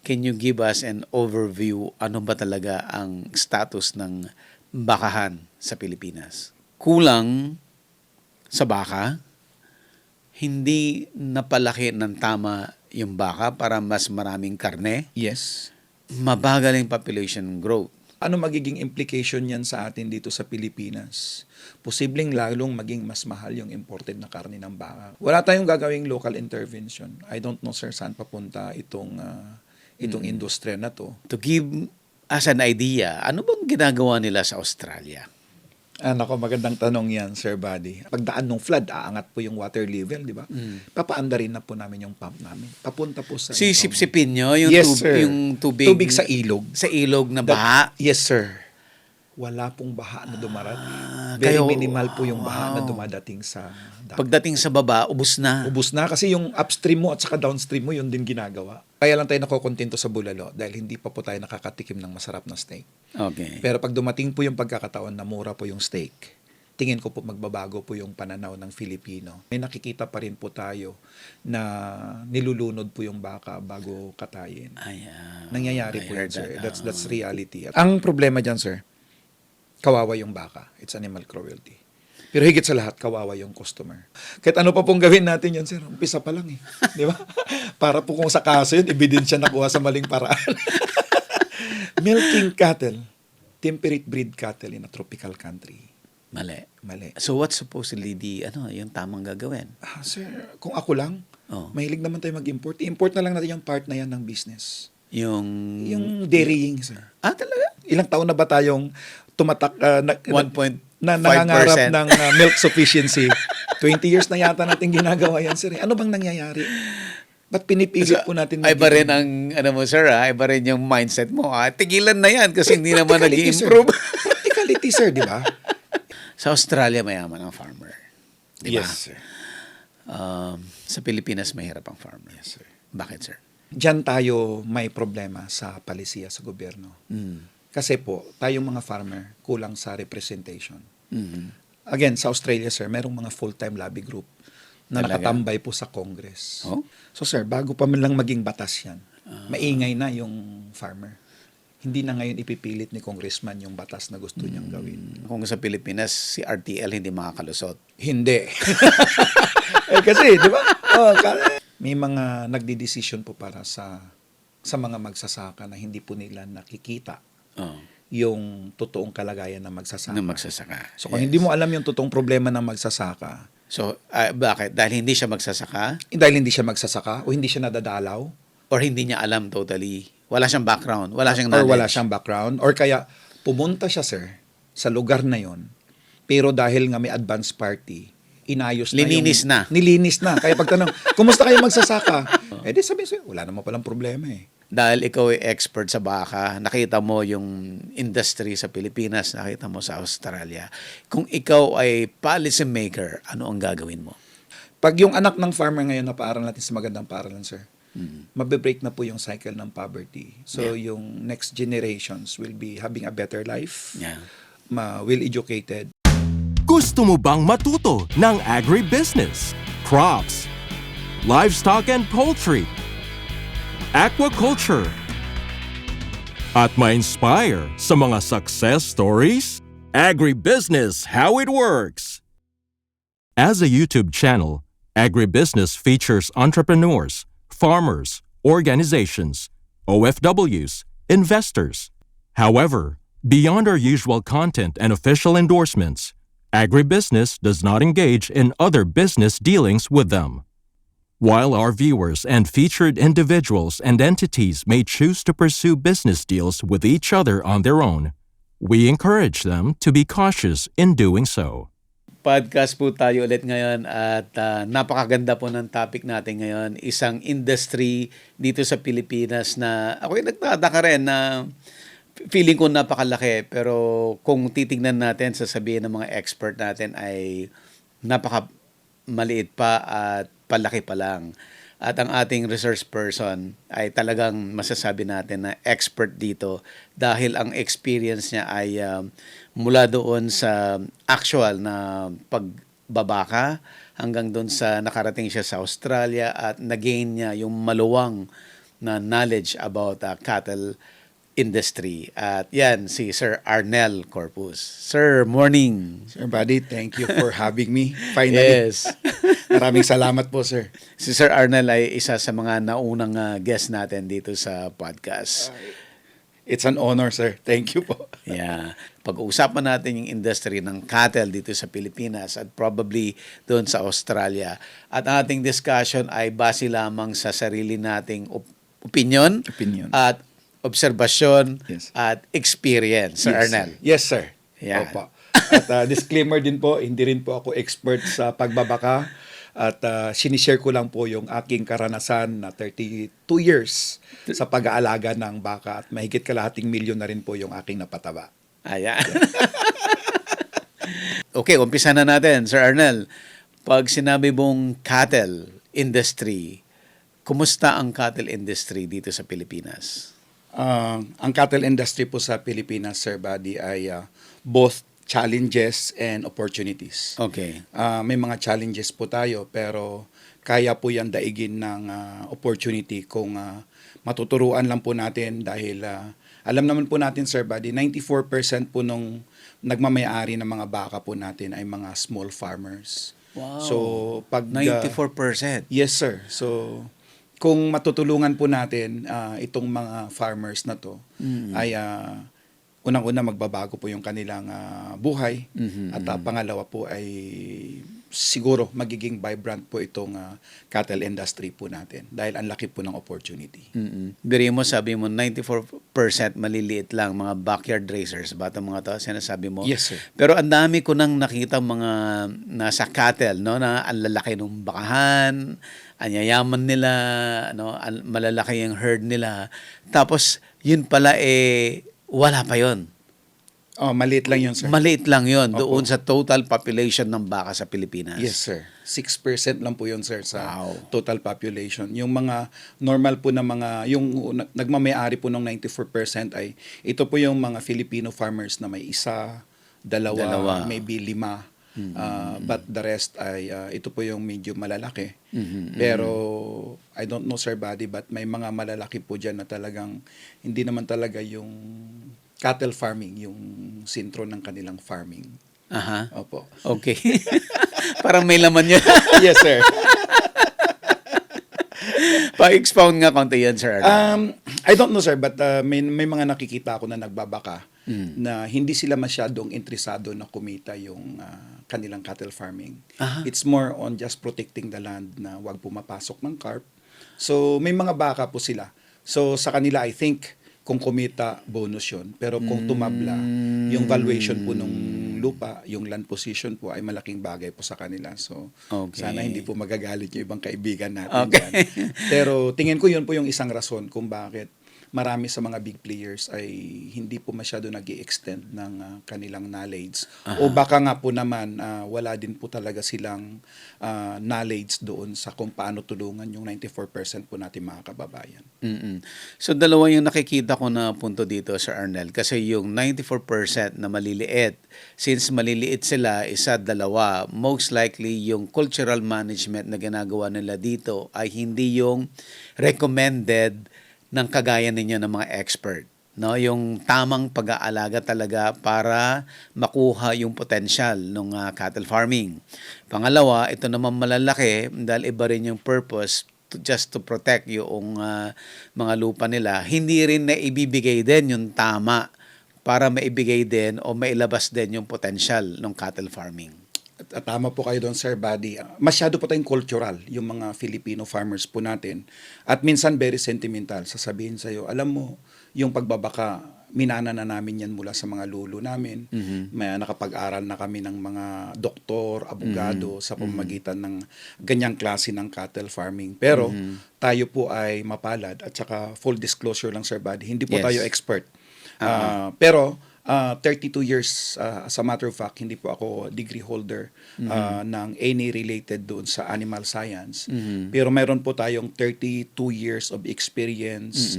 can you give us an overview ano ba talaga ang status ng bakahan sa Pilipinas? Kulang sa baka, hindi napalaki ng tama yung baka para mas maraming karne, Yes. mabagal yung population growth. Ano magiging implication yan sa atin dito sa Pilipinas? Posibleng lalong maging mas mahal yung imported na karne ng baka. Wala tayong gagawing local intervention. I don't know, sir, saan papunta itong industriya na to. To give us an idea, ano bang ginagawa nila sa Australia? Nako, magandang tanong yan, Sir Buddy. Pagdaan ng flood, aangat po yung water level, di ba? Papaanda rin na po namin yung pump namin. Papunta po sa... Sisip-sipin nyo yung, Yes, sir. yung tubig, Tubig sa ilog. sa ilog na baha? Yes, sir. Wala pong baha na dumarating. Very minimal po yung baha na dumadating sa dagat. Pagdating sa baba, ubos na. Ubus na kasi yung upstream mo at saka downstream mo, yun din ginagawa. Kaya lang tayo nakokontento sa bulalo dahil hindi pa po tayo nakakatikim ng masarap na steak. Okay. Pero pag dumating po yung pagkakataon na mura po yung steak, tingin ko po magbabago po yung pananaw ng Filipino. May nakikita pa rin po tayo na nilulunod po yung baka bago katayin. Nangyayari I po heard yun, sir. that. That's reality. Ang problema dyan, sir, kawawa yung baka. It's animal cruelty. Pero higit sa lahat, kawawa yung customer. Kahit ano pa pong gawin natin yan, sir, umpisa pa lang eh. Di ba? Para po kung sa kaso yun, ebidensya nakuha sa maling paraan. Milking cattle, temperate breed cattle in a tropical country. Mali. Mali. So what's supposedly yung tamang gagawin? Sir, kung ako lang, mahilig naman tayo mag-import. I-import na lang natin yung part na yan ng business. Yung dairying, sir. Talaga? Ilang taon na ba tayong tumatak 1.5%. nangangarap ng milk sufficiency? 20 years na yata natin ginagawa yan, sir. Ano bang nangyayari? Ba't pinipilit po natin? Ay ba rin ang, mo sir, ay ba rin yung mindset mo? Tigilan na yan kasi hindi naman Practicality, sir. nag-improve. Practicality, sir, di ba? Sa Australia, mayaman ang farmer. Di ba? Yes, sir. Sa Pilipinas, mahirap ang farmer. Yes, sir. Bakit, sir? Diyan tayo may problema sa palisiya sa gobyerno. Kasi po, tayong mga farmer, kulang sa representation. Again, sa Australia, sir, merong mga full-time lobby group na Talaga? nakatambay po sa Congress. Oh? So, sir, bago pa man lang maging batas yan, maingay na yung farmer. Hindi na ngayon ipipilit ni congressman yung batas na gusto niyang gawin. Kung sa Pilipinas, si RTL hindi makakalusot. Hindi. Kasi, di ba? May mga nagdidesisyon po para sa mga magsasaka na hindi po nila nakikita yung totoong kalagayan ng magsasaka. Na magsasaka. So, kung hindi mo alam yung totoong problema ng magsasaka, So, bakit? Dahil hindi siya magsasaka? dahil hindi siya magsasaka o hindi siya nadadalaw, Or hindi niya alam totally? Wala siyang background? Wala siyang or knowledge? wala siyang background, or kaya pumunta siya, sir, sa lugar na yon, pero dahil nga may advance party, inayos na Lininis na. Nilinis na. Kaya pagtanong, kumusta kayo magsasaka? Di sabihin sa'yo, wala naman palang problema eh. Dahil ikaw ay expert sa baka, nakita mo yung industry sa Pilipinas, nakita mo sa Australia. Kung ikaw ay policy maker, ano ang gagawin mo? Pag yung anak ng farmer ngayon na paaral natin sa magandang paaralan, sir, mabe-break na po yung cycle ng poverty. So, yung next generations will be having a better life, Yeah. well-educated. Gusto mo bang matuto ng agribusiness, crops, livestock and poultry, aquaculture, at ma-inspire sa mga success stories? Agribusiness How It Works! As a YouTube channel, Agribusiness features entrepreneurs, farmers, organizations, OFWs, investors. However, beyond our usual content and official endorsements, Agribusiness does not engage in other business dealings with them. While our viewers and featured individuals and entities may choose to pursue business deals with each other on their own, we encourage them to be cautious in doing so. Podcast po tayo ulit ngayon at napakaganda po ng topic natin ngayon. Isang industry dito sa Pilipinas na ako'y nagtataka rin na feeling ko napakalaki, pero kung titignan natin, sasabihin ng mga expert natin ay napakamaliit pa at palaki pa lang. At ang ating research person ay talagang masasabi natin na expert dito dahil ang experience niya ay mula doon sa actual na pagbabaka hanggang doon sa nakarating siya sa Australia at nagain niya yung maluwang na knowledge about cattle industry. At yan, si Sir Arnel Corpus. Sir, morning. Sir Buddy, thank you for having me. Finally. Yes. Maraming salamat po, sir. Si Sir Arnel ay isa sa mga naunang guest natin dito sa podcast. It's an honor, sir. Thank you po. Yeah. Pag-uusapan natin yung industry ng cattle dito sa Pilipinas at probably doon sa Australia. At ang ating discussion ay base lamang sa sarili nating opinion at obserbasyon Yes. at experience, Sir Yes, Arnel. sir. Yes, sir. Yan. Opo. At disclaimer din po, hindi rin po ako expert sa pagbabaka. At sinishare ko lang po yung aking karanasan na 32 years sa pag-aalaga ng baka at mahigit kalahating milyon na rin po yung aking napataba. Ayan. Okay, umpisa na natin, Sir Arnel. Pag sinabi mong cattle industry, kumusta ang cattle industry dito sa Pilipinas? Ang cattle industry po sa Pilipinas, Sir Buddy, ay both challenges and opportunities. Okay. May mga challenges po tayo pero kaya po yan daigin ng opportunity kung matuturuan lang po natin dahil alam naman po natin, Sir Buddy, 94% po nung nagmamayari ng mga baka po natin ay mga small farmers. Wow. So, pag 94%. yes, sir. So, kung matutulungan po natin itong mga farmers na to, ay unang-una magbabago po yung kanilang buhay. At pangalawa po ay siguro magiging vibrant po itong cattle industry po natin dahil ang laki po ng opportunity. Biri mo, sabi mo, 94% maliliit lang, mga backyard racers. Bata mga to, sinasabi mo. Yes, sir. Pero ang dami ko nang nakita mga nasa cattle, no, na ang lalaki ng bakahan, ang yayaman nila, no, malalaki yung herd nila. Tapos, yun pala wala pa yon. Oh, maliit lang yun, sir. Maliit lang yon Opo. doon sa total population ng baka sa Pilipinas. Yes, sir. 6% lang po yun, sir, sa Wow. total population. Yung mga normal po na mga, yung nagmamayari po ng 94% ay, ito po yung mga Filipino farmers na may isa, dalawa. Maybe 5. But the rest ay, ito po yung medyo malalaki. Pero, I don't know, Sir Buddy, but may mga malalaki po dyan na talagang, hindi naman talaga yung cattle farming, yung sintro ng kanilang farming. Aha. Opo. Okay. Parang may laman yun. Yes, sir. Pa-expound nga konti yan, Sir Arnel. I don't know, sir, but may mga nakikita ako na nagbabaka na hindi sila masyadong interesado na kumita yung kanilang cattle farming. It's more on just protecting the land na wag pumapasok ng carp. So, may mga baka po sila. So, sa kanila, I think, kung kumita, bonus yun. Pero kung tumabla, yung valuation po nung lupa, yung land position po ay malaking bagay po sa kanila. So, Okay. sana hindi po magagalit yung ibang kaibigan natin Okay. dyan. Pero tingin ko yun po yung isang rason kung bakit marami sa mga big players ay hindi po masyado nag-i-extend ng kanilang knowledge. O baka nga po naman wala din po talaga silang knowledge doon sa kung paano tulungan yung 94% po natin mga kababayan. So, dalawa yung nakikita ko na punto dito, Sir Arnel. Kasi yung 94% na maliliit, since maliliit sila, isa, dalawa, most likely yung cultural management na ginagawa nila dito ay hindi yung recommended ng kagaya ninyo ng mga expert. No, yung tamang pag-aalaga talaga para makuha yung potential ng cattle farming. Pangalawa, ito naman malalaki dahil iba rin yung purpose just to protect yung mga lupa nila. Hindi rin na ibibigay din yung tama para maibigay din o mailabas din yung potential ng cattle farming. At tama po kayo doon, Sir Buddy. Masyado po tayong cultural, yung mga Filipino farmers po natin. At minsan very sentimental. Sasabihin sa'yo, alam mo, yung pagbabaka, minana na namin yan mula sa mga lolo namin. May nakapag-aral na kami ng mga doktor, abogado sa pamamagitan ng ganyang klase ng cattle farming. Pero tayo po ay mapalad at saka full disclosure lang, Sir Buddy, hindi po Yes. tayo expert. Pero 32 years, as a matter of fact, hindi po ako degree holder ng any related doon sa animal science. Pero mayroon po tayong 32 years of experience.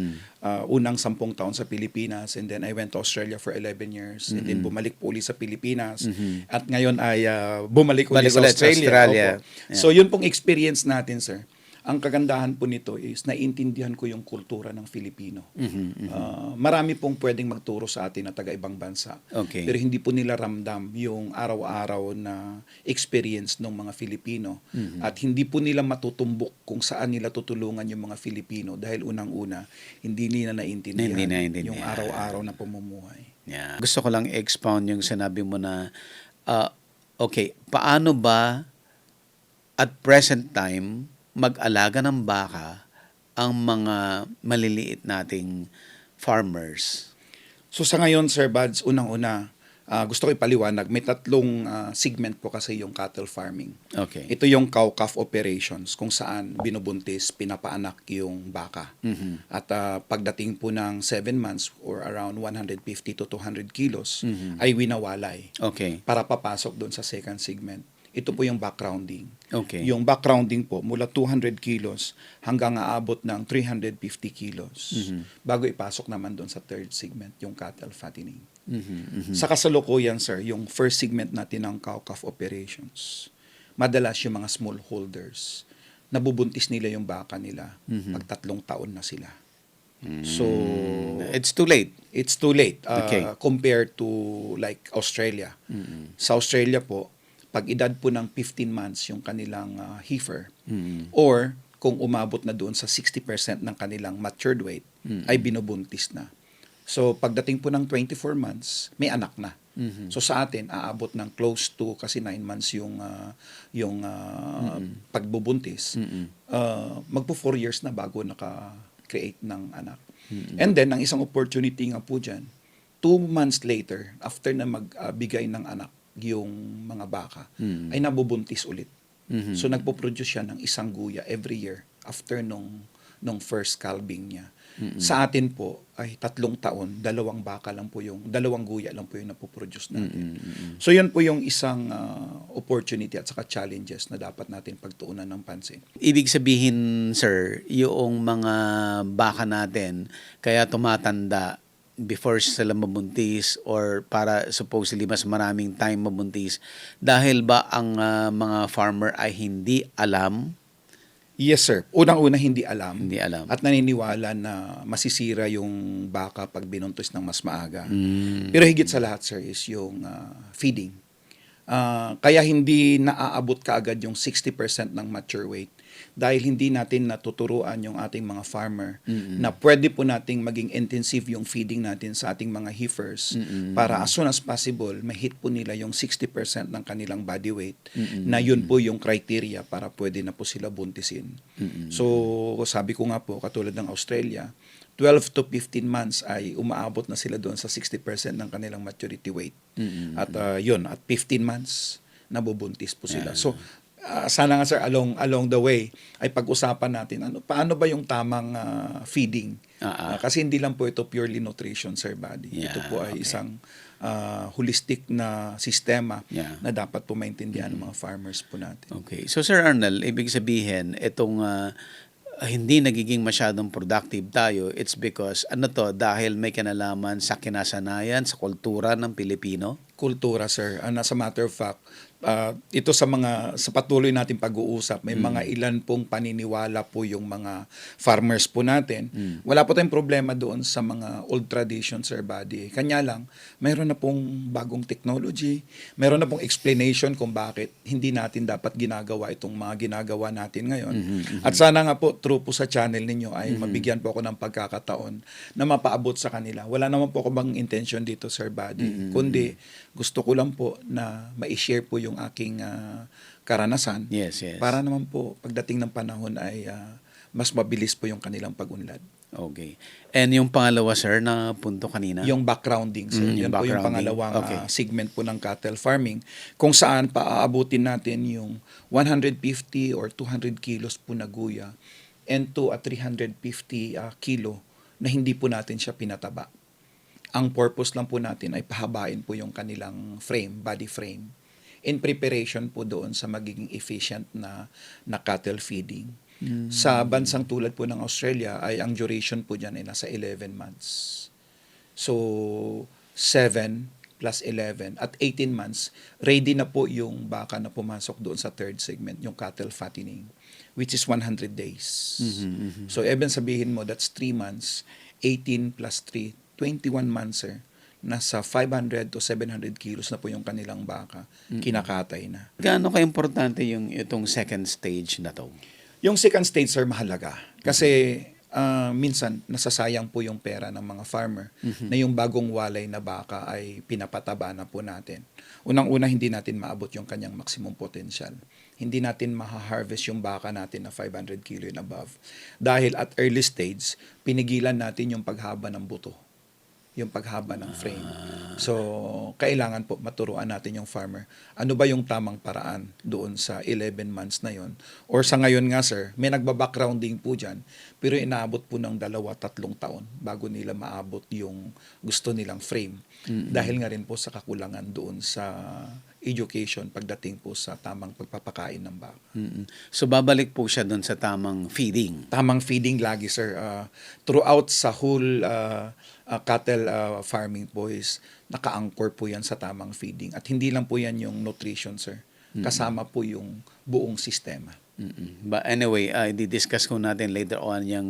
Unang 10 taon sa Pilipinas, and then I went to Australia for 11 years, and then bumalik po ulit sa Pilipinas. At ngayon ay bumalik ulit sa Balik ulit sa Australia. Australia. Opo. So yun pong experience natin, sir. ang kagandahan po nito is naiintindihan ko yung kultura ng Filipino. Marami pong pwedeng magturo sa atin na taga-ibang bansa. Okay. Pero hindi po nila ramdam yung araw-araw na experience ng mga Filipino. At hindi po nila matutumbok kung saan nila tutulungan yung mga Filipino dahil unang-una, hindi nila naiintindihan, Hindi naiintindihan. yung araw-araw na pamumuhay. Yeah. Gusto ko lang expound yung sinabi mo na, okay, paano ba at present time mag-alaga ng baka ang mga maliliit nating farmers? So sa ngayon, Sir Buds, unang-una, gusto ko ipaliwanag, may tatlong segment po kasi yung cattle farming. Okay. Ito yung cow-calf operations kung saan binubuntis, pinapaanak yung baka. At pagdating po ng 7 months or around 150 to 200 kilos ay winawalay Okay. para papasok doon sa second segment. Ito po yung backgrounding. Okay. Yung backgrounding po mula 200 kilos hanggang aabot ng 350 kilos bago ipasok naman doon sa third segment, yung cattle fattening. Sa kasalukuyan, sir, yung first segment natin ng cow-calf operations, madalas yung mga smallholders, nabubuntis nila yung baka nila pag 3 taon na sila. So, It's too late. it's too late Okay. compared to like Australia. Sa Australia po, pag edad po ng 15 months yung kanilang heifer, or kung umabot na doon sa 60% ng kanilang matured weight, ay binubuntis na. So, pagdating po ng 24 months, may anak na. So, sa atin, aabot ng close to, kasi 9 months yung pagbubuntis. Magpo 4 years na bago naka-create ng anak. And then, ang isang opportunity nga po dyan, 2 months later, after na magbigay ng anak yung mga baka, ay nabubuntis ulit. So, nagpo-produce siya ng isang guya every year after nung first calving niya. Sa atin po ay 3 taon, 2 baka lang po yung 2 guya lang po yung napoproduce natin. So yun po yung isang opportunity at saka challenges na dapat natin pagtuunan ng pansin. Ibig sabihin, sir, yung mga baka natin kaya tumatanda before sila mabuntis or para supposedly mas maraming time mabuntis dahil ba ang mga farmer ay hindi alam? Yes, sir. Unang-una, hindi alam. Hindi alam. At naniniwala na masisira yung baka pag binuntis ng mas maaga. Pero higit sa lahat, sir, is yung feeding. Kaya hindi naaabot kaagad yung 60% ng mature weight dahil hindi natin natuturuan yung ating mga farmer na pwede po nating maging intensive yung feeding natin sa ating mga heifers para as soon as possible, ma-hit po nila yung 60% ng kanilang body weight na yun po yung criteria para pwede na po sila buntisin. So, sabi ko nga po, katulad ng Australia, 12 to 15 months ay umaabot na sila doon sa 60% ng kanilang maturity weight. At yun, at 15 months, nabubuntis po sila. So, sana nga sir, along the way, ay pag-usapan natin, paano ba yung tamang feeding? Kasi hindi lang po ito purely nutrition, sir, body. Yeah, Ito po ay okay. isang holistic na sistema Yeah. na dapat po maintindihan ng mga farmers po natin. Okay. So, Sir Arnel, ibig sabihin, itong hindi nagiging masyadong productive tayo, it's because, dahil may kinalaman sa kinasanayan, sa kultura ng Pilipino? Kultura, sir. As a matter of fact, ito sa patuloy natin pag-uusap, may mga ilan pong paniniwala po yung mga farmers po natin. Wala po tayong problema doon sa mga old traditions, sir, buddy. Kanya lang, mayroon na pong bagong technology, mayroon na pong explanation kung bakit hindi natin dapat ginagawa itong mga ginagawa natin ngayon. At sana nga po, through po sa channel ninyo ay mabigyan po ako ng pagkakataon na mapaabot sa kanila. Wala naman po ako bang intention dito, sir, buddy. Kundi, gusto ko lang po na ma-share po yung aking karanasan. Yes, yes. Para naman po, pagdating ng panahon ay mas mabilis po yung kanilang pag-unlad. Okay. And yung pangalawa, sir, na punto kanina? Yung backgrounding, sir. Yung Yan po yung backgrounding. pangalawang Okay. segment po ng cattle farming kung saan paaabutin natin yung 150 or 200 kilos po na guya and to 350 kilo na hindi po natin siya pinataba. Ang purpose lang po natin ay pahabain po yung kanilang frame, body frame, in preparation po doon sa magiging efficient na cattle feeding. Sa bansang tulad po ng Australia ay ang duration po dyan ay nasa 11 months. So, 7 plus 11 at 18 months, ready na po yung baka na pumasok doon sa third segment, yung cattle fattening, which is 100 days. So, even sabihin mo, that's 3 months, 18 plus 3, 21 months, sir. Nasa 500 to 700 kilos na po yung kanilang baka, kinakatay na. Gaano ka-importante yung itong second stage na to? Yung second stage, sir, mahalaga. Kasi minsan, nasasayang po yung pera ng mga farmer na yung bagong walay na baka ay pinapataba na po natin. Unang-una, hindi natin maabot yung kanyang maximum potential. Hindi natin maha-harvest yung baka natin na 500 kilo and above. Dahil at early stage, pinigilan natin yung paghaba ng buto, yung paghaba ng frame. So, kailangan po maturuan natin yung farmer. Ano ba yung tamang paraan doon sa 11 months na yon? Or sa ngayon nga, sir, may nagba-backgrounding po dyan, pero inaabot po ng 2-3 taon bago nila maabot yung gusto nilang frame. Dahil nga rin po sa kakulangan doon sa education pagdating po sa tamang pagpapakain ng baka. So, babalik po siya doon sa tamang feeding. Tamang feeding lagi, sir. Throughout sa whole cattle farming po is naka-anchor po yan sa tamang feeding. At hindi lang po yan yung nutrition, sir. Kasama po yung buong sistema. But anyway, di-discuss ko natin later on yung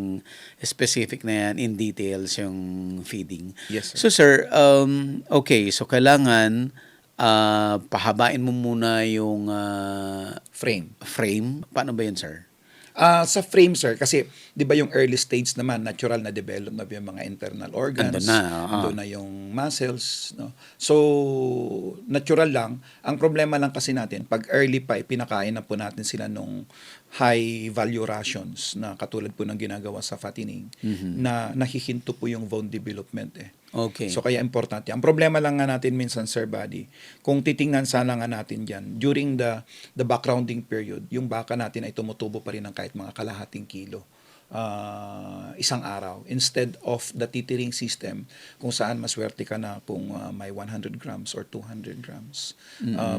specific na yan in details yung feeding. Yes, sir. So sir, okay, so kailangan pahabain mo muna yung frame. Paano ba yun, sir? Sa frame, sir, kasi di ba yung early stage naman, natural na develop na yung mga internal organs, andun na yung muscles. No? So, natural lang. Ang problema lang kasi natin, pag early pa, pinakain na po natin sila nung high value rations na katulad po ng ginagawa sa fattening, na nahihinto po yung bone development eh. Okay. So kaya importante. Ang problema lang nga natin minsan, Sir Buddy, kung titingnan sana nga natin dyan, during the backgrounding period, yung baka natin ay tumutubo pa rin ng kahit mga kalahating kilo isang araw. Instead of the teetering system, kung saan maswerte ka na kung may 100 grams or 200 grams.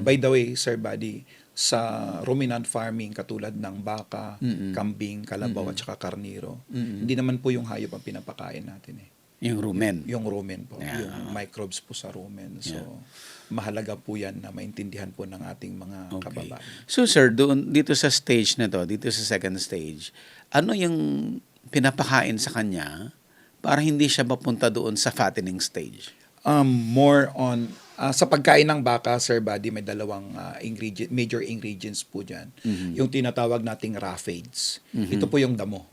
By the way, Sir Buddy, sa ruminant farming katulad ng baka, kambing, kalabaw at saka karniro, hindi naman po yung hayop ang pinapakain natin eh. Yung rumen. Yung rumen po. Yeah. Yung microbes po sa rumen. So, mahalaga po yan na maintindihan po ng ating mga kababayan. So sir, dito sa stage na to, dito sa second stage, ano yung pinapakain sa kanya para hindi siya mapunta doon sa fattening stage? More on, sa pagkain ng baka, Sir Buddy, may dalawang major ingredients po dyan. Yung tinatawag nating raw feeds. Ito po yung damo.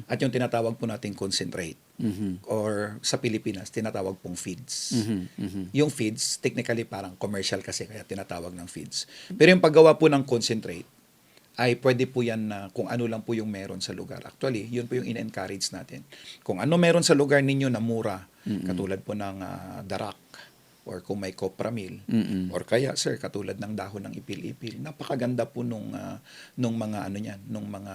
At yung tinatawag po nating concentrate. Or sa Pilipinas, tinatawag pong feeds. Yung feeds, technically parang commercial kasi kaya tinatawag ng feeds. Pero yung paggawa po ng concentrate, ay pwede po yan na kung ano lang po yung meron sa lugar. Actually, yun po yung in-encourage natin. Kung ano meron sa lugar ninyo na mura, katulad po ng darak, or kung may copramil, or kaya sir katulad ng dahon ng ipil-ipil, napakaganda po nung mga ano niyan, nung mga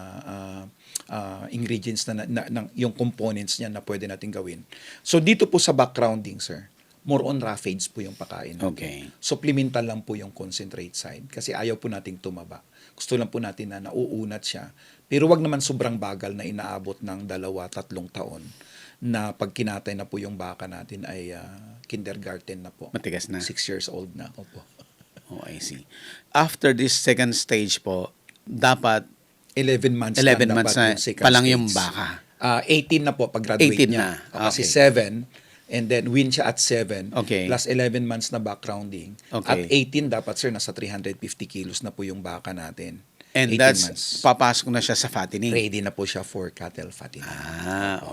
ingredients na yung components niyan na pwede nating gawin. So dito po sa backgrounding, sir, more on raw feeds po yung pakain natin. Okay. Supplemental lang po yung concentrate side kasi ayaw po nating tumaba. Gusto lang po natin na nauunat siya. Pero wag naman sobrang bagal na inaabot ng 2-3 taon na pag kinatay na po yung baka natin ay kindergarten na po. Matigas na. 6 years old na. Opo. Oh, I see. After this second stage po, dapat 11 months 11 na months dapat na yung second pa lang stage. yung baka. 18 na po pag graduate 18 niya. na. Kasi Okay. 7 and then win siya at 7 Okay. plus 11 months na backgrounding. Okay. At 18 dapat sir nasa 350 kilos na po yung baka natin. And 18 that's, months. papasok na siya sa fattening. Ready na po siya for cattle fattening.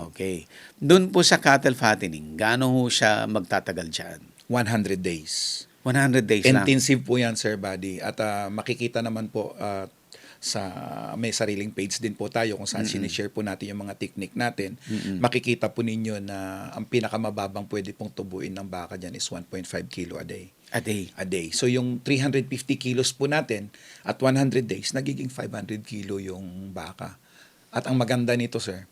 Okay. Doon po sa cattle fattening, gaano ho siya magtatagal dyan? 100 days. 100 days lang. Intensive po yan, Sir Buddy. At makikita naman po sa may sariling page din po tayo kung saan sinishare po natin yung mga technique natin. Makikita po ninyo na ang pinakamababang pwede pong tubuin ng baka dyan is 1.5 kilo a day. A day. A day. So yung 350 kilos po natin at 100 days, nagiging 500 kilo yung baka. At ang maganda nito, sir,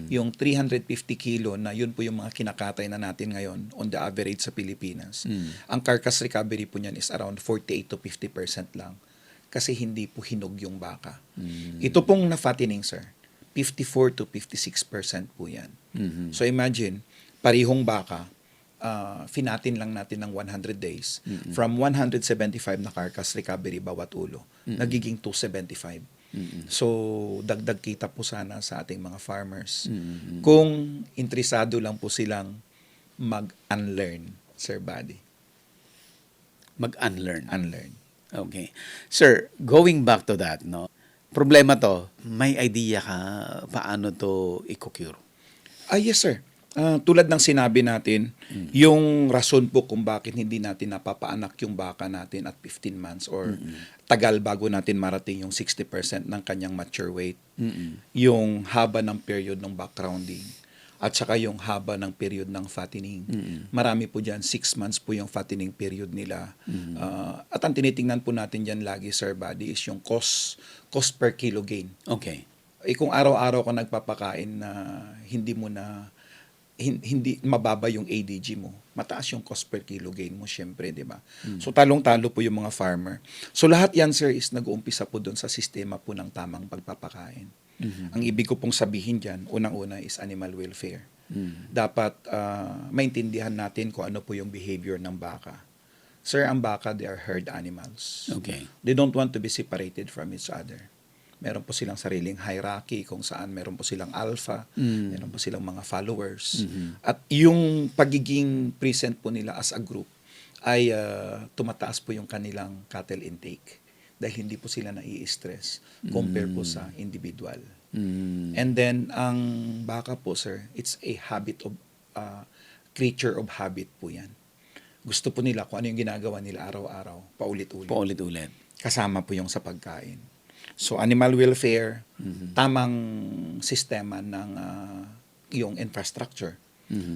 yung 350 kilo na yun po yung mga kinakatay na natin ngayon on the average sa Pilipinas. Ang carcass recovery po niyan is around 48 to 50% lang kasi hindi po hinog yung baka. Ito pong na-fattening, sir, 54 to 56% po yan. So imagine, parihong baka, finatin lang natin ng 100 days, from 175 na carcass recovery bawat ulo, nagiging 275. So, dagdag kita po sana sa ating mga farmers. Kung interesado lang po silang mag-unlearn, Sir Buddy. Mag-unlearn. Unlearn. Okay. Sir, going back to that, no? Problema to, may idea ka paano to i-cure? Yes, sir. Tulad ng sinabi natin, yung rason po kung bakit hindi natin napapaanak yung baka natin at 15 months or tagal bago natin marating yung 60% ng kanyang mature weight, yung haba ng period ng backgrounding, at saka yung haba ng period ng fattening. Marami po dyan, 6 months po yung fattening period nila. At ang tinitingnan po natin dyan lagi, Sir Buddy, is yung cost per kilo gain. Okay. Kung araw-araw ka nagpapakain na hindi mababa yung ADG mo, mataas yung cost per kilo gain mo, syempre, di ba? So, talong-talo po yung mga farmer. So, lahat yan, sir, is nag-uumpisa po doon sa sistema po ng tamang pagpapakain. Ang ibig ko pong sabihin dyan, unang-una is animal welfare. Dapat maintindihan natin kung ano po yung behavior ng baka. Sir, ang baka, they are herd animals. Okay. They don't want to be separated from each other. Meron po silang sariling hierarchy kung saan meron po silang alpha, meron po silang mga followers. At yung pagiging present po nila as a group ay tumataas po yung kanilang cattle intake dahil hindi po sila nai-stress compare po sa individual. And then, ang baka po, sir, it's a habit of, creature of habit po yan. Gusto po nila kung ano yung ginagawa nila araw-araw, paulit-ulit. Paulit-ulit. Kasama po yung sa pagkain. So, animal welfare, tamang sistema ng yung infrastructure.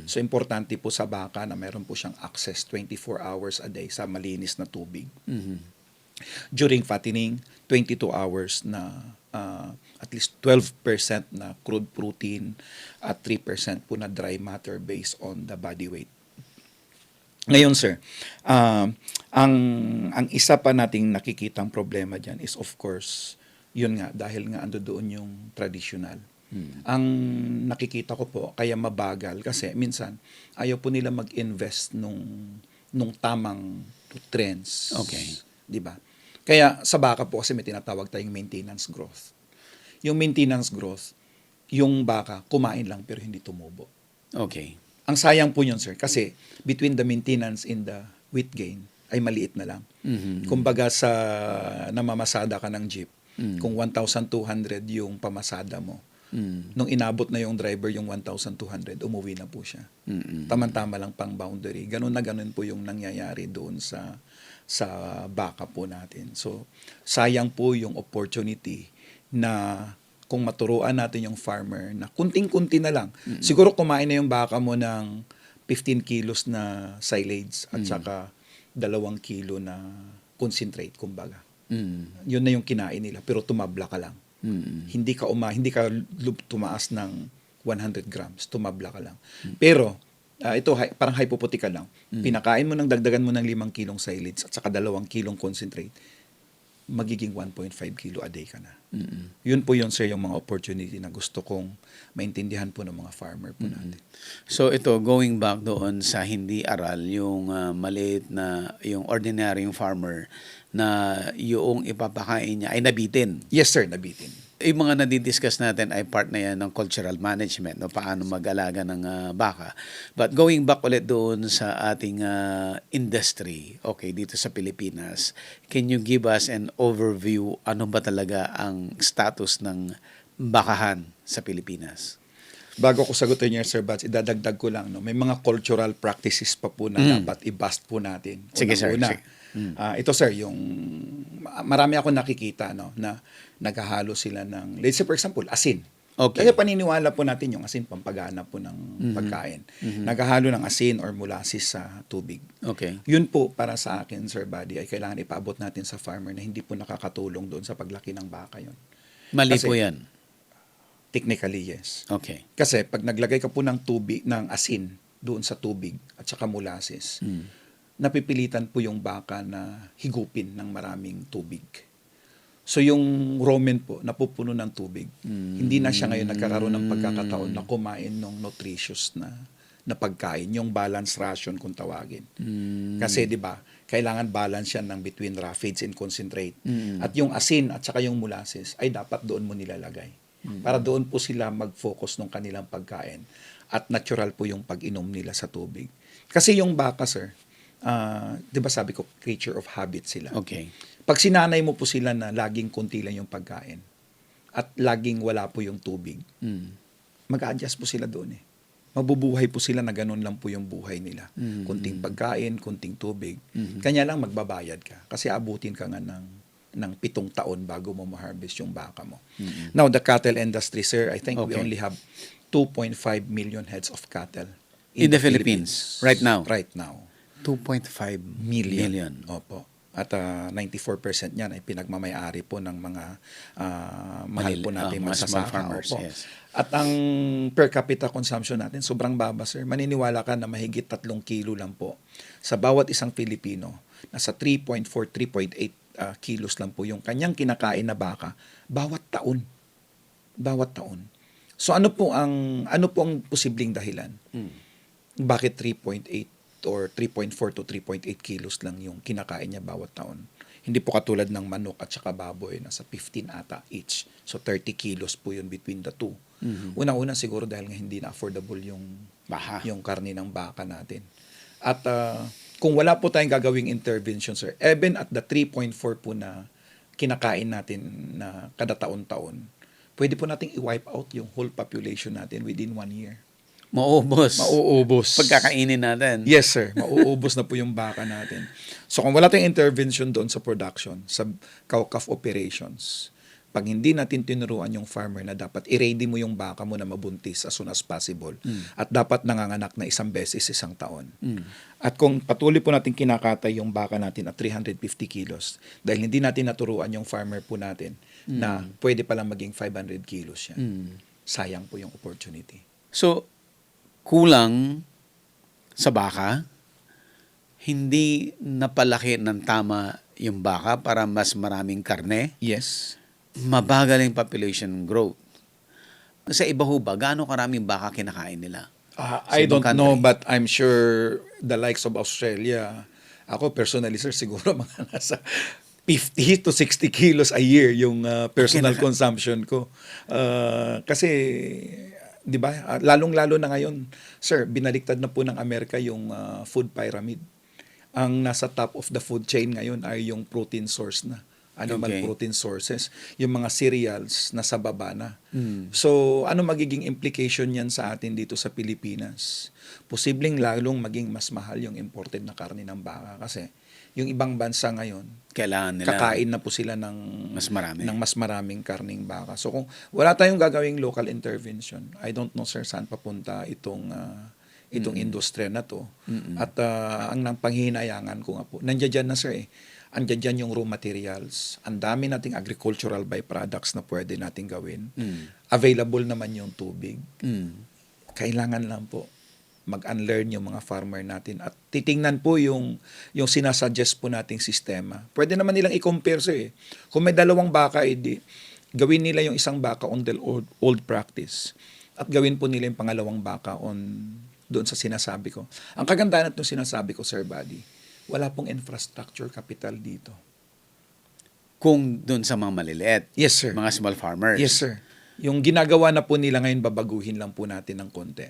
So, importante po sa baka na meron po siyang access 24 hours a day sa malinis na tubig. During fattening, 22 hours na at least 12% na crude protein at 3% po na dry matter based on the body weight. Ngayon, sir, ang isa pa nating nakikitang problema dyan is of course, yun nga, dahil nga ando doon yung traditional. Ang nakikita ko po, kaya mabagal kasi minsan ayaw po nila mag-invest nung tamang trends. Okay. Di ba? Kaya sa baka po kasi may tinatawag tayong maintenance growth. Yung maintenance growth, yung baka kumain lang pero hindi tumubo. Okay. Ang sayang po yun, sir, kasi between the maintenance and the weight gain ay maliit na lang. Kumbaga sa namamasada ka ng jeep, kung 1,200 yung pamasada mo, nung inabot na yung driver yung 1,200, umuwi na po siya. Tama-tama lang pang boundary. Ganun na ganun po yung nangyayari doon sa baka po natin. So, sayang po yung opportunity na kung maturuan natin yung farmer na kunting-kunti na lang. Siguro kumain na yung baka mo ng 15 kilos na silage at saka 2 kilo na concentrate, kumbaga. Yun na yung kinain nila, pero tumabla ka lang. Hindi ka tumaas ng 100 grams, tumabla ka lang. Pero, ito parang hypothetical lang. Pinakain mo ng dagdagan mo ng 5 kilong silage at saka 2 kilong concentrate, magiging 1.5 kilo a day ka na. Yun po yun, sir, yung mga opportunity na gusto kong maintindihan po ng mga farmer po natin. So ito, going back doon sa hindi aral, yung maliit na, yung ordinary yung farmer na yung ipapakain niya ay nabitin. Yes, sir, nabitin. Yung mga nadidiscuss natin ay part na yan ng cultural management, no? Paano mag-alaga ng baka. But going back ulit doon sa ating industry, okay, dito sa Pilipinas, can you give us an overview, ano ba talaga ang status ng bakahan sa Pilipinas? Bago ko sagutin niya, Sir Bats, idadagdag ko lang, no? May mga cultural practices pa po na dapat i-bust po natin. Sige, sir. Una, sige. ito, sir, yung marami ako nakikita, no, na naghahalo sila ng, let's say for example, asin. Okay. Kasi paniniwala po natin yung asin, pampagana po ng pagkain. Naghahalo ng asin or molasses sa tubig. Okay. Yun po, para sa akin, Sir Buddy, ay kailangan ipaabot natin sa farmer na hindi po nakakatulong doon sa paglaki ng baka yun. Mali Kasi- po yan. Technically, yes. Okay. Kasi pag naglagay ka po ng tubig, ng asin doon sa tubig at saka molasses, napipilitan po yung baka na higupin ng maraming tubig. So yung rumen po, napupuno ng tubig. Hindi na siya ngayon nagkakaroon ng pagkakataon na kumain ng nutritious na na pagkain, yung balance ration kung tawagin. Mm. Kasi 'di ba, kailangan balance yan ng between raw feeds and concentrate. Mm. At yung asin at saka yung molasses ay dapat doon mo nilalagay. Para doon po sila mag-focus ng kanilang pagkain at natural po yung pag-inom nila sa tubig. Kasi yung baka, sir, 'di ba sabi ko, creature of habit sila. Okay. Pag sinanay mo po sila na laging konti lang yung pagkain at laging wala po yung tubig, Mm. mag-a-adjust po sila doon eh. Mabubuhay po sila na ganun lang po yung buhay nila. Kunting pagkain, kunting tubig. Kanya lang magbabayad ka. Kasi abutin ka nga ng 7 taon bago mo ma-harvest yung baka mo. Now, the cattle industry, sir, I think we Okay. only have 2.5 million heads of cattle In the Philippines, right now? Right now. 2.5 Million. million. Opo. At 94% niyan ay pinagmamayari po ng mga mahal po nating mga small magsasaka. farmers, Opo. yes. At ang per capita consumption natin, sobrang baba, sir. Maniniwala ka na mahigit 3 kilo lang po. Sa bawat isang Pilipino, nasa 3.4, 3.8 kilos lang po yung kanyang kinakain na baka bawat taon. Bawat taon. So ano po ang posibleng dahilan? Bakit 3.8 or 3.4 to 3.8 kilos lang yung kinakain niya bawat taon? Hindi po katulad ng manok at saka baboy, nasa 15 ata each. So 30 kilos po yun between the two. Unang-una siguro dahil nga hindi na affordable yung karne ng baka natin. At kung wala po tayong gagawing intervention, sir, even at the 3.4 po na kinakain natin na kada taon-taon, pwede po nating i-wipe out yung whole population natin within 1 year. Mauubos. Mauubos. Pagkakainin natin. Yes, sir. Mauubos na po yung baka natin. So kung wala tayong intervention doon sa production, sa cow-calf operations, pag hindi natin tinuruan yung farmer na dapat i-ready mo yung baka mo na mabuntis as soon as possible at dapat nanganganak na 1 beses isang taon. At kung patuloy po natin kinakatay yung baka natin at 350 kilos dahil hindi natin naturuan yung farmer po natin na pwede palang maging 500 kilos yan. Sayang po yung opportunity. So, kulang sa baka, hindi napalaki ng tama yung baka para mas maraming karne, Yes. mabagal yung population growth. Sa iba ho ba, gaano karaming baka kinakain nila? I ibang don't know, country? but I'm sure the likes of Australia, ako personally, sir, siguro mga nasa 50 to 60 kilos a year yung personal consumption ko. Kasi, di ba, lalong-lalo na ngayon, sir, binaliktad na po ng Amerika yung food pyramid. Ang nasa top of the food chain ngayon ay yung protein source na. Animal Okay. protein sources. Yung mga cereals nasa baba na. So, ano magiging implication yan sa atin dito sa Pilipinas? Posibleng lalong maging mas mahal yung imported na karne ng baka kasi yung ibang bansa ngayon, Kailangan nila kakain na po sila ng mas marami. ng mas maraming karning baka. So kung wala tayong gagawing local intervention, I don't know, sir, saan papunta itong industriya na to. At ang nang panghihinayangan ko nga po, nandiyan dyan na, sir, andiyan dyan yung raw materials. Ang dami nating agricultural byproducts na pwede nating gawin. Available naman yung tubig. Kailangan lang po mag-unlearn yung mga farmer natin at titingnan po yung sinasuggest po nating sistema. Pwede naman nilang i-compare, sir. Kung may 2 baka, edi gawin nila yung isang baka on the old practice at gawin po nila yung pangalawang baka on doon sa sinasabi ko. Ang kagandahan ng sinasabi ko, Sir Buddy, wala pong infrastructure capital dito. Kung doon sa mga maliliit, Yes, sir. mga small farmers. Yes, sir. Yung ginagawa na po nila ngayon, babaguhin lang po natin ng konti.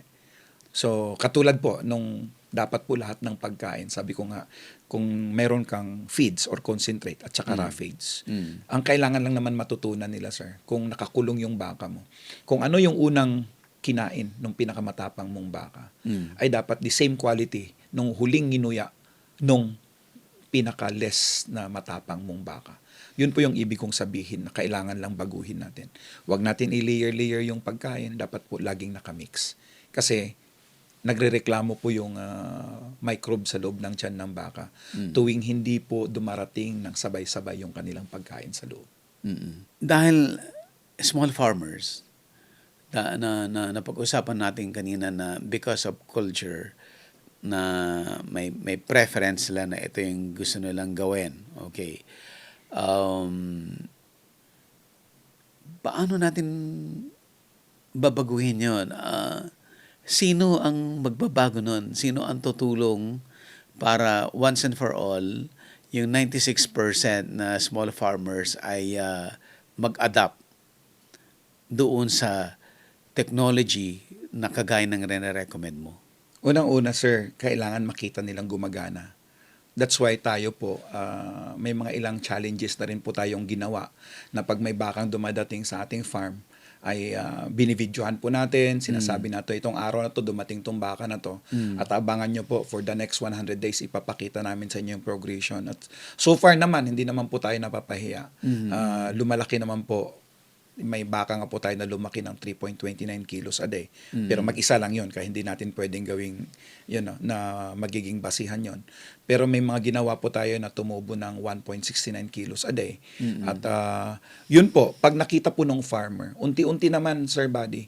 So, katulad po, nung dapat po lahat ng pagkain, sabi ko nga, kung meron kang feeds or concentrate at saka raw feeds, ang kailangan lang naman matutunan nila, sir, kung nakakulong yung baka mo. Kung ano yung unang kinain nung pinakamatapang mong baka, ay dapat the same quality nung huling ginuya nung pinaka-less na matapang mong baka. Yun po yung ibig kong sabihin na kailangan lang baguhin natin. Huwag natin i-layer-layer yung pagkain, dapat po laging nakamix. Kasi nagrereklamo po yung microbe sa loob ng tiyan ng baka tuwing hindi po dumarating ng sabay-sabay yung kanilang pagkain sa loob. Dahil small farmers, na pag-usapan natin kanina na because of culture, na may preference sila na ito yung gusto nilang gawin. Okay. Paano natin babaguhin yun? Sino ang magbabago nun? Sino ang tutulong para once and for all, yung 96% na small farmers ay mag-adapt doon sa technology na kagaya ng recommend mo? Unang-una, sir, kailangan makita nilang gumagana. That's why tayo po, may mga ilang challenges na rin po tayong ginawa na pag may bakang dumadating sa ating farm, ay binibidyohan po natin, sinasabi nato itong araw na to, dumating tong baka na to, at abangan nyo po for the next 100 days, ipapakita namin sa inyo yung progression. At so far naman, hindi naman po tayo napapahiya. Lumalaki naman po, may baka nga po tayo na lumaki ng 3.29 kilos a day. Pero mag-isa lang yon, kaya hindi natin pwedeng gawing na magiging basihan yon. Pero may mga ginawa po tayo na tumubo ng 1.69 kilos a day. At yun po, pag nakita po ng farmer, unti-unti naman, Sir Buddy,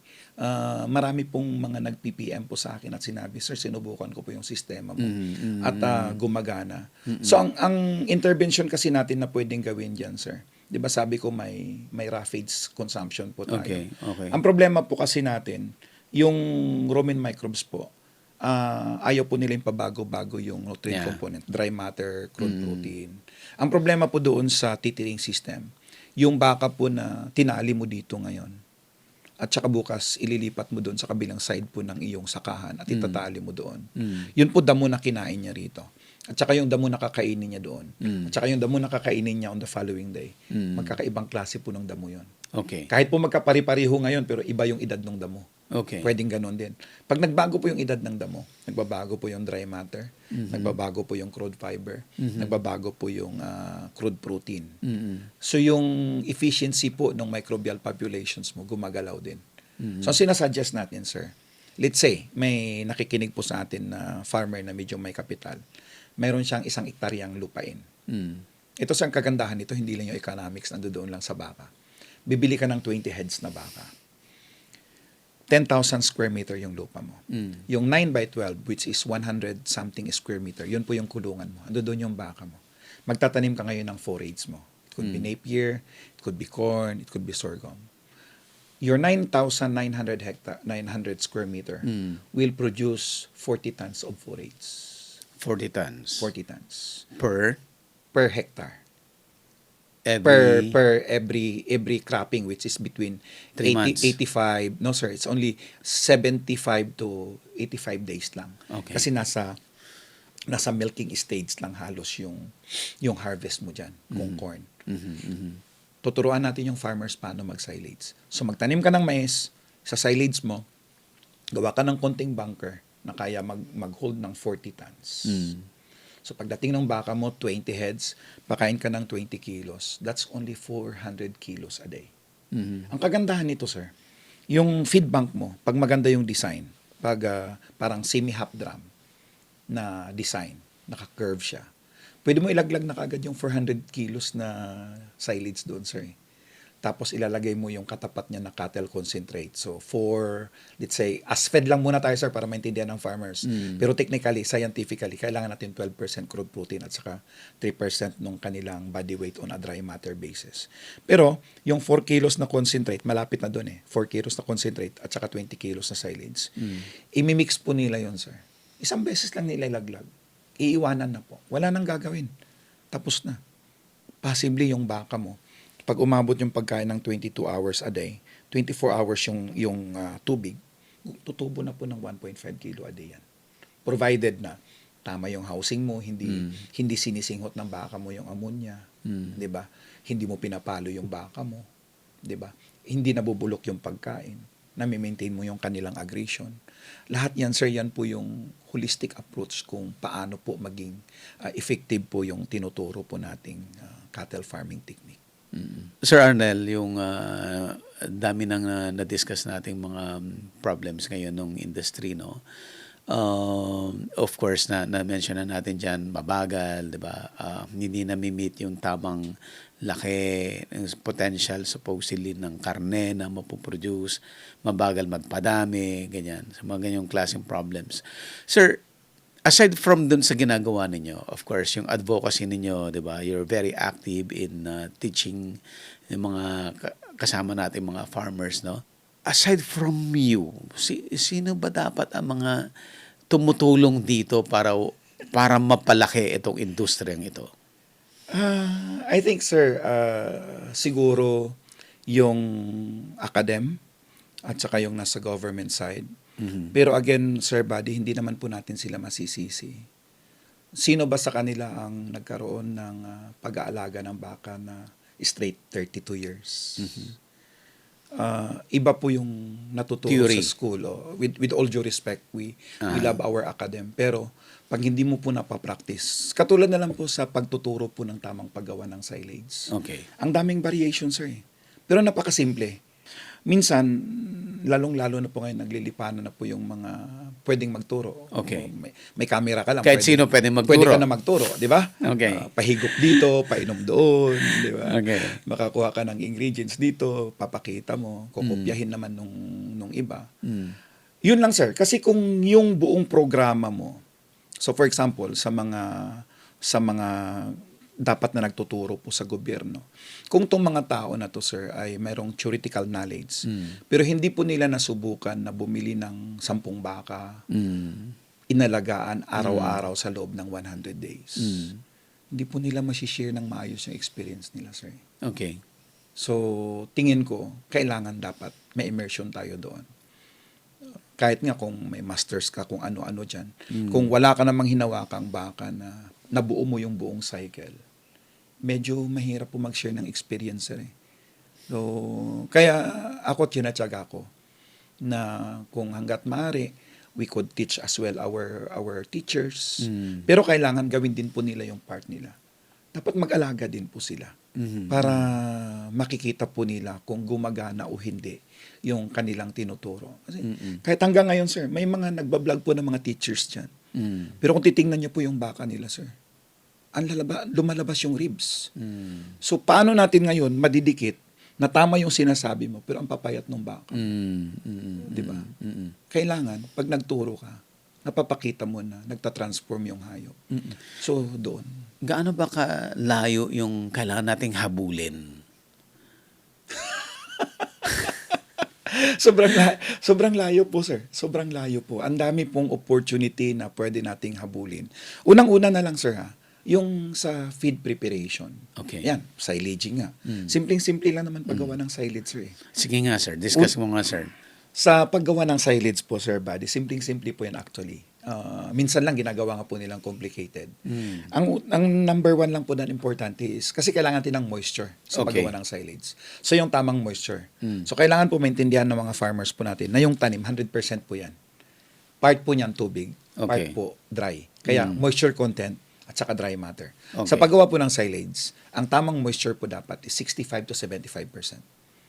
marami pong mga nag-PPM po sa akin at sinabi, Sir, sinubukan ko po yung sistema mo. At gumagana. So, ang intervention kasi natin na pwedeng gawin dyan, Sir, di ba sabi ko may roughage consumption po tayo. Okay. Ang problema po kasi natin, yung rumen microbes po, ayaw po nila yung pabago-bago yung nutrient component, dry matter, crude protein. Ang problema po doon sa titering system, yung baka po na tinali mo dito ngayon, at saka bukas ililipat mo doon sa kabilang side po ng iyong sakahan at itatali mo doon. Yun po damo na kinain niya rito. At saka yung damo na kakainin niya doon. At saka yung damo na kakainin niya on the following day. Magkakaibang klase po ng damo yun. Okay. Kahit po magkapari-pariho ngayon, pero iba yung edad ng damo. Okay. Pwedeng ganun din. Pag nagbago po yung edad ng damo, nagbabago po yung dry matter, nagbabago po yung crude fiber, nagbabago po yung crude protein. So yung efficiency po ng microbial populations mo, gumagalaw din. So ang sinasuggest natin, sir, let's say, may nakikinig po sa atin na farmer na medyo may kapital. Mayroon siyang 1 hektaryang lupain. Ito sa kagandahan nito, hindi lang yung economics, nandoon lang sa baka. Bibili ka ng 20 heads na baka. 10,000 square meter yung lupa mo. Yung 9 by 12, which is 100 something square meter, yun po yung kulungan mo. Ando doon yung baka mo. Magtatanim ka ngayon ng forage mo. It could be napier, it could be corn, it could be sorghum. Your 9,900 square meter will produce 40 tons of forage. 40 tons. 40 tons. Per hectare. every... Per every cropping, which is between 3 months. 85, no sir, it's only 75 to 85 days lang. Okay. Kasi nasa milking stage lang halos yung harvest mo diyan, kung corn. Tuturuan natin yung farmers paano mag-silage. So magtanim ka ng mais, sa silage mo, gawa ka ng konting bunker na kaya mag-hold ng 40 tons. So pagdating ng baka mo, 20 heads, pakain ka ng 20 kilos. That's only 400 kilos a day. Ang kagandahan nito, sir, yung feed bank mo, pag maganda yung design, pag parang semi-half drum na design, naka-curve siya, pwede mo ilaglag na kagad yung 400 kilos na silage doon, sir. Tapos ilalagay mo yung katapat niya na cattle concentrate. So let's say, as fed lang muna tayo, sir, para maintindihan ng farmers. Pero technically, scientifically, kailangan natin 12% crude protein at saka 3% nung kanilang body weight on a dry matter basis. Pero yung 4 kilos na concentrate, malapit na doon 4 kilos na concentrate at saka 20 kilos na silage. Imimix po nila yon, sir. Isang beses lang nila ilaglag. Iiwanan na po. Wala nang gagawin. Tapos na. Possibly yung baka mo, pag umabot yung pagkain ng 22 hours a day, 24 hours yung tubig, tutubo na po ng 1.5 kilo a day yan. Provided na tama yung housing mo, hindi sinisinghot ng baka mo yung ammonia, 'di ba? Hindi mo pinapalo yung baka mo, 'di ba? Hindi nabubulok yung pagkain, na-maintain mo yung kanilang aggression. Lahat yan, sir, yan po yung holistic approach kung paano po maging effective po yung tinuturo po nating cattle farming technique. Sir Arnel, yung dami nang na-discuss nating mga problems ngayon ng industry, no? Of course, na-mention na natin dyan, mabagal, di ba? Hindi na-meet yung tamang laki, potential supposedly ng karne na mapuproduce, mabagal magpadami, ganyan. So, mga ganyang klaseng problems. Sir, aside from dun sa ginagawa ninyo, of course, yung advocacy ninyo, di ba, you're very active in teaching yung mga kasama natin mga farmers, no? aside from you, sino ba dapat ang mga tumutulong dito para mapalaki itong industriyang ito? I think, sir, siguro yung academ at saka yung nasa government side. Pero again, Sir Buddy, hindi naman po natin sila masisisi. Sino ba sa kanila ang nagkaroon ng pag-aalaga ng baka na straight 32 years? Iba po yung natuturo Theory. sa school. With all due respect, we love our academ. Pero pag hindi mo po napapractice, katulad na lang po sa pagtuturo po ng tamang paggawa ng silage. Okay. Ang daming variation, sir. Pero napakasimple. Minsan, lalong-lalo na po ngayon, naglilipanan na po yung mga pwedeng magturo. Okay. May camera ka lang. Kahit sino pwedeng magturo. Pwede ka na magturo, di ba? Okay. Pahigop dito, painom doon, di ba? Okay. Makakuha ka ng ingredients dito, papakita mo, kukopyahin naman nung iba. Yun lang, sir. Kasi kung yung buong programa mo, so for example, sa mga dapat na nagtuturo po sa gobyerno. Kung tong mga tao na to, sir, ay mayroong theoretical knowledge, pero hindi po nila nasubukan na bumili ng 10 baka, inalagaan araw-araw sa loob ng 100 days. Hindi po nila masishare ng maayos yung experience nila, sir. Okay. So, tingin ko, kailangan dapat may immersion tayo doon. Kahit nga kung may masters ka, kung ano-ano dyan. Kung wala ka namang hinawakang baka na nabuo mo yung buong cycle, medyo mahirap po mag-share ng experience, sir. So, kaya ako tinatyaga ko na kung hanggat maaari, we could teach as well our teachers. Pero kailangan gawin din po nila yung part nila. Dapat mag-alaga din po sila para makikita po nila kung gumagana o hindi yung kanilang tinuturo. Kasi kahit hanggang ngayon, sir, may mga nagbablog po ng mga teachers dyan. Pero kung titingnan niyo po yung baka nila, sir, lumalabas yung ribs. So, paano natin ngayon madidikit na tama yung sinasabi mo pero ang papayat ng baka? Di ba? Kailangan, pag nagturo ka, napapakita mo na nagtatransform yung hayop. So, doon. Gaano ba kalayo yung kailangan nating habulin? Sobrang layo po, sir. Sobrang layo po. Ang dami pong opportunity na pwede nating habulin. Unang-una na lang, sir, yung sa feed preparation. Okay. Yan, silaging nga. Simpleng-simple lang naman paggawa ng silage, sir. Sige nga, sir. Discuss mo nga, sir. Sa paggawa ng silage po, Sir Buddy, simpleng-simple po yan actually. Minsan lang ginagawa nga po nilang complicated. Ang number one lang po na importante is, kasi kailangan natin ng moisture sa Okay. paggawa ng silage. So yung tamang moisture. So kailangan po maintindihan ng mga farmers po natin na yung tanim, 100% po yan. Part po niyan tubig, part Okay. po dry. Kaya moisture content at saka dry matter. Okay. Sa paggawa po ng silage, ang tamang moisture po dapat is 65 to 75%.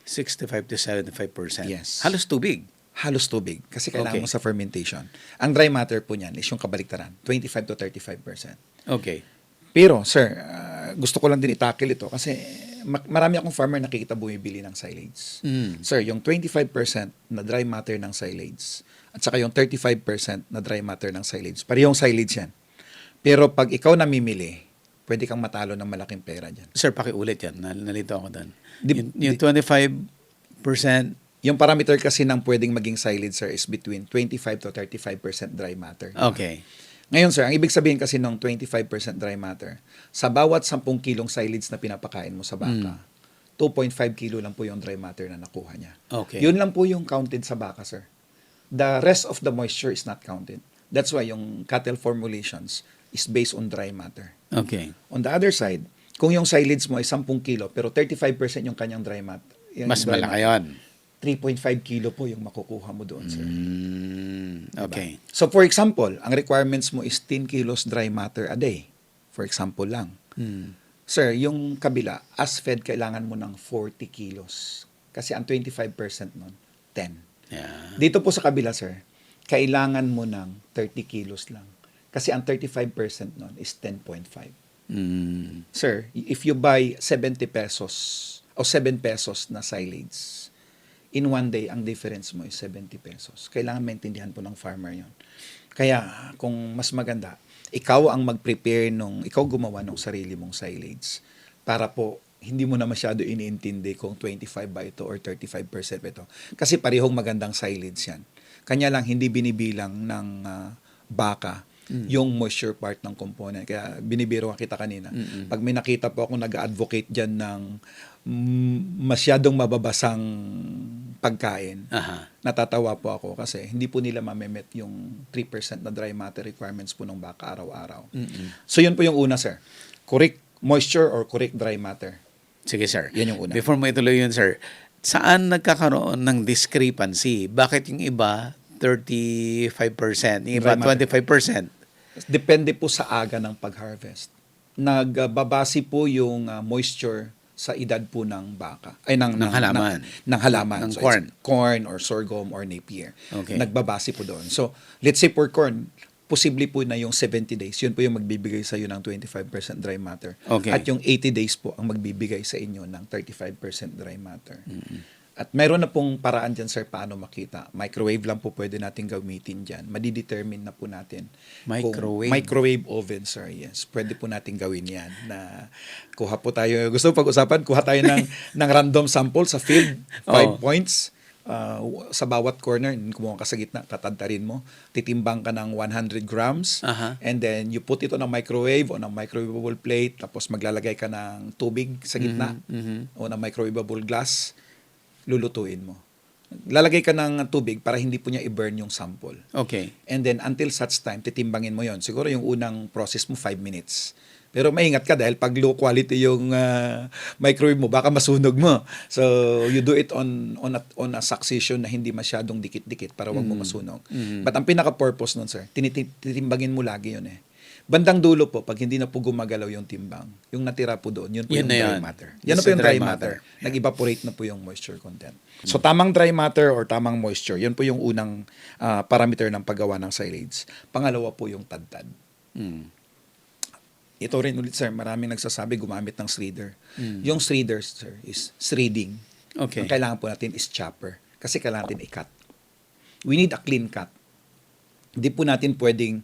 65 to 75%. Yes. Halos tubig. Halos tubig kasi kailangan Okay. mo sa fermentation. Ang dry matter po niyan is yung kabaliktaran, 25 to 35%. Okay. Pero, sir, gusto ko lang din itakil ito kasi marami akong farmer nakikita bumibili ng silage. Sir, yung 25% na dry matter ng silage at saka yung 35% na dry matter ng silage, parehong silage yan. Pero pag ikaw namimili, pwede kang matalo ng malaking pera dyan. Sir, pakiulit yan. Nalito ako doon. Di- Yung 25%. Yung parameter kasi ng pwedeng maging silage, sir, is between 25 to 35% dry matter. Okay. Ngayon, sir, ang ibig sabihin kasi ng 25% dry matter, sa bawat 10 kilong silage na pinapakain mo sa baka, 2.5 kilo lang po yung dry matter na nakuha niya. Okay. Yun lang po yung counted sa baka, sir. The rest of the moisture is not counted. That's why yung cattle formulations is based on dry matter. Okay. On the other side, kung yung silage mo ay 10 kilo, pero 35% yung kanyang dry matter, Mas malaki yun. 3.5 kilo po yung makukuha mo doon, sir. Okay. So for example, ang requirements mo is 10 kilos dry matter a day. For example lang. Sir, yung kabila, as fed, kailangan mo ng 40 kilos. Kasi ang 25% nun, 10. Yeah. Dito po sa kabila, sir, kailangan mo ng 30 kilos lang. Kasi ang 35% nun is 10.5. Sir, if you buy 70 pesos o 7 pesos na silage, in one day, ang difference mo is 70 pesos. Kailangan maintindihan po ng farmer yon. Kaya, kung mas maganda, ikaw ang mag-prepare ikaw gumawa ng sarili mong silage para po hindi mo na masyado iniintindi kung 25 ba ito or 35% ba ito. Kasi parehong magandang silage yan. Kanya lang hindi binibilang ng baka yung moisture part ng component. Kaya binibiro kita kanina. Pag may nakita po ako nag-advocate dyan ng masyadong mababasang pagkain, natatawa po ako kasi hindi po nila mamemet yung 3% na dry matter requirements po ng baka araw-araw. So yun po yung una, sir. Correct moisture or correct dry matter. Sige, sir. Yan yung una. Before mo ituloy yun, sir, saan nagkakaroon ng discrepancy? Bakit yung iba 35%, yung iba Dry matter. 25%? Depende po sa aga ng pag-harvest. Nagbabase po yung moisture sa edad po ng baka. Ay, ng halaman. Ng halaman. Ng So, corn. it's corn or sorghum or napier. Okay. Nagbabase po doon. So, let's say for corn, posible po na yung 70 days, yun po yung magbibigay sa iyo ng 25% dry matter. Okay. At yung 80 days po ang magbibigay sa inyo ng 35% dry matter. At mayroon na pong paraan dyan, sir, paano makita. Microwave lang po pwede natin gamitin dyan. Madidetermine na po natin. Microwave? Microwave oven, sir, yes. Pwede po natin gawin yan. Na kuha po tayo, gusto mo pag-usapan, kuha tayo ng random sample sa field, 5 points. Sa bawat corner, kumuha ka sa gitna, tatadtarin mo. Titimbang ka ng 100 grams. And then, you put it on a microwave, on a microwavable plate. Tapos maglalagay ka ng tubig sa gitna. O na microwavable glass. Lulutuin mo. Lalagay ka ng tubig para hindi po niya i-burn yung sample. Okay. And then, until such time, titimbangin mo yon. Siguro yung unang process mo, 5 minutes. Pero maingat ka dahil pag low quality yung microwave mo, baka masunog mo. So, you do it on a succession na hindi masyadong dikit-dikit para wag mo masunog. But ang pinaka-purpose nun, sir, titimbangin mo lagi yun eh. Bandang dulo po, pag hindi na po gumagalaw yung timbang, yung natira po doon, yun po Yun yung na dry yan. matter. Yes, Yan na po yung dry dry matter. matter. Nag-evaporate na po yung moisture content. So, tamang dry matter or tamang moisture, yun po yung unang parameter ng paggawa ng silage. Pangalawa po yung tadtad. Ito rin ulit, sir, maraming nagsasabi gumamit ng shredder. Yung shredder, sir, is shredding. Okay. Ang kailangan po natin is chopper. Kasi kailangan natin i-cut. We need a clean cut. Hindi po natin pwedeng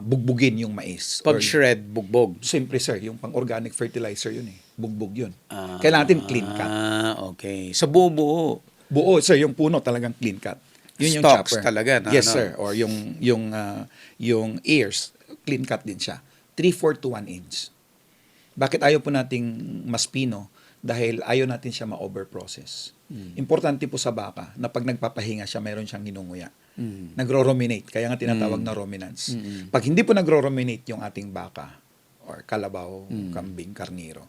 bugbugin yung mais. Pag Or- shred, bugbog. Siyempre, sir, yung pang-organic fertilizer yun eh. Bugbog yun. Kailangan natin clean cut. Okay. Sa buo-buo. Buo, sir, yung puno talagang clean cut. Yun yung Stalks chopper. talaga na Yes, ano? sir. Or yung ears, clean cut din siya. 3/4 to 1 inch. Bakit ayaw po nating mas pino? Dahil ayaw natin siya ma-overprocess. Importante po sa baka na pag nagpapahinga siya, mayroon siyang hinunguya. Nagro-ruminate, kaya nga tinatawag na ruminants. Pag hindi po nagro-ruminate yung ating baka or kalabaw, kambing, karniro,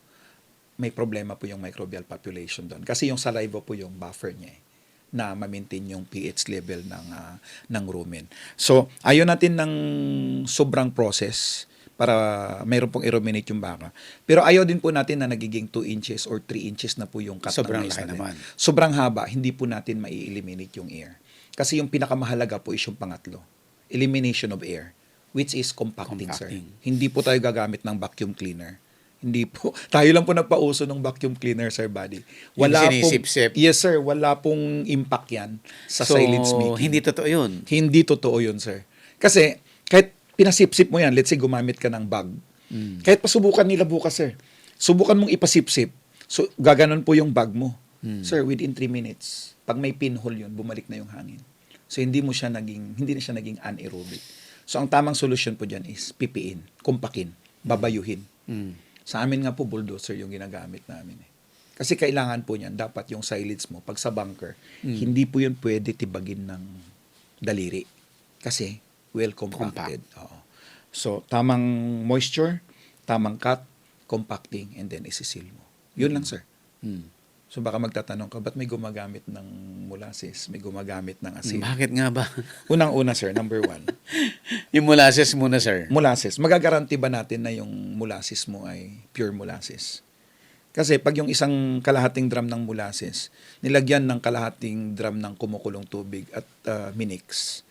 may problema po yung microbial population doon. Kasi yung saliva po yung buffer niya na ma-maintain yung pH level ng rumen. So, ayaw natin ng sobrang process para mayroon pong i-ruminate yung baka. Pero ayaw din po natin na nagiging 2 inches or 3 inches na po yung cut Sobrang ng mais laki natin. naman. Sobrang haba, hindi po natin mai-eliminate yung air. Kasi yung pinakamahalaga po is yung pangatlo. Elimination of air, which is compacting, sir. Compacting. Hindi po tayo gagamit ng vacuum cleaner. Hindi po. Tayo lang po nagpauso ng vacuum cleaner, sir, buddy. Yung Wala sinisip-sip. Yes, sir. Wala pong impact yan sa So, silage making. hindi totoo yun. Hindi totoo yun, sir. Kasi, kahit pinasipsip mo yan, let's say gumamit ka ng bag, kahit pasubukan nila bukas, sir, subukan mong ipasipsip, so gaganon po yung bag mo. Sir, within 3 minutes, pag may pinhole yun, bumalik na yung hangin. So, hindi na siya naging anaerobic. So, ang tamang solusyon po dyan is pipiin, kumpakin, babayuhin. Sa amin nga po, bulldozer yung ginagamit namin. Kasi kailangan po niyan, dapat yung silage mo, pag sa bunker, hindi po yun pwede tibagin ng daliri. Kasi, well compacted. Oo. So, tamang moisture, tamang cut, compacting, and then isisil mo. Yun lang, sir. So, baka magtatanong ka, ba't may gumagamit ng molasses? May gumagamit ng asin? Bakit nga ba? Unang-una, sir, number 1. Yung molasses muna, sir. Molasses. Magagaranti ba natin na yung molasses mo ay pure molasses? Kasi pag yung isang kalahating drum ng molasses, nilagyan ng kalahating drum ng kumukulong tubig at minix,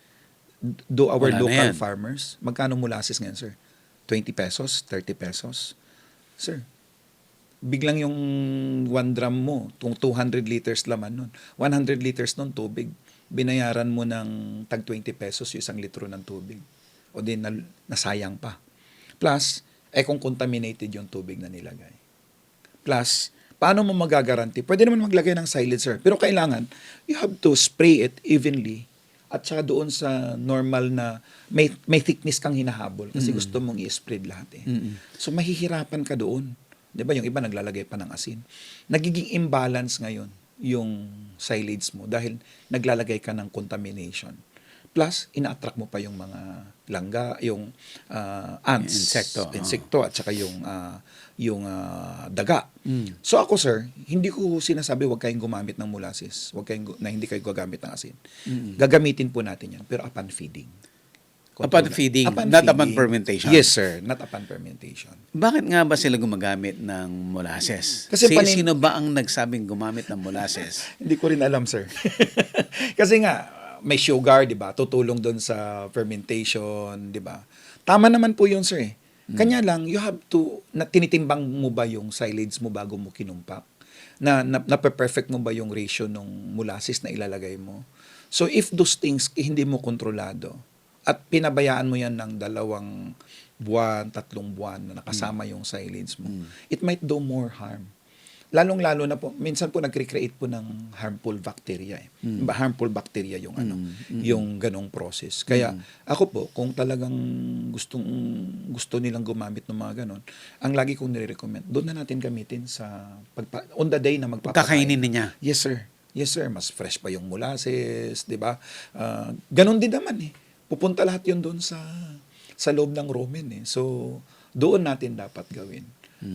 do our Wala na local yan. farmers, magkano molasses ngayon, sir? 20 pesos? 30 pesos? Sir, biglang yung 1 drum mo, 200 liters laman nun. 100 liters nun tubig. Binayaran mo ng tag 20 pesos yung 1 litro ng tubig. O din nasayang pa. Plus, kung contaminated yung tubig na nilagay. Plus, paano mo magagaranti? Pwede naman maglagay ng silage, sir. Pero kailangan, you have to spray it evenly at saka doon sa normal na may thickness kang hinahabol kasi gusto mong i-spread lahat eh. So mahihirapan ka doon. 'Di ba? Yung iba naglalagay pa ng asin. Nagiging imbalance ngayon yung silage mo dahil naglalagay ka ng contamination. Plus, ina-attract mo pa yung mga langga, yung ants, insekto at saka yung daga. So ako sir, hindi ko sinasabi wag kayong gumamit ng molasses, hindi kayo gagamit ng asin. Gagamitin po natin yan, pero upon feeding. Upon feeding, not upon fermentation. Yes sir, not upon fermentation. Bakit nga ba sila gumagamit ng molasses? Kasi Sino ba ang nagsabing gumamit ng molasses? Hindi ko rin alam sir. Kasi nga, may sugar, di ba? Tutulong doon sa fermentation, di ba? Tama naman po yun, sir. Kanya lang, you have to, tinitimbang mo ba yung silage mo bago mo kinumpak? Na-perfect mo ba yung ratio ng molasses na ilalagay mo? So, if those things hindi mo kontrolado, at pinabayaan mo yan ng 2 buwan, 3 buwan na nakasama yung silage mo, it might do more harm. Lalong-lalo na po, minsan po nag-recreate po ng harmful bacteria eh. Harmful bacteria yung yung ganong process. Kaya ako po, kung talagang gusto nilang gumamit ng mga ganon, ang lagi kong nire-recommend, doon na natin gamitin sa on the day na magpapakain. Kakainin niya. Yes sir. Yes sir, mas fresh pa yung molasses, 'di ba? Ganon din naman eh. Pupunta lahat 'yun doon sa loob ng rumen eh. So, doon natin dapat gawin.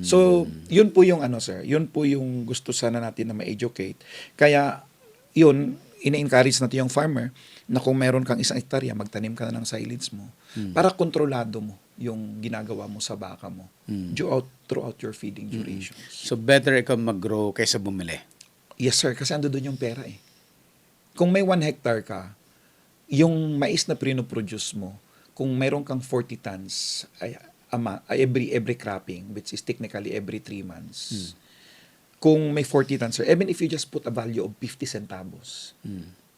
So, yun po yung sir, yun po yung gusto sana natin na ma-educate. Kaya, yun, ina-encourage natin yung farmer na kung meron kang 1 hektarya, magtanim ka na ng silage mo para kontrolado mo yung ginagawa mo sa baka mo throughout your feeding durations. So, better ikaw mag-grow kaysa bumili. Yes, sir, kasi ando doon yung pera eh. Kung may 1 hectare ka, yung mais na pinoproduce mo, kung meron kang 40 tons, every cropping, which is technically every 3 months. Kung may 40 tons, sir, even if you just put a value of 50 centavos,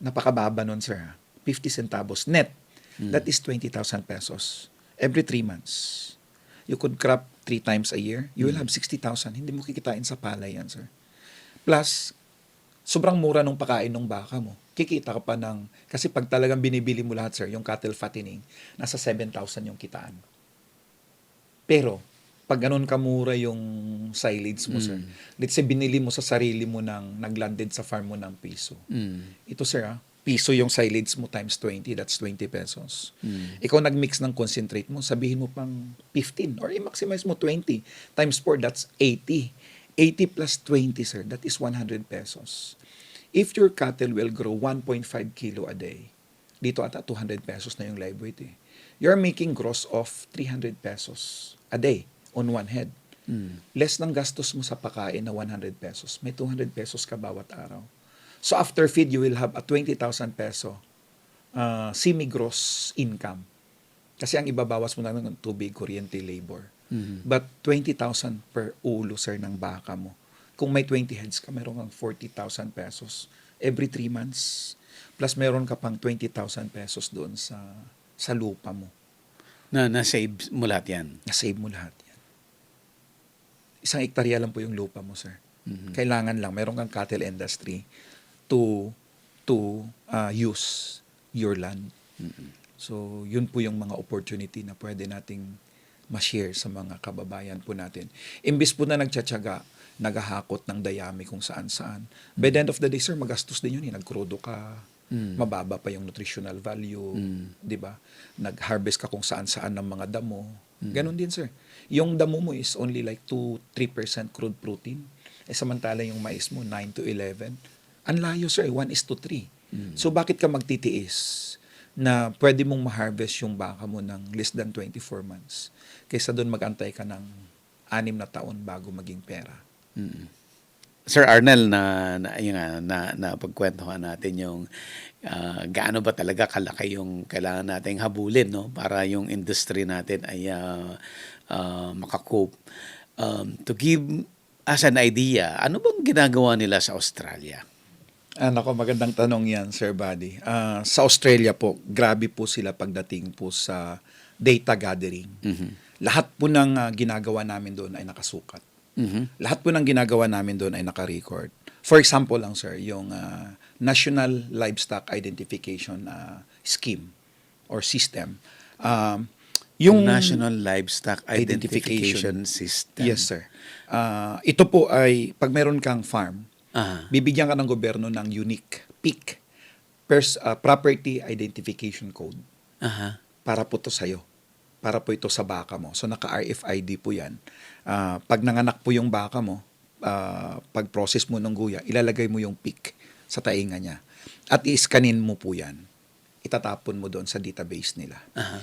napakababa nun, sir. 50 centavos net. That is 20,000 pesos every 3 months. You could crop 3 times a year. You will have 60,000. Hindi mo kikitain sa palay yan, sir. Plus, sobrang mura nung pakain ng baka mo. Kikita ka pa kasi pag talagang binibili mo lahat, sir, yung cattle fattening, nasa 7,000 yung kitaan. Pero, pag ganun kamura yung silage mo, sir, let's say binili mo sa sarili mo naglanded sa farm mo ng piso. Ito, sir, piso yung silage mo times 20, that's 20 pesos. Ikaw nagmix ng concentrate mo, sabihin mo pang 15 or i-maximize mo 20 times 4, that's 80. 80 plus 20, sir, that is 100 pesos. If your cattle will grow 1.5 kilo a day, dito ata 200 pesos na yung live weight eh. You're making gross of 300 pesos a day on one head. Less ng gastos mo sa pakain na 100 pesos. May 200 pesos ka bawat araw. So after feed, you will have a 20,000 peso semi-gross income. Kasi ang ibabawas mo na ng tubig, kuryente, labor. But 20,000 per ulo, sir, ng baka mo. Kung may 20 heads ka, meron kang 40,000 pesos every 3 months. Plus meron ka pang 20,000 pesos doon sa lupa mo. Na-save mo lahat yan. Na-save mo lahat yan. 1 hektarya lang po yung lupa mo, sir. Kailangan lang, meron kang cattle industry to use your land. So, yun po yung mga opportunity na pwede nating ma-share sa mga kababayan po natin. Imbis po na nagtsatsaga, naghahakot ng dayami kung saan-saan. By the end of the day, sir, magastos din yun. Nagkrudo ka, mababa pa yung nutritional value, di ba? Nag-harvest ka kung saan-saan ng mga damo. Ganon din, sir. Yung damo mo is only like 2-3% crude protein. Samantala yung mais mo, 9 to 11. Ang layo, sir, 1:3. So, bakit ka magtitiis na pwede mong ma-harvest yung baka mo ng less than 24 months kaysa doon mag-antay ka ng 6 na taon bago maging pera? Sir Arnel, na pagkwentuhan natin yung gaano ba talaga kalaki yung kailangan nating habulin, no, para yung industry natin ay makakope. To give us an idea, ano bang ginagawa nila sa Australia? Nako, magandang tanong yan, Sir Buddy. Sa Australia po, grabe po sila pagdating po sa data gathering. Lahat po ng ginagawa namin doon ay nakasukat. Lahat po ng ginagawa namin doon ay naka-record. For example lang, sir, yung National Livestock Identification Scheme or System. Yung National Livestock Identification. Identification System. Yes, sir. Ito po ay, pag meron kang farm, Ah. bibigyan ka ng gobyerno ng unique PIC, Property Identification Code, Aha. para po to sa'yo. Para po ito sa baka mo. So, naka-RFID po yan. Pag nanganak po yung baka mo, pag-process mo ng guya, ilalagay mo yung PIC sa tainga niya. At i-scanin mo po yan. Itatapon mo doon sa database nila. Aha.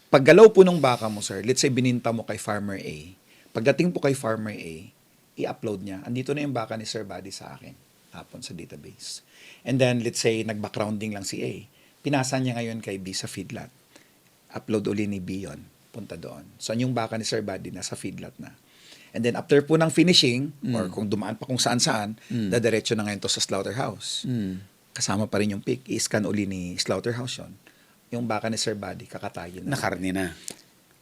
Paggalaw po ng baka mo, sir, let's say bininta mo kay Farmer A. Pagdating po kay Farmer A, i-upload niya. Andito na yung baka ni Sir Buddy sa akin. Tapon sa database. And then, let's say, nag-backgrounding lang si A. Pinasa niya ngayon kay B sa feedlot. Upload uli ni B yun. Punta doon. So, yung baka ni Sir Buddy nasa feedlot na. And then, after po ng finishing, or kung dumaan pa kung saan-saan, dadiretso na ngayon to sa slaughterhouse. Kasama pa rin yung pick. I-scan uli ni slaughterhouse yun. Yung baka ni Sir Buddy, kakatayin na. Nakarni na.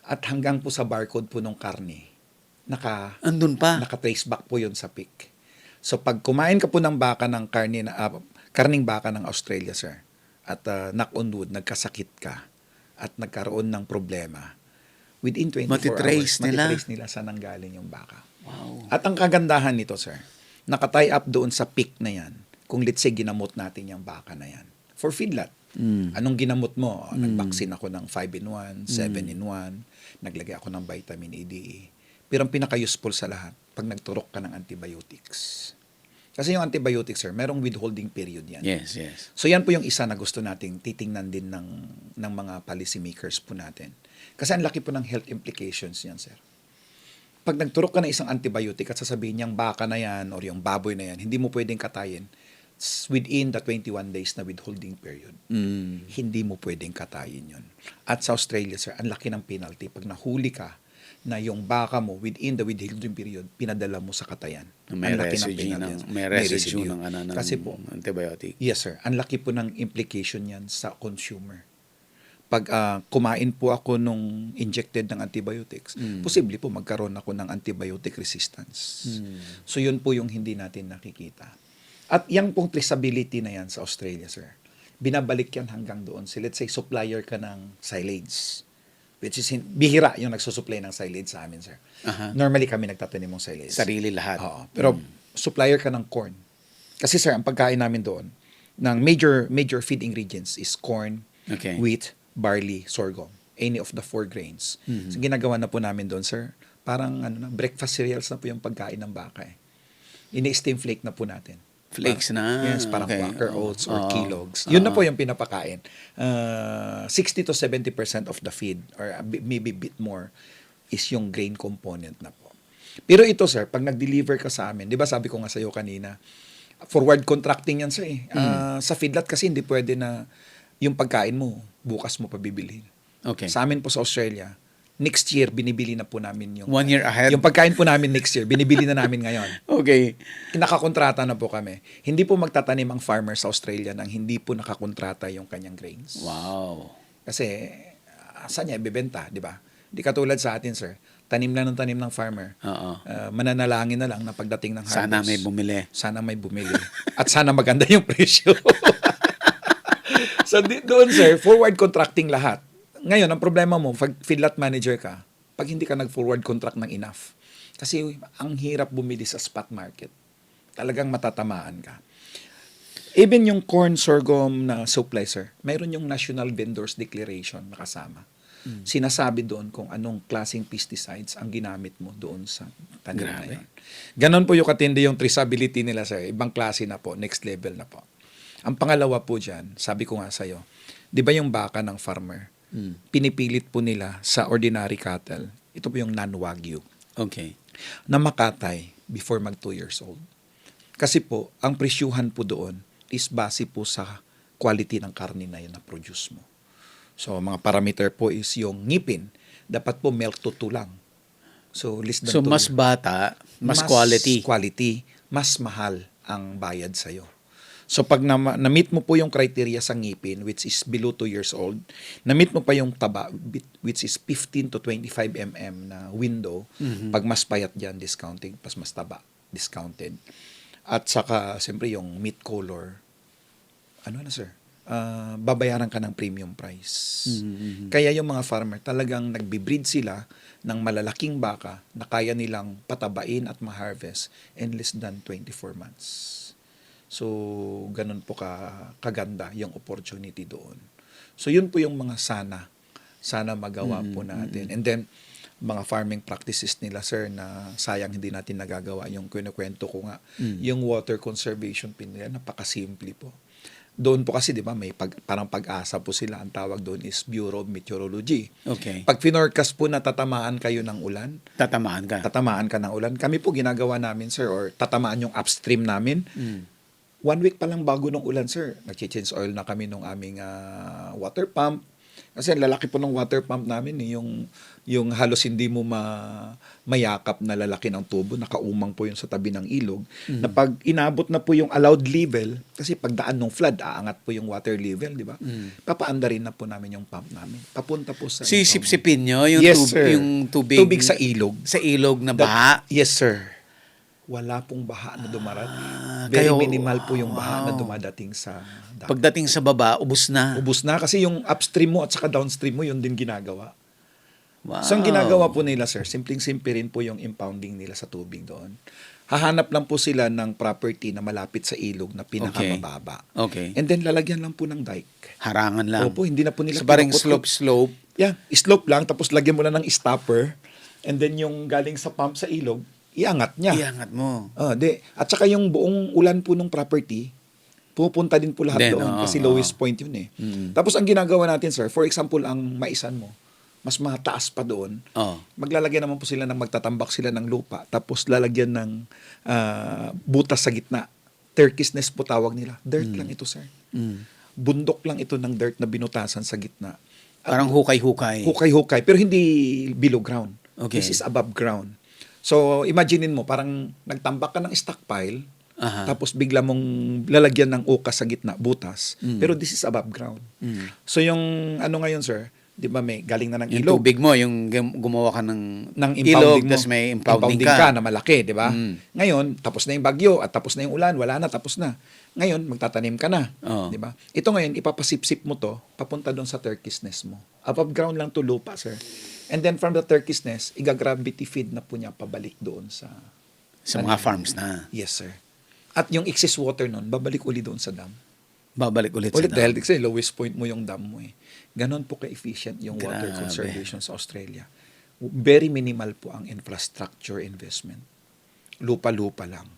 At hanggang po sa barcode po ng karne, Andun pa. naka-trace back po yun sa pick. So, pag kumain ka po ng baka ng karning baka ng Australia, sir, at knock on wood, nagkasakit ka, at nagkaroon ng problema, within 24 Matitrace hours, nila? matitrace nila saan nanggaling yung baka. Wow. At ang kagandahan nito, sir, nakatie up doon sa pick na yan, kung let's say ginamot natin yung baka na yan, for feedlot. Anong ginamot mo? Nag-vaccine ako ng 5-in-1, 7-in-1, naglagay ako ng vitamin A, DE. Pero ang pinaka-useful sa lahat, pag nagturok ka ng antibiotics. Kasi yung antibiotics, sir, merong withholding period yan. Yes, yes. So yan po yung isa na gusto nating titingnan din ng mga policy makers po natin. Kasi ang laki po ng health implications yan, sir. Pag nagturok ka ng isang antibiotic at sasabihin niyang baka na yan or yung baboy na yan, hindi mo pwedeng katayin within the 21 days na withholding period. Hindi mo pwedeng katayin yun. At sa Australia, sir, ang laki ng penalty. Pag nahuli ka na yung baka mo within the withholding period, pinadala mo sa katayan. May Ang laki ng residue penalty. may residue ng Kasi po, antibiotic. yes, sir. Ang laki po ng implication yan sa consumer. Pag kumain po ako nung injected ng antibiotics, posible po magkaroon ako ng antibiotic resistance. So, yun po yung hindi natin nakikita. At yung pong traceability na yan sa Australia, sir, binabalik yan hanggang doon. So, let's say, supplier ka ng silage, which is bihira yung nagsusupply ng silage sa amin, sir. Aha. Normally kami nagtatanim ng silage. Sarili lahat. Oo. Pero supplier ka ng corn. Kasi sir, ang pagkain namin doon, ng major feed ingredients is corn, Okay. wheat, barley, sorghum. Any of the 4 grains. So ginagawa na po namin doon, sir, parang breakfast cereals na po yung pagkain ng baka. Ini-steam flake na po natin. Flakes na. Yes, parang Okay. Quaker Oats or Oo. Kellogg's. Yun na po yung pinapakain. 60 to 70% of the feed or maybe a bit more is yung grain component na po. Pero ito, sir, pag nag-deliver ka sa amin, di ba sabi ko nga sa'yo kanina, forward contracting yan, sir. Sa feedlot kasi hindi pwede na yung pagkain mo, bukas mo pa bibilhin. Okay. Sa amin po sa Australia, next year, binibili na po namin yung... 1 year ahead. Yung pagkain po namin next year, binibili na namin ngayon. Okay. Nakakontrata na po kami. Hindi po magtatanim ang farmer sa Australia nang hindi po nakakontrata yung kanyang grains. Wow. Kasi, saan niya ibebenta, di ba? Di katulad sa atin, sir. Tanim lang ng tanim ng farmer. Oo. Mananalangin na lang na pagdating ng harvest. Sana may bumili. Sana may bumili. At sana maganda yung presyo. So, doon, sir, forward contracting lahat. Ngayon, ang problema mo, pag feedlot manager ka, pag hindi ka nag-forward contract ng enough, kasi ang hirap bumili sa spot market. Talagang matatamaan ka. Even yung corn sorghum na supply, sir, mayroon yung National Vendors Declaration na kasama. Sinasabi doon kung anong klaseng pesticides ang ginamit mo doon sa tanim na Grabe. yun. Ganon po yung katindi yung traceability nila, sir. Ibang klase na po, next level na po. Ang pangalawa po dyan, sabi ko nga sa'yo, di ba yung baka ng farmer, pinipilit po nila sa ordinary cattle, ito po yung non-wagyu, Okay. na makatay before mag 2 years old. Kasi po, ang presyuhan po doon is base po sa quality ng karne na yun na produce mo. So, mga parameter po is yung ngipin, dapat po milk to 2 lang. So, less than So, 2 mas bata, mas quality. quality, mas mahal ang bayad sa'yo. So pag na-meet mo po yung criteria sa ngipin, which is below 2 years old, na-meet mo pa yung taba, which is 15 to 25 mm na window, pag mas payat dyan, discounting, pas mas taba, discounted. At saka, siyempre, yung meat color, ano na sir, babayaran ka ng premium price. Kaya yung mga farmer talagang nagbibreed sila ng malalaking baka na kaya nilang patabain at ma-harvest in less than 24 months. So, ganun po kaganda yung opportunity doon. So, yun po yung mga sana magawa po natin. And then, mga farming practices nila, sir, na sayang hindi natin nagagawa. Yung kinukwento ko nga, yung water conservation pin nila, napakasimple po. Doon po kasi, di ba, may parang pag-asa po sila. Ang tawag doon is Bureau of Meteorology. Okay. Pag finorcast po na tatamaan kayo ng ulan, Tatamaan ka ng ulan. Kami po ginagawa namin, sir, or tatamaan yung upstream namin. 1 week pa lang bago ng ulan, sir. Nag-change oil na kami nung aming water pump. Kasi lalaki po ng water pump namin, yung halos hindi mo mayakap na lalaki ng tubo, nakaumang po yun sa tabi ng ilog. Na pag inabot na po yung allowed level, kasi pagdaan ng flood, aangat po yung water level, di ba? Papaanda rin na po namin yung pump namin. Papunta po sa... Sisip-sipin nyo yung, Yes, sir. yung tubig. Tubig sa ilog. Sa ilog na baha. Yes, sir. Wala pong baha na dumarating. Very minimal po yung baha na dumadating sa dagat. Pagdating sa baba, ubos na. Ubus na kasi yung upstream mo at saka downstream mo, yun din ginagawa. Wow. So, ang ginagawa po nila, sir, simpleng-simple rin po yung impounding nila sa tubig doon. Hahanap lang po sila ng property na malapit sa ilog na pinakamababa. Okay. And then, lalagyan lang po ng dike. Harangan lang. Opo, hindi na po nila So, parang kinukutkot. slope. Yeah, slope lang, tapos lagyan mo lang ng stopper. And then, yung galing sa pump sa ilog, iangat niya. Iangat mo. At saka yung buong ulan po ng property, pupunta din po lahat doon kasi lowest point yun eh. Tapos ang ginagawa natin, sir, for example, ang maisan mo, mas mataas pa doon. Maglalagyan naman po sila magtatambak sila ng lupa, tapos lalagyan ng butas sa gitna. Turkish nest po tawag nila. Dirt lang ito, sir. Bundok lang ito ng dirt na binutasan sa gitna. Parang hukay-hukay. Hukay-hukay, pero hindi below ground. Okay. This is above ground. So, imaginein mo, parang nagtambak ka ng stockpile, tapos bigla mong lalagyan ng ukas sa gitna, butas. Pero this is above ground. So, yung ano ngayon, sir, di ba may galing na ng Yung ilog. tubig mo, yung gumawa ka ng impounding ilog, mo. tapos may impounding ka. na malaki, di ba? Ngayon, tapos na yung bagyo at tapos na yung ulan, wala na, tapos na. Ngayon, magtatanim ka na, di ba? Ito ngayon, ipapasipsip mo to, papunta doon sa Turkish nest mo. Above ground lang to lupa, sir. And then from the Turkish nest, iga-gravity feed na po niya pabalik doon sa mga farms na. Yes, sir. At yung excess water nun, babalik uli doon sa dam. Babalik ulit sa Dahil dam. kasi lowest point mo yung dam mo eh. Ganon po ka-efficient yung water Grabe. conservation sa Australia. Very minimal po ang infrastructure investment. Lupa-lupa lang.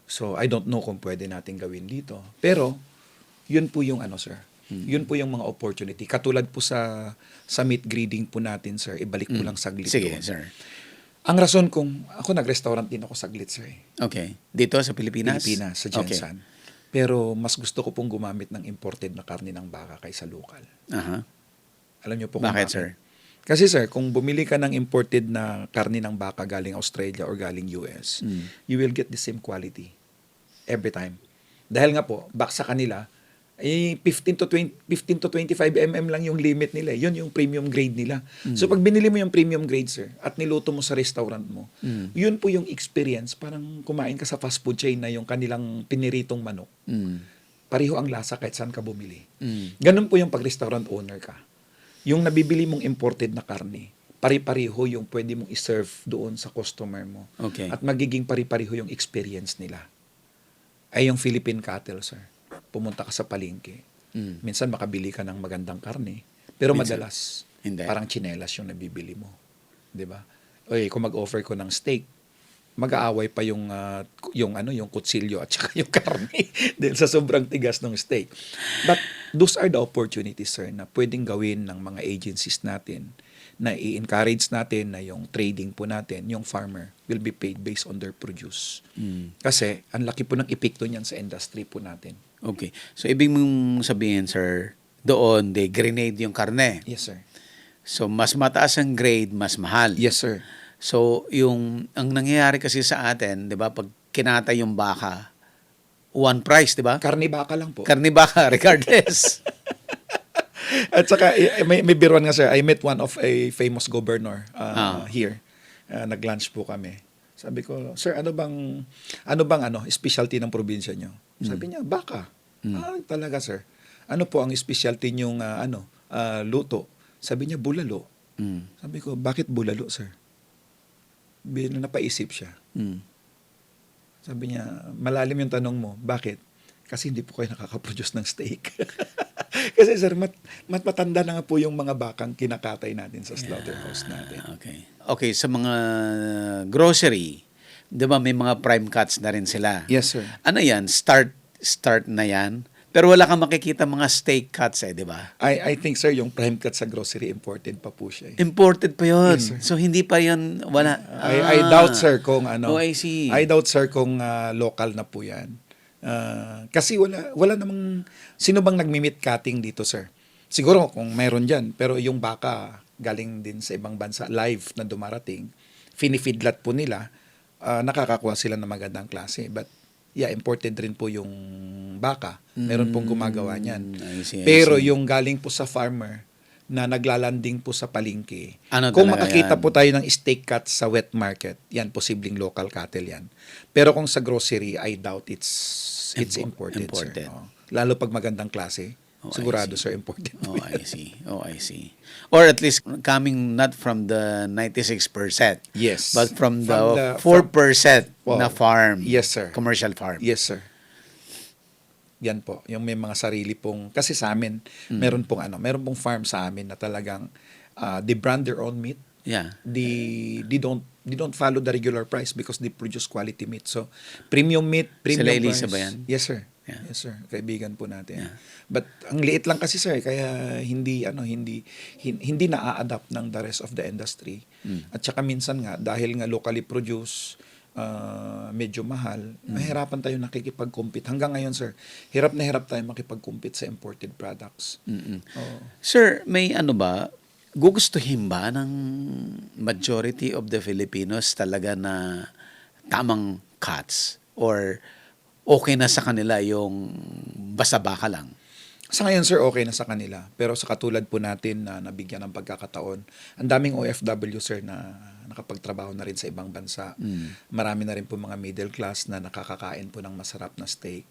So, I don't know kung pwede natin gawin dito. Pero, yun po yung ano, sir. Yun po yung mga opportunity. Katulad po sa meat grading po natin, sir. Ibalik ko lang saglit Sige, doon. sir. Ang rason kung, ako nag-restaurant din ako saglit, sir. Okay. Dito sa Pilipinas? Sa Jensan. Pero mas gusto ko pong gumamit ng imported na karne ng baka kaysa local. Aha. Alam niyo po kung Bakit, sir? Kasi, sir, kung bumili ka ng imported na karne ng baka galing Australia or galing US, you will get the same quality every time. Dahil nga po, back sa kanila, 15 to 25 mm lang yung limit nila. Yun yung premium grade nila. So, pag binili mo yung premium grade, sir, at niluto mo sa restaurant mo, yun po yung experience. Parang kumain ka sa fast food chain na yung kanilang piniritong manok. Pareho ang lasa kahit saan ka bumili. Ganun po yung pag-restaurant owner ka. Yung nabibili mong imported na karne, pari-pariho yung pwede mong iserve doon sa customer mo. Okay. At magiging pari-pariho yung experience nila. Ay yung Philippine cattle, sir. Pumunta ka sa palengke. Minsan makabili ka ng magandang karne. Pero Minsan, madalas, hindi. parang tsinelas yung nabibili mo. 'Di ba? Oy, kung mag-offer ko ng steak, mag-aaway pa yung kutsilyo at saka yung karne dahil sa sobrang tigas ng steak. But those are the opportunities, sir, na pwedeng gawin ng mga agencies natin, na i-encourage natin na yung trading po natin, yung farmer will be paid based on their produce. Kasi ang laki po ng epekto niyan sa industry po natin. Okay. So, ibig mong sabihin, sir, doon, they grenade yung karne. Yes, sir. So, mas mataas ang grade, mas mahal. Yes, sir. So, ang nangyayari kasi sa atin, di ba, pag kinata yung baka, one price, di ba? Karne baka lang po. Karne baka, regardless. At saka, may biruan nga sir, I met one of a famous governor here. Nag-lunch po kami. Sabi ko, sir, ano bang specialty ng probinsya nyo? Sabi niya, baka. Talaga sir. Ano po ang specialty nyong luto? Sabi niya, bulalo. Sabi ko, bakit bulalo sir? Napaisip siya. Sabi niya, malalim yung tanong mo. Bakit? Kasi hindi po kayo nakaka-produce ng steak. Kasi sir, matanda na nga po yung mga bakang kinakatay natin sa slaughterhouse natin. Okay, sa mga grocery, di ba may mga prime cuts na rin sila? Yes, sir. Ano yan? Start na yan? Pero wala kang makikita mga steak cuts di ba? I think, sir, yung prime cut sa grocery, imported pa po siya. Imported pa yun. Yes, sir. So, hindi pa yun, wala. I doubt, sir, kung Oh, I see. I doubt, sir, kung local na po yan. Kasi wala namang, sino bang nagmi-meat cutting dito, sir? Siguro kung mayroon dyan, pero yung baka galing din sa ibang bansa, live na dumarating, finifeedlat po nila, nakakakuha sila ng magandang klase. But, yeah, imported rin po yung baka. Meron pong gumagawa niyan. I see. Pero yung galing po sa farmer, na naglalanding po sa palengke. Ano Kung talaga makakita yan? po tayo ng steak cuts sa wet market, yan posibleng local cattle yan. Pero kung sa grocery, I doubt it's imported. Imported. Sir. Lalo pag magandang klase, Oh, sigurado I see. sir imported. Oh, I see. Or at least coming not from the 96%. Yes. But from the From 4% Wow. na farm. Yes, sir. Commercial farm. Yes, sir. Yan po, yung may mga sarili pong, kasi sa amin, meron pong farm sa amin na talagang they brand their own meat. Yeah. They don't follow the regular price because they produce quality meat. So, premium meat, premium Sila Elisa price. ba yan? Yes, sir. Yeah. Yes, sir. Kaibigan po natin. Yeah. But ang liit lang kasi sir, kaya hindi na-adapt ng the rest of the industry. At saka minsan nga dahil nga locally produced, medyo mahal, mahirapan tayo nakikipag-compete. Hanggang ngayon sir, hirap na hirap tayo makipag-compete sa imported products. Oo. Sir, may ba? Gugustuhin ba ng majority of the Filipinos talaga na tamang cuts? Or okay na sa kanila yung basta baka lang? Sa ngayon, sir, okay na sa kanila. Pero sa katulad po natin na nabigyan ng pagkakataon, ang daming OFW, sir, na nakapagtrabaho na rin sa ibang bansa. Marami na rin po mga middle class na nakakakain po ng masarap na steak.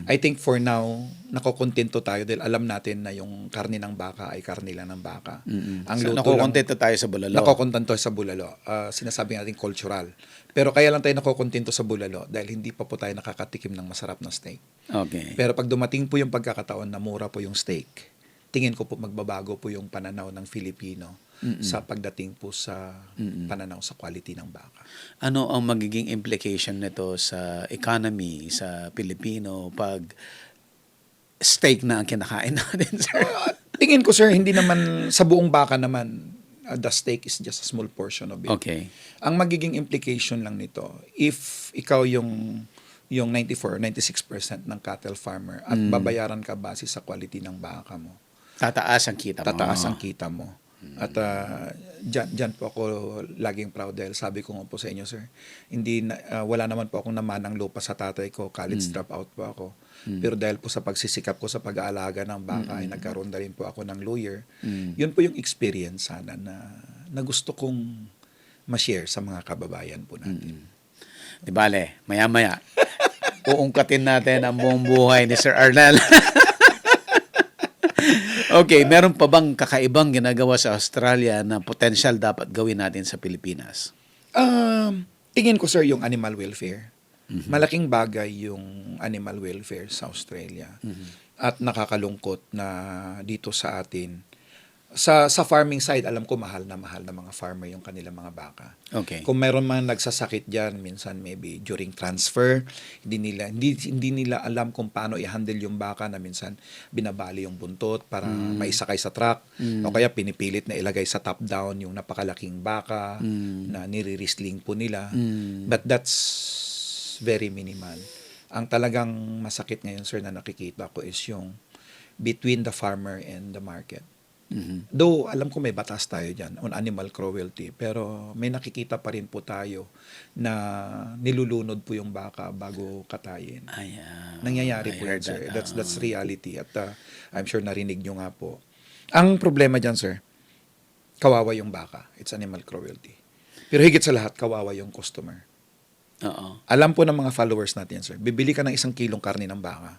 I think for now, nakokontento tayo dahil alam natin na yung karne ng baka ay karne lang ng baka. Ang So, luto lang, nakukontento tayo sa bulalo. nakokontento sa bulalo. Sinasabi natin cultural. Pero kaya lang tayo nakokontento sa bulalo dahil hindi pa po tayo nakakatikim ng masarap na steak. Okay. Pero pag dumating po yung pagkakataon na mura po yung steak, tingin ko po magbabago po yung pananaw ng Filipino sa pagdating po sa pananaw sa quality ng baka. Ano ang magiging implication nito sa economy, sa Pilipino, pag steak na ang kinakain natin, sir? Tingin ko sir, hindi naman sa buong baka naman, the steak is just a small portion of it. Okay. Ang magiging implication lang nito, if ikaw yung 94 or 96% ng cattle farmer at babayaran ka base sa quality ng baka mo, Tataas ang kita mo. tataas ang kita mo. At dyan po ako laging proud dahil sabi ko nga po sa inyo, sir, wala naman po akong namanang lupa sa tatay ko, college dropout po ako. Pero dahil po sa pagsisikap ko sa pag-aalaga ng baka, ay nagkaroon na rin po ako ng lawyer. Yun po yung experience sana na gusto kong ma-share sa mga kababayan po natin. Di bale, maya-maya, uungkatin natin ang buong buhay ni Sir Arnel. Okay, meron pa bang kakaibang ginagawa sa Australia na potential dapat gawin natin sa Pilipinas? Tingin ko, sir, yung animal welfare. Malaking bagay yung animal welfare sa Australia. At nakakalungkot na dito sa atin, sa farming side, alam ko mahal na mga farmer yung kanilang mga baka. Okay. Kung mayroon man nagsasakit diyan, minsan maybe during transfer, hindi nila alam kung paano i-handle yung baka na minsan binabali yung buntot para maisakay sa truck o kaya pinipilit na ilagay sa top down yung napakalaking baka na nire-wrestling po nila. But that's very minimal. Ang talagang masakit ngayon, sir, na nakikita ko is yung between the farmer and the market. Though, alam ko may batas tayo dyan on animal cruelty, pero may nakikita pa rin po tayo na nilulunod po yung baka bago katayin. Ay, Nangyayari I po heard yun, sir. that. That's reality. At I'm sure narinig nyo nga po. Ang problema dyan, sir, kawawa yung baka. It's animal cruelty. Pero higit sa lahat, kawawa yung customer. Oo. Alam po ng mga followers natin, sir, bibili ka ng 1 kilong karne ng baka.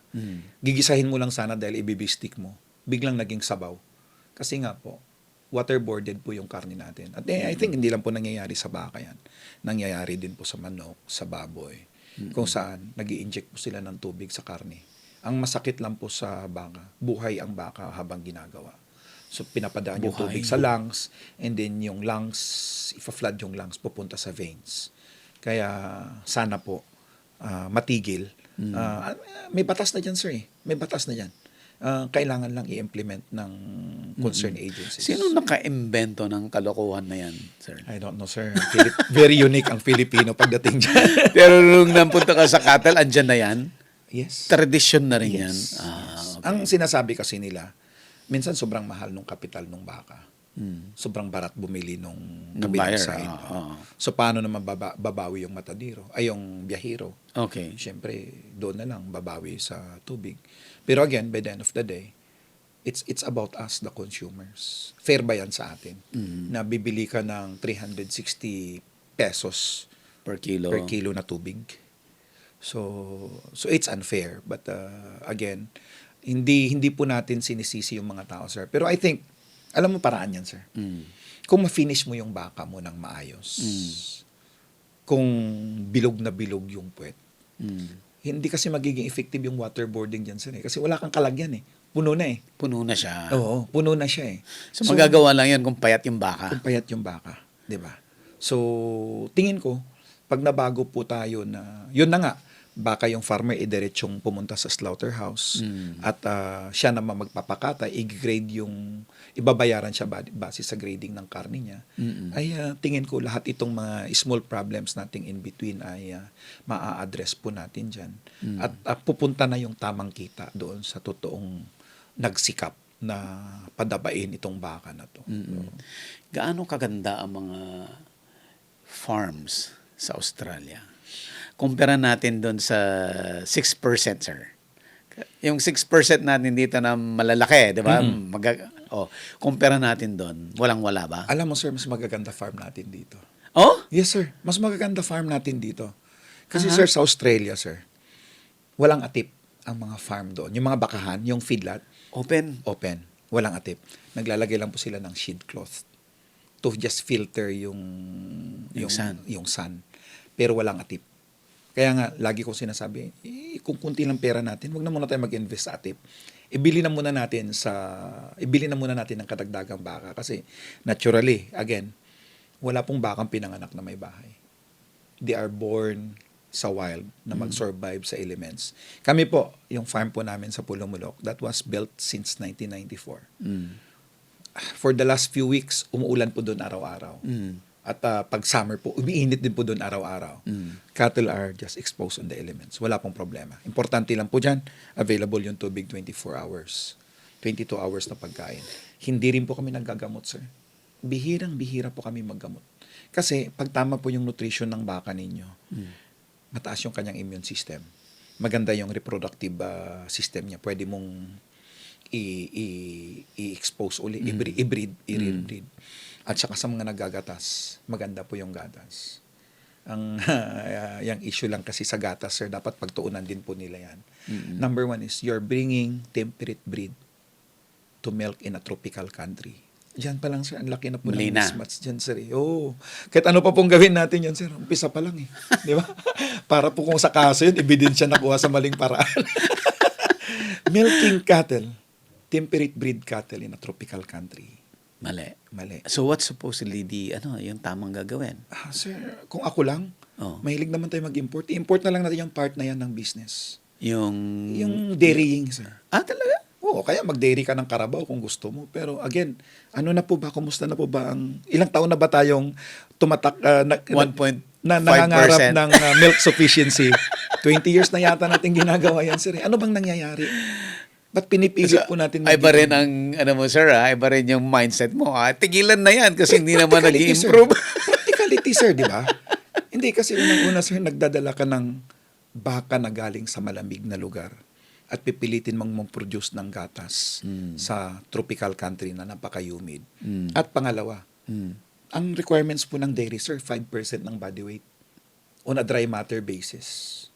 Gigisahin mo lang sana dahil ibibistik mo. Biglang naging sabaw. Kasi nga po, waterboarded po yung karne natin. At I think hindi lang po nangyayari sa baka yan. Nangyayari din po sa manok, sa baboy. Kung saan, nag-i-inject po sila ng tubig sa karne. Ang masakit lang po sa baka, buhay ang baka habang ginagawa. So, pinapadaan yung Buhay. tubig sa lungs, and then yung lungs, ifa-flood yung lungs, pupunta sa veins. Kaya, sana po, matigil. May batas na dyan, sir. May batas na dyan. Kailangan lang i-implement ng concerned agencies. Sino naka-imbento ng kalokohan na yan, sir? I don't know, sir. Very unique ang Filipino pagdating dyan. Pero nung napunta ka sa cattle, andyan na yan? Yes. Tradisyon na rin yan? Yes. Okay. Ang sinasabi kasi nila, minsan sobrang mahal nung kapital nung baka. Sobrang barat bumili nung Nung kabilang buyer, side. oo. So, paano naman babawi yung matadiro? Ay, yung biyahero. Okay. Siyempre, doon na lang babawi sa tubig. Pero again, by the end of the day, it's about us, the consumers. Fair ba yan sa atin? Na bibili ka ng 360 pesos Per kilo. per kilo na tubig. So it's unfair. But again, hindi po natin sinisisi yung mga tao, sir. Pero I think, alam mo paraan yan, sir. Kung ma-finish mo yung baka mo ng maayos, kung bilog na bilog yung puwet, hindi kasi magiging effective yung waterboarding dyan, sir. Kasi wala kang kalagyan eh. Puno na eh. Puno na siya. Oo, puno na siya eh. So, magagawa lang yan kung payat yung baka. Kung payat yung baka, 'di ba? So, tingin ko pag nabago po tayo na, yun na nga, baka yung farmer idiretsong pumunta sa slaughterhouse at siya naman magpapakatay, i-grade yung, ibabayaran siya base sa grading ng karne niya, ay tingin ko lahat itong mga small problems nating in between ay maa-address po natin dyan. At pupunta na yung tamang kita doon sa totoong nagsikap na padabain itong baka na to. Gaano kaganda ang mga farms sa Australia? Kumpara natin doon sa 6%, sir. Yung 6% natin dito na malalaki, di ba? Kumpara natin doon, walang-wala ba? Alam mo, sir, mas magaganda farm natin dito. Oh? Yes, sir. Mas magaganda farm natin dito. Kasi, sir, sa Australia, sir, walang atip ang mga farm doon. Yung mga bakahan, yung feedlot, Open. Walang atip. Naglalagay lang po sila ng shade cloth to just filter yung sun. Yung sun. Pero walang atip. Kaya nga, lagi kong sinasabi, kung kunti lang pera natin, wag na muna tayo mag-invest sa atip. Ibili na muna natin ng kadagdagang baka. Kasi, naturally, again, wala pong bakang pinanganak na may bahay. They are born sa wild na mag-survive sa elements. Kami po, yung farm po namin sa Pulumulok, that was built since 1994. For the last few weeks, umuulan po doon araw-araw. At pag summer po, umiinit din po doon araw-araw. Cattle are just exposed on the elements. Wala pong problema. Importante lang po dyan, available yung tubig 24 hours. 22 hours na pagkain. Hindi rin po kami naggagamot, sir. Bihirang-bihira po kami maggamot. Kasi pag tama po yung nutrition ng baka ninyo, mataas yung kanyang immune system. Maganda yung reproductive system niya. Pwede mong i-expose uli, i-breed. At saka sa mga naggagatas, maganda po yung gatas. Yung issue lang kasi sa gatas, sir, dapat pagtuunan din po nila yan. Number one is, you're bringing temperate breed to milk in a tropical country. Diyan pa lang, sir, ang laki na po ng mismatch dyan, sir. Kahit ano pa pong gawin natin yan, sir, umpisa pa lang eh. Di ba? Para po kung sa kaso yun, ebidensya nakuha sa maling paraan. Milking cattle, temperate breed cattle in a tropical country. Mali. Mali. So what's supposedly yung tamang gagawin? Sir, kung ako lang, mahilig naman tayo mag-import. I-import na lang natin yung part na yan ng business. Yung dairying, sir. Talaga? Oo, kaya mag-dairy ka ng Carabao kung gusto mo. Pero again, ano na po ba, kumusta na po ba ilang taon na ba tayong tumatak, 1.5% nangangarap ng milk sufficiency? 20 years na yata natin ginagawa yan, sir. Ano bang nangyayari? Ba't pinipilit po natin Ay ba rin ang, ano mo sir, ay ba rin yung mindset mo? Tigilan na yan kasi hindi naman Practicality, sir. nag-improve. Practicality, sir, di ba? Hindi, kasi unang-una, sir, nagdadala ka ng baka na galing sa malamig na lugar at pipilitin mong mag-produce ng gatas sa tropical country na napaka-humid. At pangalawa, ang requirements po ng dairy, sir, 5% ng body weight on a dry matter basis.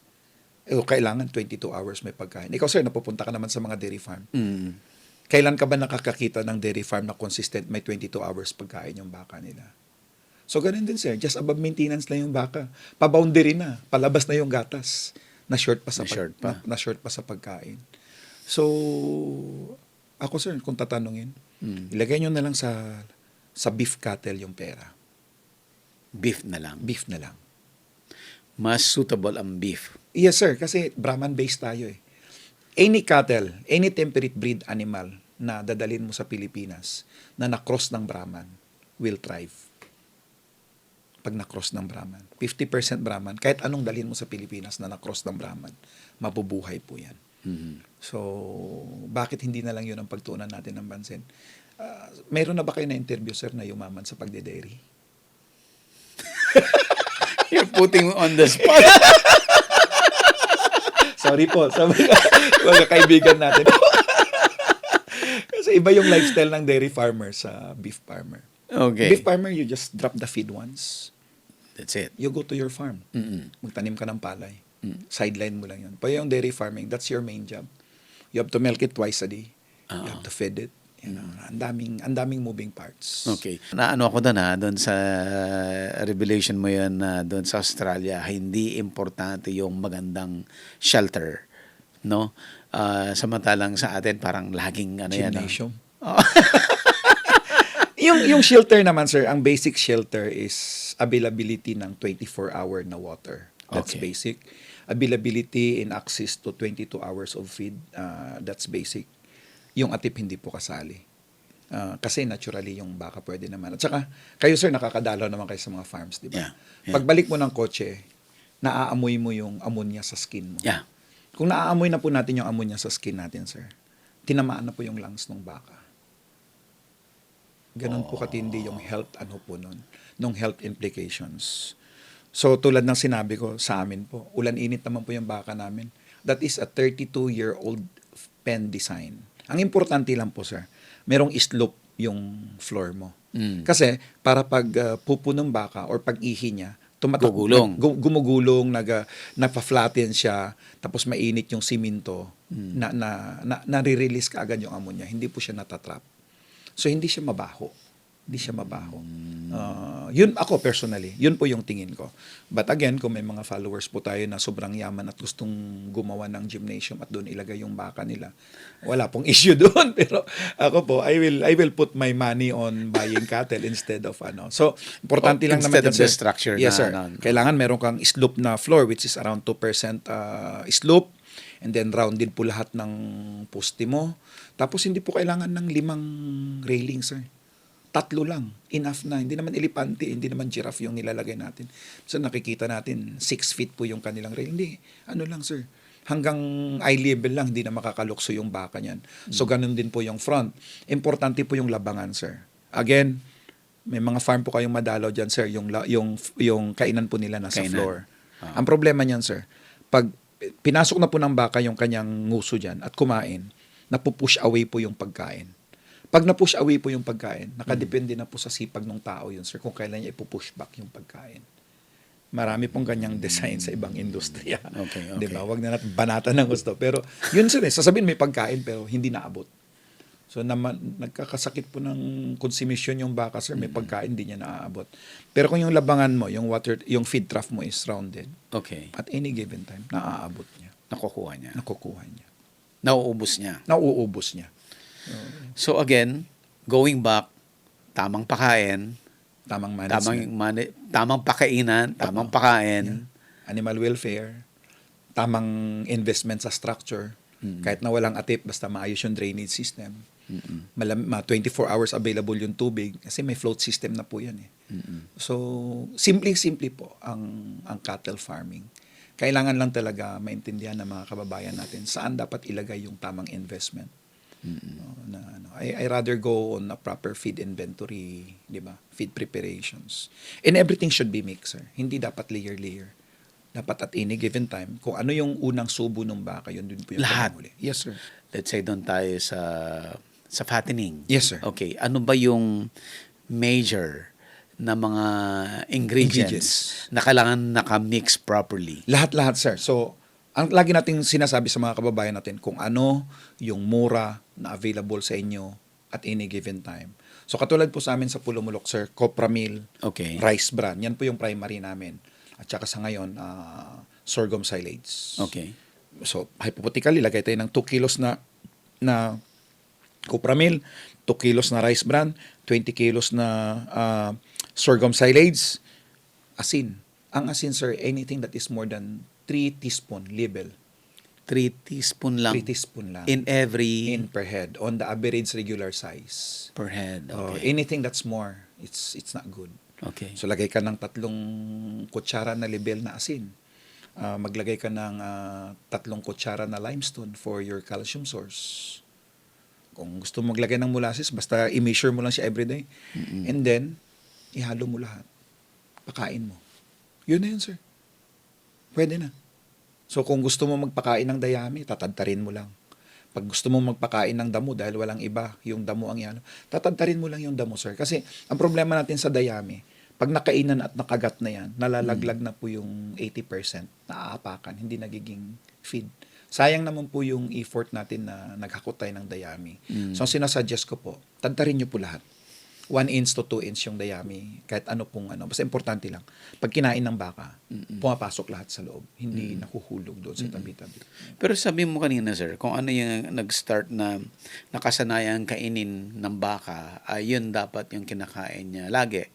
Kailangan 22 hours may pagkain. Ikaw, sir, napupunta ka naman sa mga dairy farm. Kailan ka ba nakakakita ng dairy farm na consistent may 22 hours pagkain yung baka nila? So, ganun din, sir. Just above maintenance lang yung baka. Pa-boundary na. Palabas na yung gatas. Na-short pa sa, na-short pa sa pagkain. So, ako, sir, kung tatanungin, ilagay nyo na lang sa beef cattle yung pera. Beef na lang. Beef na lang. Mas suitable ang beef. Yes, sir. Kasi Brahman-based tayo eh. Any cattle, any temperate breed animal na dadalhin mo sa Pilipinas na na-cross ng Brahman will thrive. Pag na-cross ng Brahman. 50% Brahman. Kahit anong dalhin mo sa Pilipinas na na-cross ng Brahman, mabubuhay po yan. So, bakit hindi na lang yun ang pagtuunan natin ng bansin? Mayroon na ba kayo na-interview, sir, na yumaman sa pagde-dairy? You're putting me on the spot. Sorry po sa mga kaibigan natin. Kasi iba yung lifestyle ng dairy farmer sa beef farmer. Okay. Beef farmer, you just drop the feed once. That's it. You go to your farm. Magtanim ka ng palay. Sideline mo lang yun. Pero yung dairy farming, that's your main job. You have to milk it twice a day. You have to feed it. You know, ang daming moving parts. Okay. Naano ako doon sa revelation mo yan na doon sa Australia, hindi importante yung magandang shelter, no? Samantalang sa atin parang laging ano yan. Gymnasium. Yung shelter naman, sir, ang basic shelter is availability ng 24-hour na water. That's Okay. basic. Availability and access to 22 hours of feed. That's basic. Yung atip hindi po kasali. Kasi naturally yung baka pwede naman. At saka, kayo, sir, nakakadalaw naman kayo sa mga farms, di ba? Yeah. Yeah. Pagbalik mo ng kotse, naaamoy mo yung ammonia sa skin mo. Yeah. Kung naaamoy na po natin yung ammonia sa skin natin, sir, tinamaan na po yung lungs ng baka. Ganun po katindi yung health, nung health implications. So, tulad ng sinabi ko sa amin po, ulan-init naman po yung baka namin. That is a 32-year-old pen design. Ang importante lang po, sir, merong slope yung floor mo. Kasi, para pag pupo ng baka or pag ihi niya, gumugulong, nagpa-flatten siya, tapos mainit yung siminto, nare-release ka agad yung ammonia. Hindi po siya natatrap. So, hindi siya mabaho. Yun ako personally, yun po yung tingin ko. But again, kung may mga followers po tayo na sobrang yaman at gustong gumawa ng gymnasium at doon ilagay yung baka nila, wala pong issue doon. Pero ako po, I will put my money on buying cattle instead of So, importante lang naman Instead of sir. the structure Yes, na, sir. Kailangan meron kang slope na floor which is around 2% slope, and then rounded po lahat ng poste mo. Tapos hindi po kailangan ng 5 railing, sir. 3 lang, enough na. Hindi naman elepante, hindi naman giraffe yung nilalagay natin. So nakikita natin, 6 feet po yung kanilang rail. Hindi, ano lang, sir. Hanggang eye level lang, hindi na makakalukso yung baka niyan. So ganun din po yung front. Importante po yung labangan, sir. Again, may mga farm po kayong madalaw dyan, sir. Yung kainan po nila nasa floor. Ang problema niyan, sir, pag pinasok na po ng baka yung kanyang nguso dyan at kumain, napupush away po yung pagkain. Pag na-push away po yung pagkain, nakadepende na po sa sipag ng tao yun, sir, kung kailan niya ipupush back yung pagkain. Marami pong ganyang design sa ibang industriya. Okay. Diba? Wag na natin banatan ng gusto. Pero yun, sir, sasabihin may pagkain pero hindi naabot. So, nagkakasakit po ng consumption yung baka, sir, may pagkain, hindi niya naaabot. Pero kung yung labangan mo, yung feed trough mo is rounded, Okay. at any given time, naaabot niya. Nakukuha niya. Nauubos niya. So again, going back, tamang pakain, Tamang management. tamang pakainan, tamang pakain. Animal welfare, tamang investment sa structure, kahit na walang atip, basta maayos yung drainage system. 24 hours available yung tubig kasi may float system na po yan eh. So, simple po ang cattle farming. Kailangan lang talaga maintindihan ng mga kababayan natin saan dapat ilagay yung tamang investment. I rather go on a proper feed inventory, di ba? Feed preparations. And everything should be mixed, sir. Hindi dapat layer-layer. Dapat at any given time, kung ano yung unang subo ng baka, yun din po yung Lahat. panghuli. Yes, sir. Let's say doon tayo sa fattening. Yes, sir. Okay, ano ba yung major na mga ingredients na kailangan naka-mix properly? Lahat-lahat, sir. So, ang lagi nating sinasabi sa mga kababayan natin kung ano yung mura na available sa inyo at any given time. So, katulad po sa amin sa Pulumulok, sir, Copra Meal, Okay. Rice Bran, yan po yung primary namin. At saka sa ngayon, sorghum silage. Okay. So, hypothetically, lagay tayo ng 2 kilos na Copra Meal, 2 kilos na Rice Bran, 20 kilos na sorghum silage, asin. Ang asin, sir, anything that is more than 3 teaspoon label. 3 teaspoon lang 3 teaspoon lang. in every In per head on the average regular size. per head. Or Okay. anything that's more, it's not good. Okay. So lagay ka ng 3 kutsara na label na asin. Maglagay ka ng 3 kutsara na limestone for your calcium source. Kung gusto mo maglagay ng molasses, basta i-measure mo lang siya everyday. And then, ihalo mo lahat. Pakain mo. Yun na yun, sir. Pwede na. So kung gusto mo magpakain ng dayami, tatadtarin mo lang. Pag gusto mo magpakain ng damo dahil walang iba, yung damo ang yan, tatadtarin mo lang yung damo, sir. Kasi ang problema natin sa dayami, pag nakainan at nakagat na yan, nalalaglag na po yung 80% na aapakan, hindi nagiging feed. Sayang naman po yung effort natin na naghakot tayo ng dayami. So ang sinasuggest ko po, tadtarin nyo po lahat. 1 inch to 2 inch yung dayami, kahit ano pong ano. Basta importante lang, pag kinain ng baka, pumapasok lahat sa loob. Hindi nakuhulog doon sa tabi-tabi. Pero sabi mo kanina, sir, kung ano yung nag-start na nakasanayan kainin ng baka, yun dapat yung kinakain niya lagi.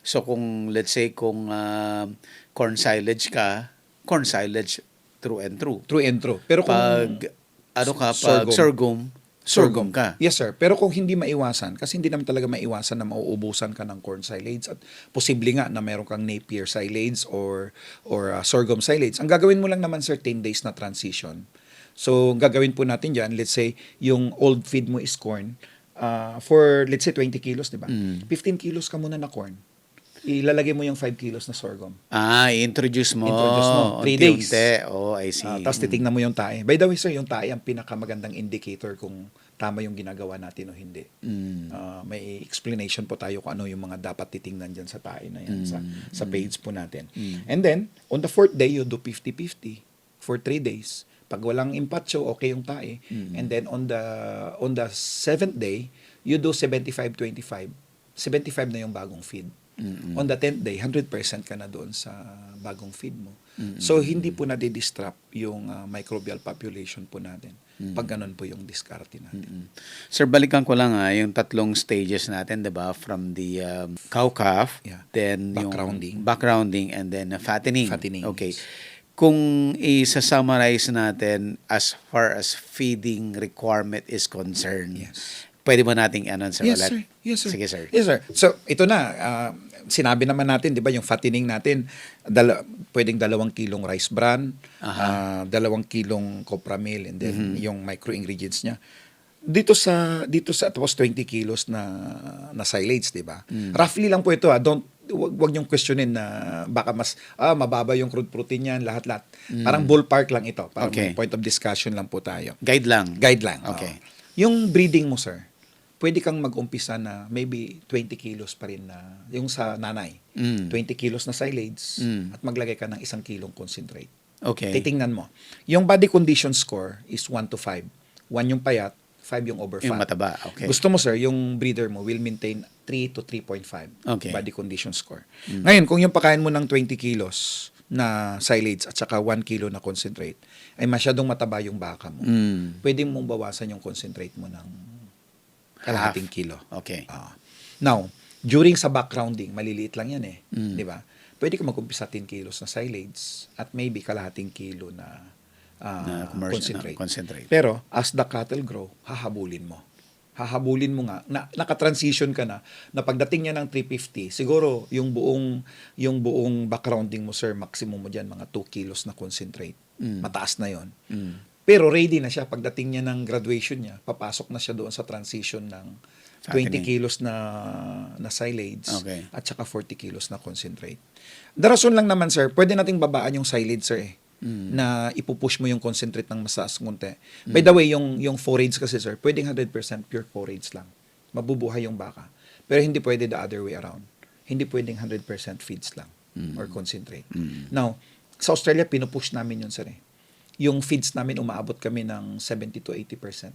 So kung, let's say, kung corn silage ka, corn silage through and through. True and true. Pero kung Pag sorghum ka. Yes, sir. Pero kung hindi maiwasan, kasi hindi naman talaga maiwasan na mauubusan ka ng corn silage at posible nga na meron kang Napier silage or sorghum silage. Ang gagawin mo lang naman, sir, 10 days na transition. So, gagawin po natin dyan, let's say, yung old feed mo is corn, for, let's say, 20 kilos, di ba? 15 kilos ka muna na corn. Ilalagay mo yung 5 kilos na sorghum. Introduce mo. Introduce mo. 3 days. Unti-unti. Oh, I see. Tapos titignan mo yung tae. By the way, sir, yung tae ang pinakamagandang indicator kung tama yung ginagawa natin o hindi. May explanation po tayo kung ano yung mga dapat titingnan dyan sa tae na yan sa page po natin. And then, on the 4th day, you do 50-50 for 3 days. Pag walang impacho, okay yung tae. And then, on the 7th day, you do 75-25. 75 na yung bagong feed. On the 10th day, 100% ka na doon sa bagong feed mo. So, hindi po na-disrupt yung microbial population po natin. Pag ganun po yung diskarte natin. Sir, balikan ko lang yung 3 stages natin, 'di ba? From the cow-calf, Yeah. then Backgrounding. yung backgrounding, and then fattening. Fattening. Okay. Kung isa-summarize natin as far as feeding requirement is concerned, Yes. pwede ba nating sir? Yes, ulit? sir. Yes, sir. Sige, sir. Yes, sir. So, ito na. Sinabi naman natin, di ba, yung fattening natin, pwedeng 2 kilong rice bran, 2 kilong copra meal, and then yung micro-ingredients niya. Dito sa tapos 20 kilos na silage, di ba? Roughly lang po ito, wag niyong questionin na baka mas mababa yung crude protein niyan, lahat-lahat. Parang ballpark lang ito. Parang Okay. point of discussion lang po tayo. Guide lang. Guide lang. Okay. Yung breeding mo, sir, pwede kang mag-umpisa na maybe 20 kilos pa rin na, yung sa nanay, 20 kilos na silage, at maglagay ka ng 1 kilong concentrate. Okay. Titingnan mo. Yung body condition score is 1 to 5. 1 yung payat, 5 yung overfat. Yung mataba. Okay. Gusto mo, sir, yung breeder mo will maintain 3 to 3.5 Okay. body condition score. Ngayon, kung yung pakain mo ng 20 kilos na silage at saka 1 kilo na concentrate, ay masyadong mataba yung baka mo. Pwede mong bawasan yung concentrate mo ng kalahating kilo. Okay. Now, during sa backgrounding, maliliit lang yan di ba? Pwede ka mag-umpisa 10 kilos na silage at maybe kalahating kilo na Na concentrate. Pero, as the cattle grow, hahabulin mo. hahabulin mo nga, naka-transition ka na pagdating niya ng 350, siguro yung buong backgrounding mo, sir, maximum mo dyan, mga 2 kilos na concentrate. Mataas na yon. Pero ready na siya pagdating niya ng graduation niya, papasok na siya doon sa transition ng 20 kilos na silage Okay. at saka 40 kilos na concentrate. The rason lang naman, sir, pwede nating babaan yung silage, sir, na ipupush mo yung concentrate ng masaas ngunti. By the way, yung forage kasi, sir, pwedeng 100% pure forage lang. Mabubuhay yung baka. Pero hindi pwede the other way around. Hindi pwedeng 100% feeds lang or concentrate. Now, sa Australia, pinupush namin yun, sir. Yung feeds namin, umaabot kami ng 70 to 80%.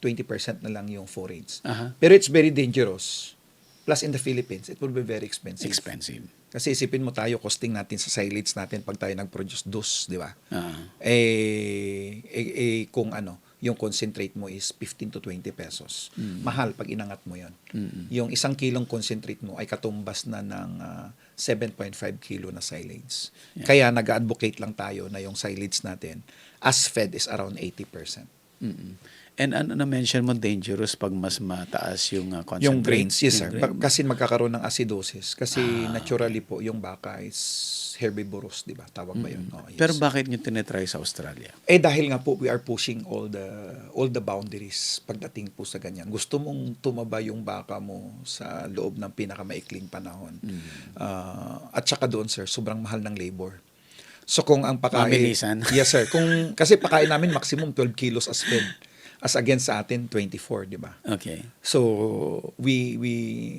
20% na lang yung forage. Aha. Pero it's very dangerous. Plus, in the Philippines, it will be very expensive. Expensive. Kasi isipin mo tayo, costing natin sa silage natin pag tayo nag-produce dos, di ba? Ah. Kung yung concentrate mo is 15 to 20 pesos. Mahal pag inangat mo yon. Yung 1 kilong concentrate mo ay katumbas na ng 7.5 kilo na silage. Kaya nag-advocate lang tayo na yung silage natin as fed is around 80%. And ano na-mention mo, dangerous pag mas mataas yung concentrate? Yung grains, yes, sir. Yung grain. Kasi magkakaroon ng acidosis. Kasi naturally po, yung baka is herbivorous, di ba? Tawag ba yun? Oh, yes. Pero bakit nyo tinetry sa Australia? Dahil nga po, we are pushing all the boundaries pagdating po sa ganyan. Gusto mong tumaba yung baka mo sa loob ng pinakamaikling panahon. At saka doon, sir, sobrang mahal ng labor. So kung ang pagkain... Mabilisan. Yes, sir. Kasi pagkain namin maximum 12 kilos as fed. As against sa atin, 24, di ba? Okay. So,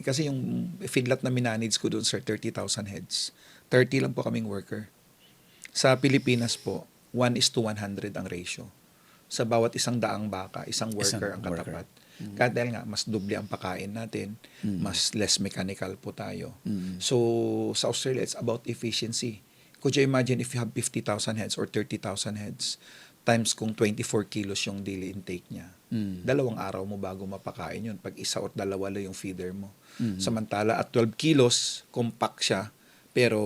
kasi yung feedlot na minanage ko doon, sir, 30,000 heads. 30 lang po kaming worker. Sa Pilipinas po, 1:100 ang ratio. Sa bawat 100 baka, isang worker ang katapat. Kaya dahil nga, mas doble ang pakain natin, mas less mechanical po tayo. So, sa Australia, it's about efficiency. Could you imagine if you have 50,000 heads or 30,000 heads, times kung 24 kilos yung daily intake niya. 2 araw mo bago mapakain yun. Pag 1 or 2 lang yung feeder mo. Samantala at 12 kilos, compact siya, pero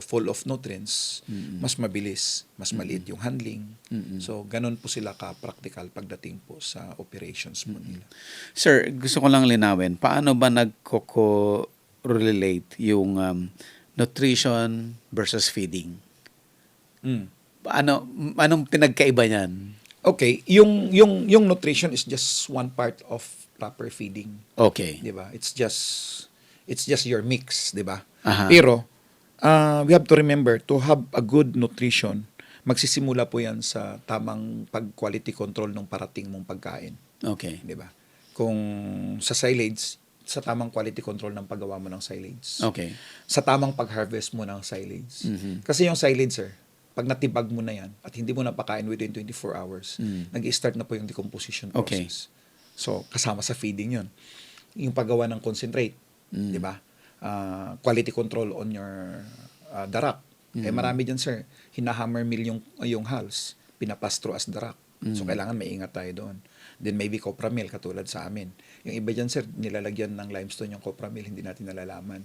full of nutrients, mas mabilis, mas maliit yung handling. So, ganun po sila ka-practical pagdating po sa operations po nila. Sir, gusto ko lang linawin, paano ba nagko-relate yung nutrition versus feeding? Anong pinagkaiba niyan? Okay, yung nutrition is just one part of proper feeding. Okay. 'Di ba? It's just your mix, 'di ba? Aha. Pero we have to remember to have a good nutrition. Magsisimula po 'yan sa tamang pag-quality control ng parating mong pagkain, Okay. 'di ba? Kung sa silage, sa tamang quality control ng paggawa mo ng silage. Okay. Sa tamang pag-harvest mo ng silage. Kasi yung silage, sir, pag natibag mo na yan at hindi mo napakain within 24 hours, nag-start na po yung decomposition Okay. process. So, kasama sa feeding yun. Yung paggawa ng concentrate, di ba? Quality control on your darak. Marami dyan, sir. Hinahammer mill yung hulls. Pinapastro as darak. So, kailangan may ingat tayo doon. Then, maybe copra mill, katulad sa amin. Yung iba dyan, sir, nilalagyan ng limestone yung copra mill, hindi natin nalalaman.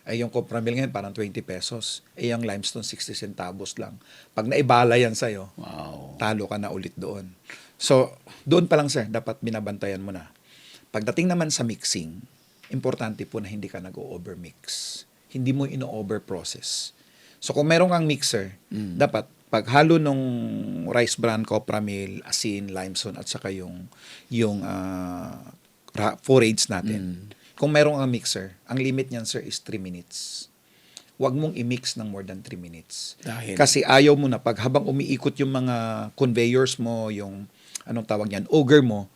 Yung copra mill ngayon, parang 20 pesos. Yung limestone, 60 centavos lang. Pag naibala yan sa'yo, Wow. talo ka na ulit doon. So, doon pa lang, sir, dapat binabantayan mo na. Pagdating naman sa mixing, importante po na hindi ka nag-o-overmix. Hindi mo ino-over-process. So, kung meron kang mixer, dapat paghalo nung rice bran, copra mill, asin, limestone, at saka yung forage natin. Kung meron kang mixer, ang limit niyan, sir, is 3 minutes. Huwag mong i-mix ng more than 3 minutes. Dahil? Kasi ayaw mo na, pag habang umiikot yung mga conveyors mo, yung, anong tawag niyan, auger mo,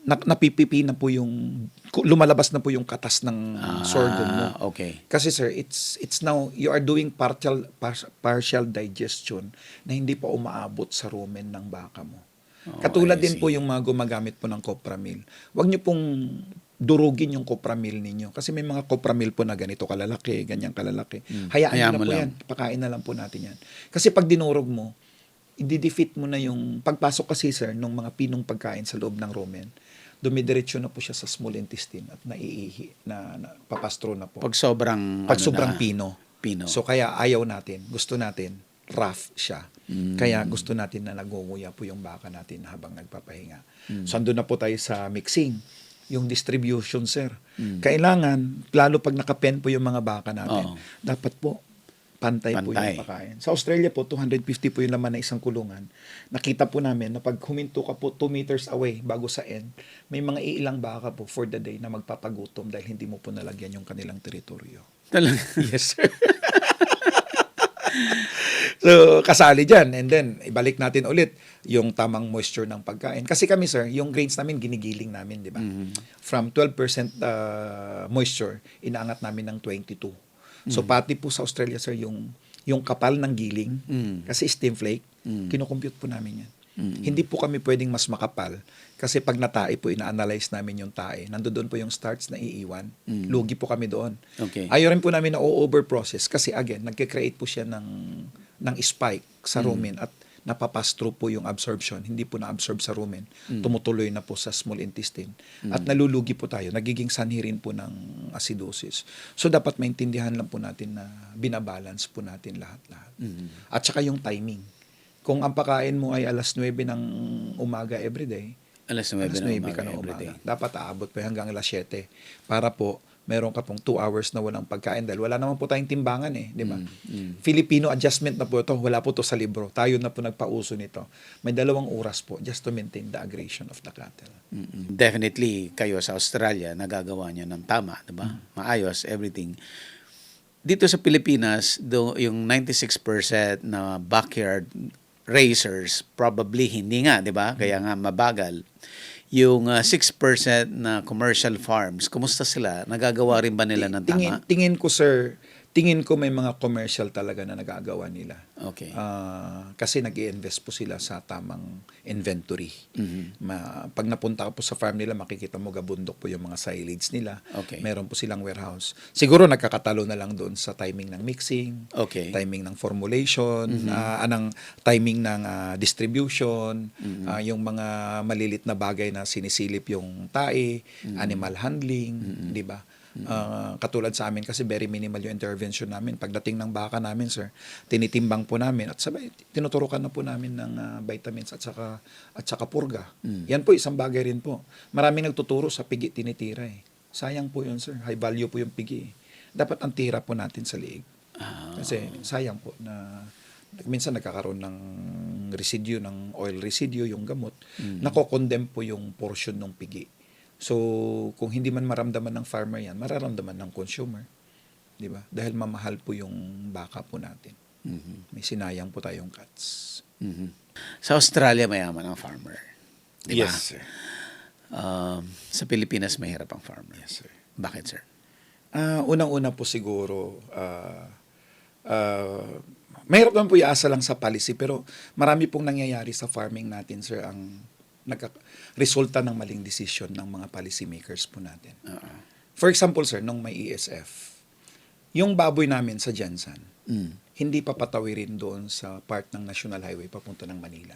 napipipi na po yung, lumalabas na po yung katas ng sorghum mo. Okay. Kasi, sir, it's now, you are doing partial digestion na hindi pa umaabot sa rumen ng baka mo. Katulad I din po see. yung mga gumagamit po ng copra mill. Huwag niyo pong durugin yung copra mill ninyo. Kasi may mga copra mill po na ganito kalalaki, ganyan kalalaki. Hayaan Hayaan nyo mo lang po lang. yan. Pakain na lang po natin yan. Kasi pag dinurog mo, i-defeat mo na yung pagpasok kasi, sir, ng mga pinong pagkain sa loob ng rumen. Dumidiretso na po siya sa small intestine at naiihi, na papastro na po. Pag sobrang Sobrang pino. Pino. So kaya ayaw natin, gusto natin rough siya. Kaya gusto natin na nagunguya po yung baka natin habang nagpapahinga. So andun na po tayo sa mixing. yung distribution, sir. Kailangan, lalo pag nakapen po yung mga baka natin, Oo. dapat po pantay po Pantay. yung pakain. Sa Australia po, 250 po yung laman ng isang kulungan. Nakita po namin na pag huminto ka po 2 meters away bago sa end, may mga iilang baka po for the day na magpapagutom dahil hindi mo po nalagyan yung kanilang teritoryo. Talaga. Yes, sir. So, kasali dyan. And then, ibalik natin ulit yung tamang moisture ng pagkain. Kasi kami, sir, yung grains namin, ginigiling namin, di ba? From 12% moisture, inaangat namin ng 22. So, pati po sa Australia, sir, yung kapal ng giling, kasi steam flake, kinocompute po namin yan. Hindi po kami pwedeng mas makapal kasi pag natae po, ina-analyze namin yung tae. Nandoon po yung starch na iiwan. Lugi po kami doon. Okay. Ayaw rin po namin na over-process kasi again, nagke-create po siya ng spike sa rumen at napapass through po yung absorption. Hindi po na-absorb sa rumen. Tumutuloy na po sa small intestine. At nalulugi po tayo. Nagiging sanhi rin po ng acidosis. So, dapat maintindihan lang po natin na binabalance po natin lahat-lahat. At saka yung timing. Kung ang pakain mo ay alas 9 ng umaga everyday, Alas 9 alas na 9 umaga ka ng everyday. umaga. Dapat aabot pa hanggang alas 7 para po meron ka pong 2 hours na walang pagkain dahil wala naman po tayong timbangan di ba? Filipino adjustment na po ito. Wala po to sa libro. Tayo na po nagpauso nito. May 2 oras po just to maintain the aggression of the cattle. Definitely, kayo sa Australia, nagagawa nyo ng tama, di ba? Maayos, everything. Dito sa Pilipinas, yung 96% na backyard raisers, probably hindi nga, di ba? Kaya nga mabagal. Yung 6% na commercial farms, kumusta sila? Nagagawa rin ba nila ng tama? Tingin ko, sir, tingin ko may mga commercial talaga na nagagawa nila. Okay. Kasi nag-i-invest po sila sa tamang inventory. Pag napunta ka po sa farm nila, makikita mo gabundok po yung mga silage nila. Okay. Meron po silang warehouse. Siguro nagkakatalo na lang doon sa timing ng mixing, Okay. timing ng formulation, anong timing ng distribution, yung mga malilit na bagay na sinisilip yung tae, animal handling, di ba? Katulad sa amin kasi very minimal yung intervention namin. Pagdating ng baka namin, sir, tinitimbang po namin at sabay tinuturukan na po namin ng vitamins at saka purga. Yan po isang bagay rin po. Maraming nagtuturo sa pigi tinitira Sayang po yun, sir. High value po yung pigi. Dapat ang tira po natin sa liig. Kasi sayang po na minsan nagkakaroon ng residue, ng oil residue, yung gamot. Nako-condemn po yung portion ng pigi. So, kung hindi man maramdaman ng farmer yan, mararamdaman ng consumer. Di ba? Dahil mamahal po yung baka po natin. May sinayang po tayong cuts. Sa Australia, mayaman ang farmer. Di ba? Yes, sir. Sa Pilipinas, mahirap ang farmer. Yes, sir. Bakit, sir? Unang-una po siguro, mahirap naman po iasa lang sa policy, pero marami pong nangyayari sa farming natin, sir, ang resulta ng maling decision ng mga policy makers po natin. For example, sir, nung may ESF, yung baboy namin sa Jensan, hindi pa patawirin doon sa part ng National Highway papunta ng Manila.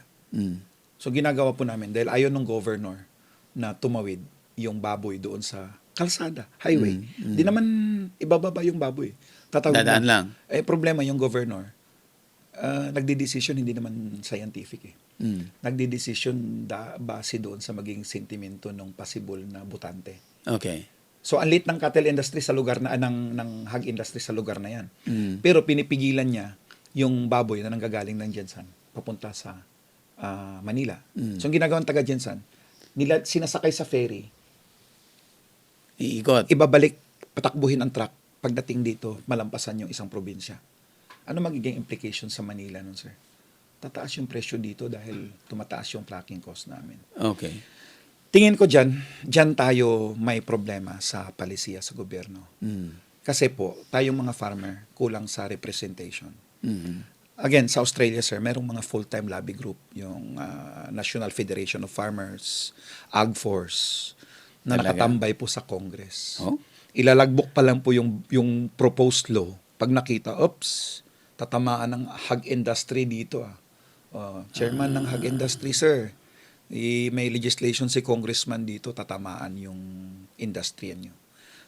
So ginagawa po namin, dahil ayaw ng governor na tumawid yung baboy doon sa kalsada, highway. Hindi naman ibababa yung baboy. Tatawid Dadaan lang. Problema yung governor, nagdi-decision hindi naman scientific nagdi-decision base doon sa maging sentimento ng possible na butante. Okay. So, ang lit ng cattle industry sa lugar na, ng hog industry sa lugar na yan. Pero pinipigilan niya yung baboy na nanggagaling ng Jensan papunta sa Manila. So, ang ginagawang taga Jensan, nila sinasakay sa ferry, Iikot. ibabalik, patakbuhin ang truck, pagdating dito, malampasan yung isang probinsya. Ano magiging implication sa Manila nun, sir? Tataas yung presyo dito dahil tumataas yung trucking cost namin. Okay. Tingin ko dyan tayo may problema sa palisiya sa gobyerno. Kasi po, tayong mga farmer, kulang sa representation. Again, sa Australia, sir, merong mga full-time lobby group, yung National Federation of Farmers, AgForce, na Talaga? nakatambay po sa Congress. Oh? Ilalagbok pa lang po yung proposed law. Pag nakita, oops, tatamaan ng hog industry dito. Chairman ng hog industry, sir. May legislation si congressman dito, tatamaan yung industry nyo.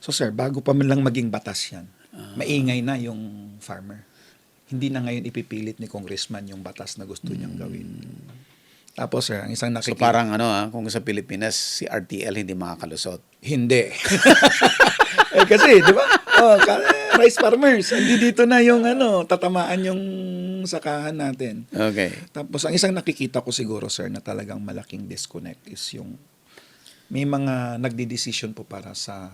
So, sir, bago pa man lang maging batas yan, maingay na yung farmer. Hindi na ngayon ipipilit ni congressman yung batas na gusto niyang gawin. Tapos sir, ang isang So nakikita. parang kung sa Pilipinas, si RTL hindi makakalusot. Hindi. Kasi, di ba? Rice farmers, hindi dito na yung tatamaan yung sakahan natin. Okay. Tapos, ang isang nakikita ko siguro, sir, na talagang malaking disconnect is yung may mga nagdi-decision po para sa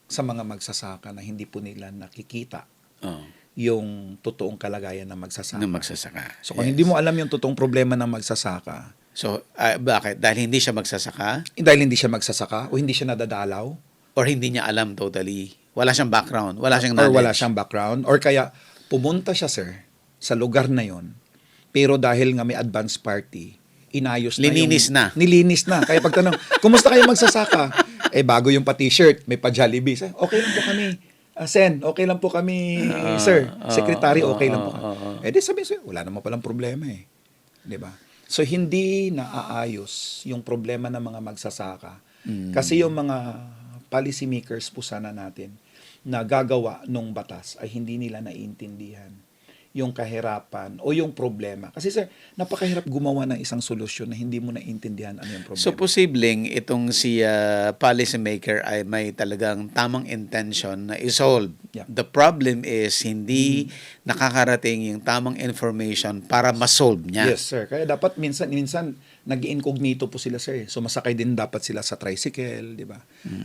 mga magsasaka na hindi po nila nakikita Oh, yung totoong kalagayan ng magsasaka. na magsasaka. So, kung Yes. hindi mo alam yung totoong problema ng magsasaka, So, bakit? Dahil hindi siya magsasaka? dahil hindi siya magsasaka o hindi siya nadadalaw, Or hindi niya alam totally? Wala siyang background? Wala siyang or knowledge? wala siyang background, or kaya pumunta siya, sir, sa lugar na yon, pero dahil nga may advance party, inayos na Lininis yung... na. Nilinis na. Kaya pagtanong, kumusta kayo magsasaka? Bago yung pa-t-shirt, may pa-Jollibee. Okay lang po kami. Sen, okay lang po kami, sir. Secretary, okay lang po kami. Di sabi, sir, wala naman palang problema eh. Di ba? So, hindi naaayos yung problema ng mga magsasaka. Kasi yung mga policy makers po sana natin na gagawa ng batas ay hindi nila naiintindihan yung kahirapan o yung problema. Kasi sir, napakahirap gumawa ng isang solusyon na hindi mo naiintindihan ano yung problema. So, posibleng itong si policymaker ay may talagang tamang intention na isolve. Yeah. The problem is hindi nakakarating yung tamang information para masolve niya. Yes, sir. Kaya dapat minsan nag-incognito po sila, sir. So, masakay din dapat sila sa tricycle, di ba?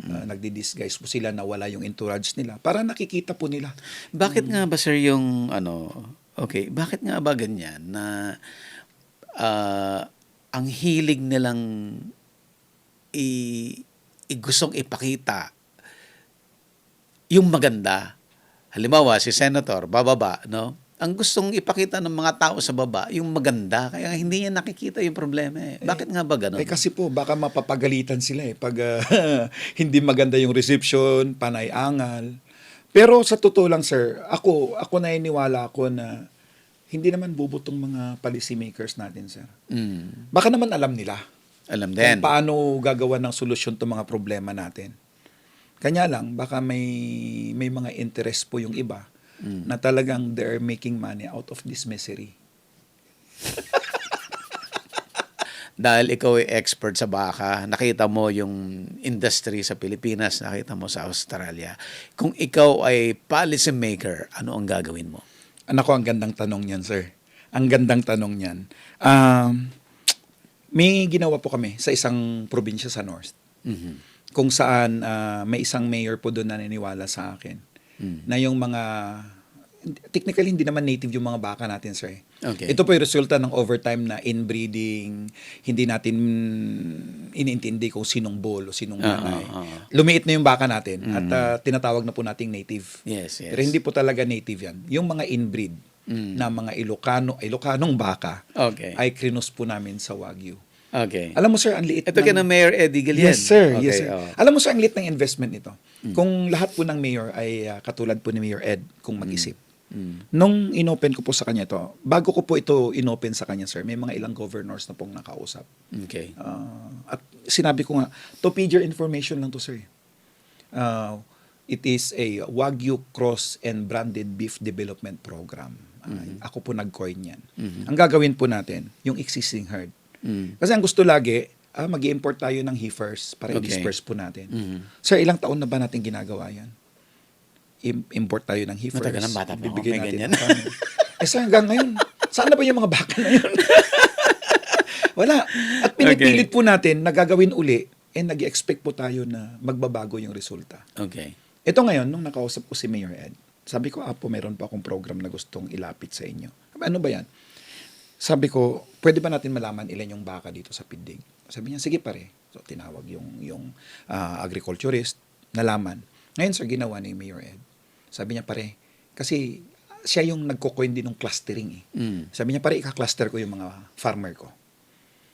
Nagdi-disguise po sila na wala yung entourage nila para nakikita po nila. Bakit nga ba sir yung bakit nga ba ganyan na ang hilig nilang gustong ipakita yung maganda. Halimbawa, si Senator, bababa, no? Ang gustong ipakita ng mga tao sa baba, yung maganda. Kaya hindi niya nakikita yung problema eh. Bakit nga ba ganun? Kasi po, baka mapapagalitan sila pag hindi maganda yung reception, panay-angal. Pero sa totoo lang, sir, ako naniniwala ako na hindi naman bubutong mga policy makers natin, sir. Baka naman alam nila Alam kung din. paano gagawa ng solusyon to mga problema natin. Kanya lang, baka may mga interest po yung iba na talagang they're making money out of this misery. Dahil ikaw ay expert sa baka, nakita mo yung industry sa Pilipinas, nakita mo sa Australia. Kung ikaw ay policy maker, ano ang gagawin mo? Anak ko, ang gandang tanong niyan, sir. Ang gandang tanong niyan. May ginawa po kami sa isang probinsya sa North. Kung saan may isang mayor po doon na naniniwala sa akin na yung mga, technically hindi naman native yung mga baka natin, sir. Okay. Ito po yung resulta ng overtime na inbreeding, hindi natin iniintindi kung sinong bull o sinong nanay. Lumiit na yung baka natin at tinatawag na po nating native. Yes. Pero hindi po talaga native yan. Yung mga inbreed na mga Ilocanong baka Okay. ay krinos po namin sa Wagyu. Okay. Alam mo, sir, ang liit Ito kina Mayor Eddie Galian. Yes, sir. Okay, Yes, sir. Alam mo, sir, ang liit ng investment nito. Kung lahat po ng mayor ay katulad po ni Mayor Ed, kung mag-isip. Nung inopen ko po sa kanya ito, bago ko po ito inopen sa kanya, sir, may mga ilang governors na pong nakausap. Okay. At sinabi ko nga, to feed your information lang to, sir. It is a Wagyu Cross and Branded Beef Development Program. Ako po nag-coin yan. Ang gagawin po natin, yung existing herd. Kasi ang gusto lagi, mag-i-import tayo ng heifers para i-disperse po natin. Sir, ilang taon na ba natin ginagawa yan? Import tayo ng heifers. Matagal ng bata pa ako, bibigyan may natin ganyan. ng farmer. Sir, hanggang ngayon, saan na ba yung mga baka na yun? Wala. At pinipilit po natin na gagawin uli and nag-expect po tayo na magbabago yung resulta. Okay. Ito ngayon, nung nakausap ko si Mayor Ed, sabi ko, Apo, meron pa akong program na gustong ilapit sa inyo. Ano ba yan? Sabi ko, pwede ba natin malaman ilan yung baka dito sa Pindig? Sabi niya, sige pare. So, tinawag yung agriculturist, nalaman. Ngayon, sir, ginawa ni Mayor Ed. Sabi niya, pare, kasi siya yung nagko-coin din ng clustering eh. Sabi niya, pare, ika-cluster ko yung mga farmer ko.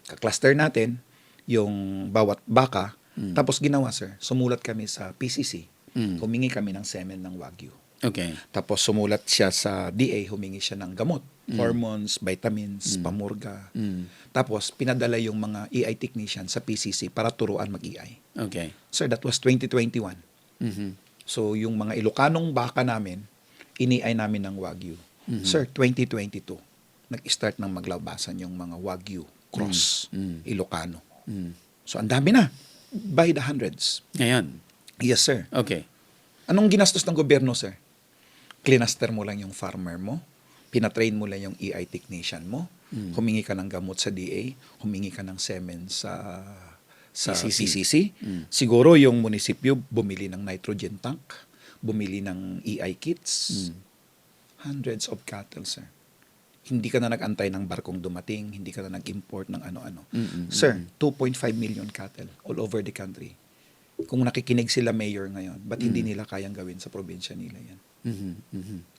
Ka-cluster natin yung bawat baka. Tapos ginawa, sir, sumulat kami sa PCC. Humingi kami ng semen ng Wagyu. Okay. Tapos sumulat siya sa DA, humingi siya ng gamot, hormones, vitamins, pamurga. Tapos pinadala yung mga EI technician sa PCC para turuan mag-EI. Okay. Sir, that was 2021. So yung mga Ilocanong baka namin, ini-EI namin ng Wagyu. Sir, 2022, nag-start ng maglabasan yung mga Wagyu Cross, Ilocano. Mm. So, ang dami na. By the hundreds. Ngayon. Yes, sir. Okay. Anong ginastos ng gobyerno, sir? Klinaster mo lang yung farmer mo, pinatrain mo lang yung EI technician mo, humingi ka ng gamot sa DA, humingi ka ng semen sa PCC. Siguro yung munisipyo bumili ng nitrogen tank, bumili ng EI kits. Hundreds of cattle, sir. Hindi ka na nag-antay ng barkong dumating, hindi ka na nag-import ng ano-ano. Sir, 2.5 million cattle all over the country. Kung nakikinig sila mayor ngayon, ba't hindi nila kayang gawin sa probinsya nila yan?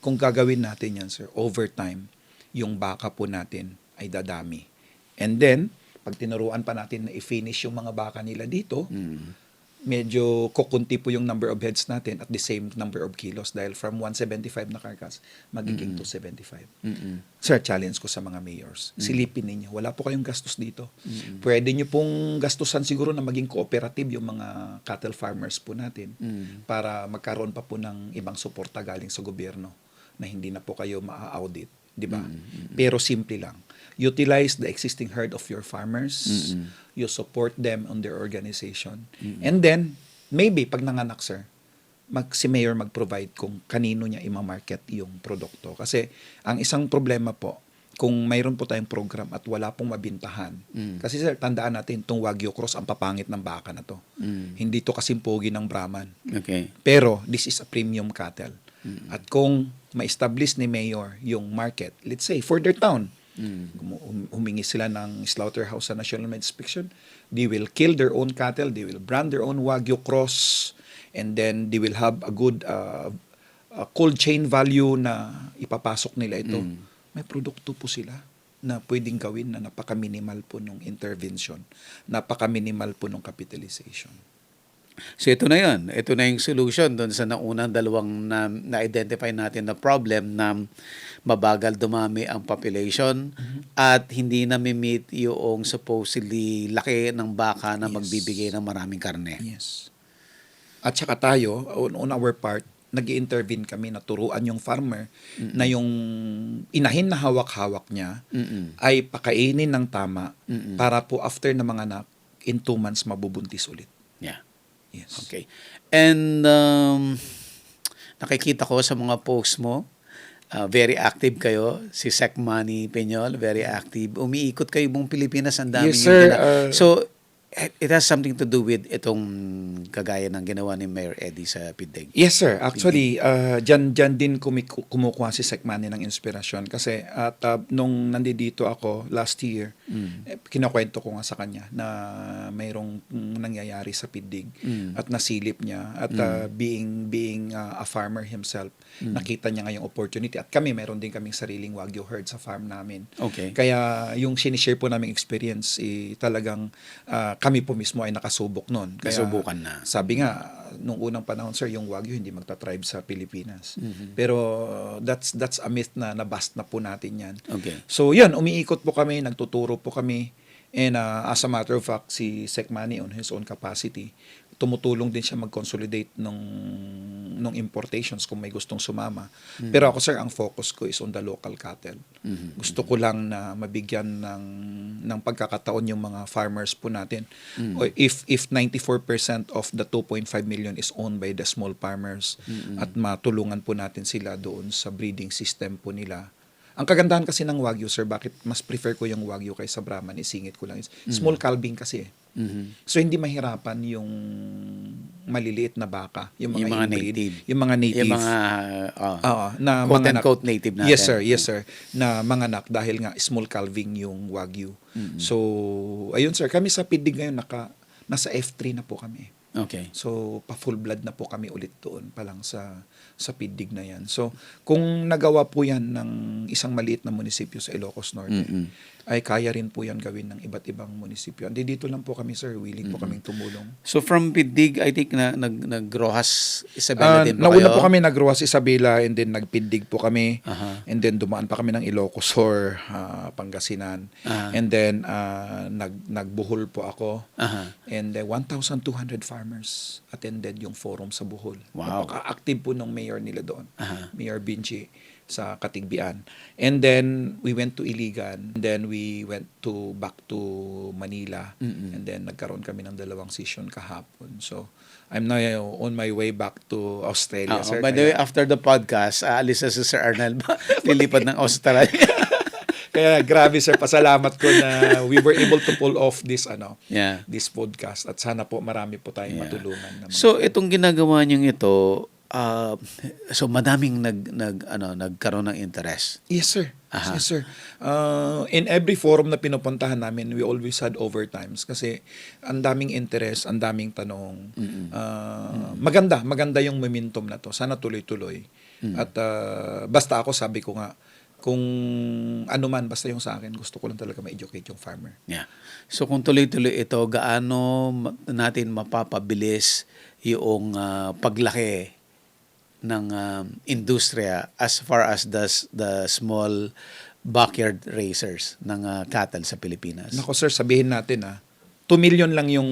Kung gagawin natin yan, sir, over time, yung baka po natin ay dadami. And then, pag tinuruan pa natin na i-finish yung mga baka nila dito, medyo kukunti po yung number of heads natin at the same number of kilos dahil from 175 na carcass, magiging 275. Sir, challenge ko sa mga mayors. Silipin ninyo, wala po kayong gastos dito. Pwede nyo pong gastusan siguro na maging cooperative yung mga cattle farmers po natin para magkaroon pa po ng ibang suporta galing sa gobyerno na hindi na po kayo maa-audit. Diba? Pero simple lang. Utilize the existing herd of your farmers. You support them on their organization. And then, maybe, pag nanganak, sir, si mayor mag-provide kung kanino niya ima-market yung produkto. Kasi, ang isang problema po, kung mayroon po tayong program at wala pong mabintahan. Kasi sir, tandaan natin, itong Wagyu Cross, ang papangit ng baka na to. Hindi to kasimpogi ng Brahman. Okay. Pero, this is a premium cattle. At kung ma-establish ni mayor yung market, let's say, for their town, humingi sila ng slaughterhouse sa National Meat Inspection, they will kill their own cattle, they will brand their own Wagyu Cross, and then they will have a good cold chain value na ipapasok nila ito. May produkto po sila na pwedeng gawin na napaka-minimal po nung intervention, napaka-minimal po nung capitalization. So ito na yun. Ito na yung solution doon sa naunang dalawang na-identify natin na problem na mabagal dumami ang population at hindi na meet yung supposedly laki ng baka na magbibigay ng maraming karne. Yes. At saka tayo, on our part, nag-i-intervene kami na turuan yung farmer na yung inahin na hawak-hawak niya ay pakainin ng tama para po after na mga anak, in 2 months mabubuntis ulit. Yeah. Yes. Okay. And nakikita ko sa mga posts mo, very active kayo. Si Sec Manny Peñol, very active. Umiikot kayo buong Pilipinas. Ang dami Yes, sir. So, it has something to do with itong kagaya ng ginawa ni Mayor Eddie sa PIDEG. Yes, sir. Actually, dyan din kumukuha si Sec Manny ng inspirasyon. Kasi nung nandito ako last year, kinakwento ko nga sa kanya na mayroong nangyayari sa PIDEG at nasilip niya. At being a farmer himself, nakita niya ngayong opportunity. At kami, mayroon din kaming sariling Wagyu herd sa farm namin. Okay. Kaya yung sinishare po naming experience, talagang kami po mismo ay nakasubok nun. Kaya, Nasubukan na. sabi nga, nung unang panahon, sir, yung Wagyu hindi magta-thrive sa Pilipinas. Pero that's a myth na nabust na po natin yan. Okay. So yun, umiikot po kami, nagtuturo po kami. And as a matter of fact, si Sec Manny on his own capacity, tumutulong din siya mag-consolidate nung importations kung may gustong sumama. Pero ako, sir, ang focus ko is on the local cattle. Gusto ko lang na mabigyan ng pagkakataon yung mga farmers po natin. O if 94% of the 2.5 million is owned by the small farmers at matulungan po natin sila doon sa breeding system po nila. Ang kagandahan kasi ng Wagyu, sir, bakit mas prefer ko yung Wagyu kaysa Brahman, isingit ko lang. Small calving kasi eh. So, hindi mahirapan yung maliliit na baka, yung mga native. yung mga native. Yung mga na quote-unquote native natin. Yes, sir. Na manganak dahil nga small calving yung Wagyu. So, ayun, sir, kami sa PIDEG ngayon, nasa F3 na po kami. Okay. So, pa-full blood na po kami ulit doon pa lang sa PIDEG na yan. So, kung nagawa po yan ng isang maliit na munisipyo sa Ilocos Norte, ay kaya rin po yan gawin ng iba't ibang munisipyo. Hindi dito lang po kami, sir. Willing po kaming tumulong. So from PIDEG, I think nag-Rojas Isabela din ba Nauna kayo? po kami nag-Rojas Isabela and then nag-PIDEG po kami. Aha. And then dumaan pa kami ng Ilocos or Pangasinan. And then nagbuhol po ako. Aha. And 1,200 farmers attended yung forum sa Bohol. Wow. Napaka-active po ng mayor nila doon. Aha. Mayor Binchi. sa Katigbian. And then we went to Iligan. Then we went back to Manila. And then nagkaroon kami ng 2 session kahapon. So I'm now on my way back to Australia, sir. By the way, after the podcast, aalis na si Sir Arnel. Lilipad ng Australia. Kaya grabe, sir, pasalamat ko na we were able to pull off this Yeah. this podcast, at sana po marami po tayong Yeah. matulungan naman. So itong ginagawa niyong ito, so madaming nagkaroon ng interest. Yes, sir. Aha. Yes, sir. In every forum na pinupuntahan namin, we always had overtimes kasi ang daming interest, ang daming tanong. Maganda yung momentum na to. Sana tuloy-tuloy. At basta ako, sabi ko nga, kung ano man, basta yung sa akin, gusto ko lang talaga ma-educate yung farmer. Yeah. So kung tuloy-tuloy ito, gaano natin mapapabilis yung paglaki ng industriya as far as the small backyard raisers ng cattle sa Pilipinas? Nako, sir, sabihin natin 2 million lang yung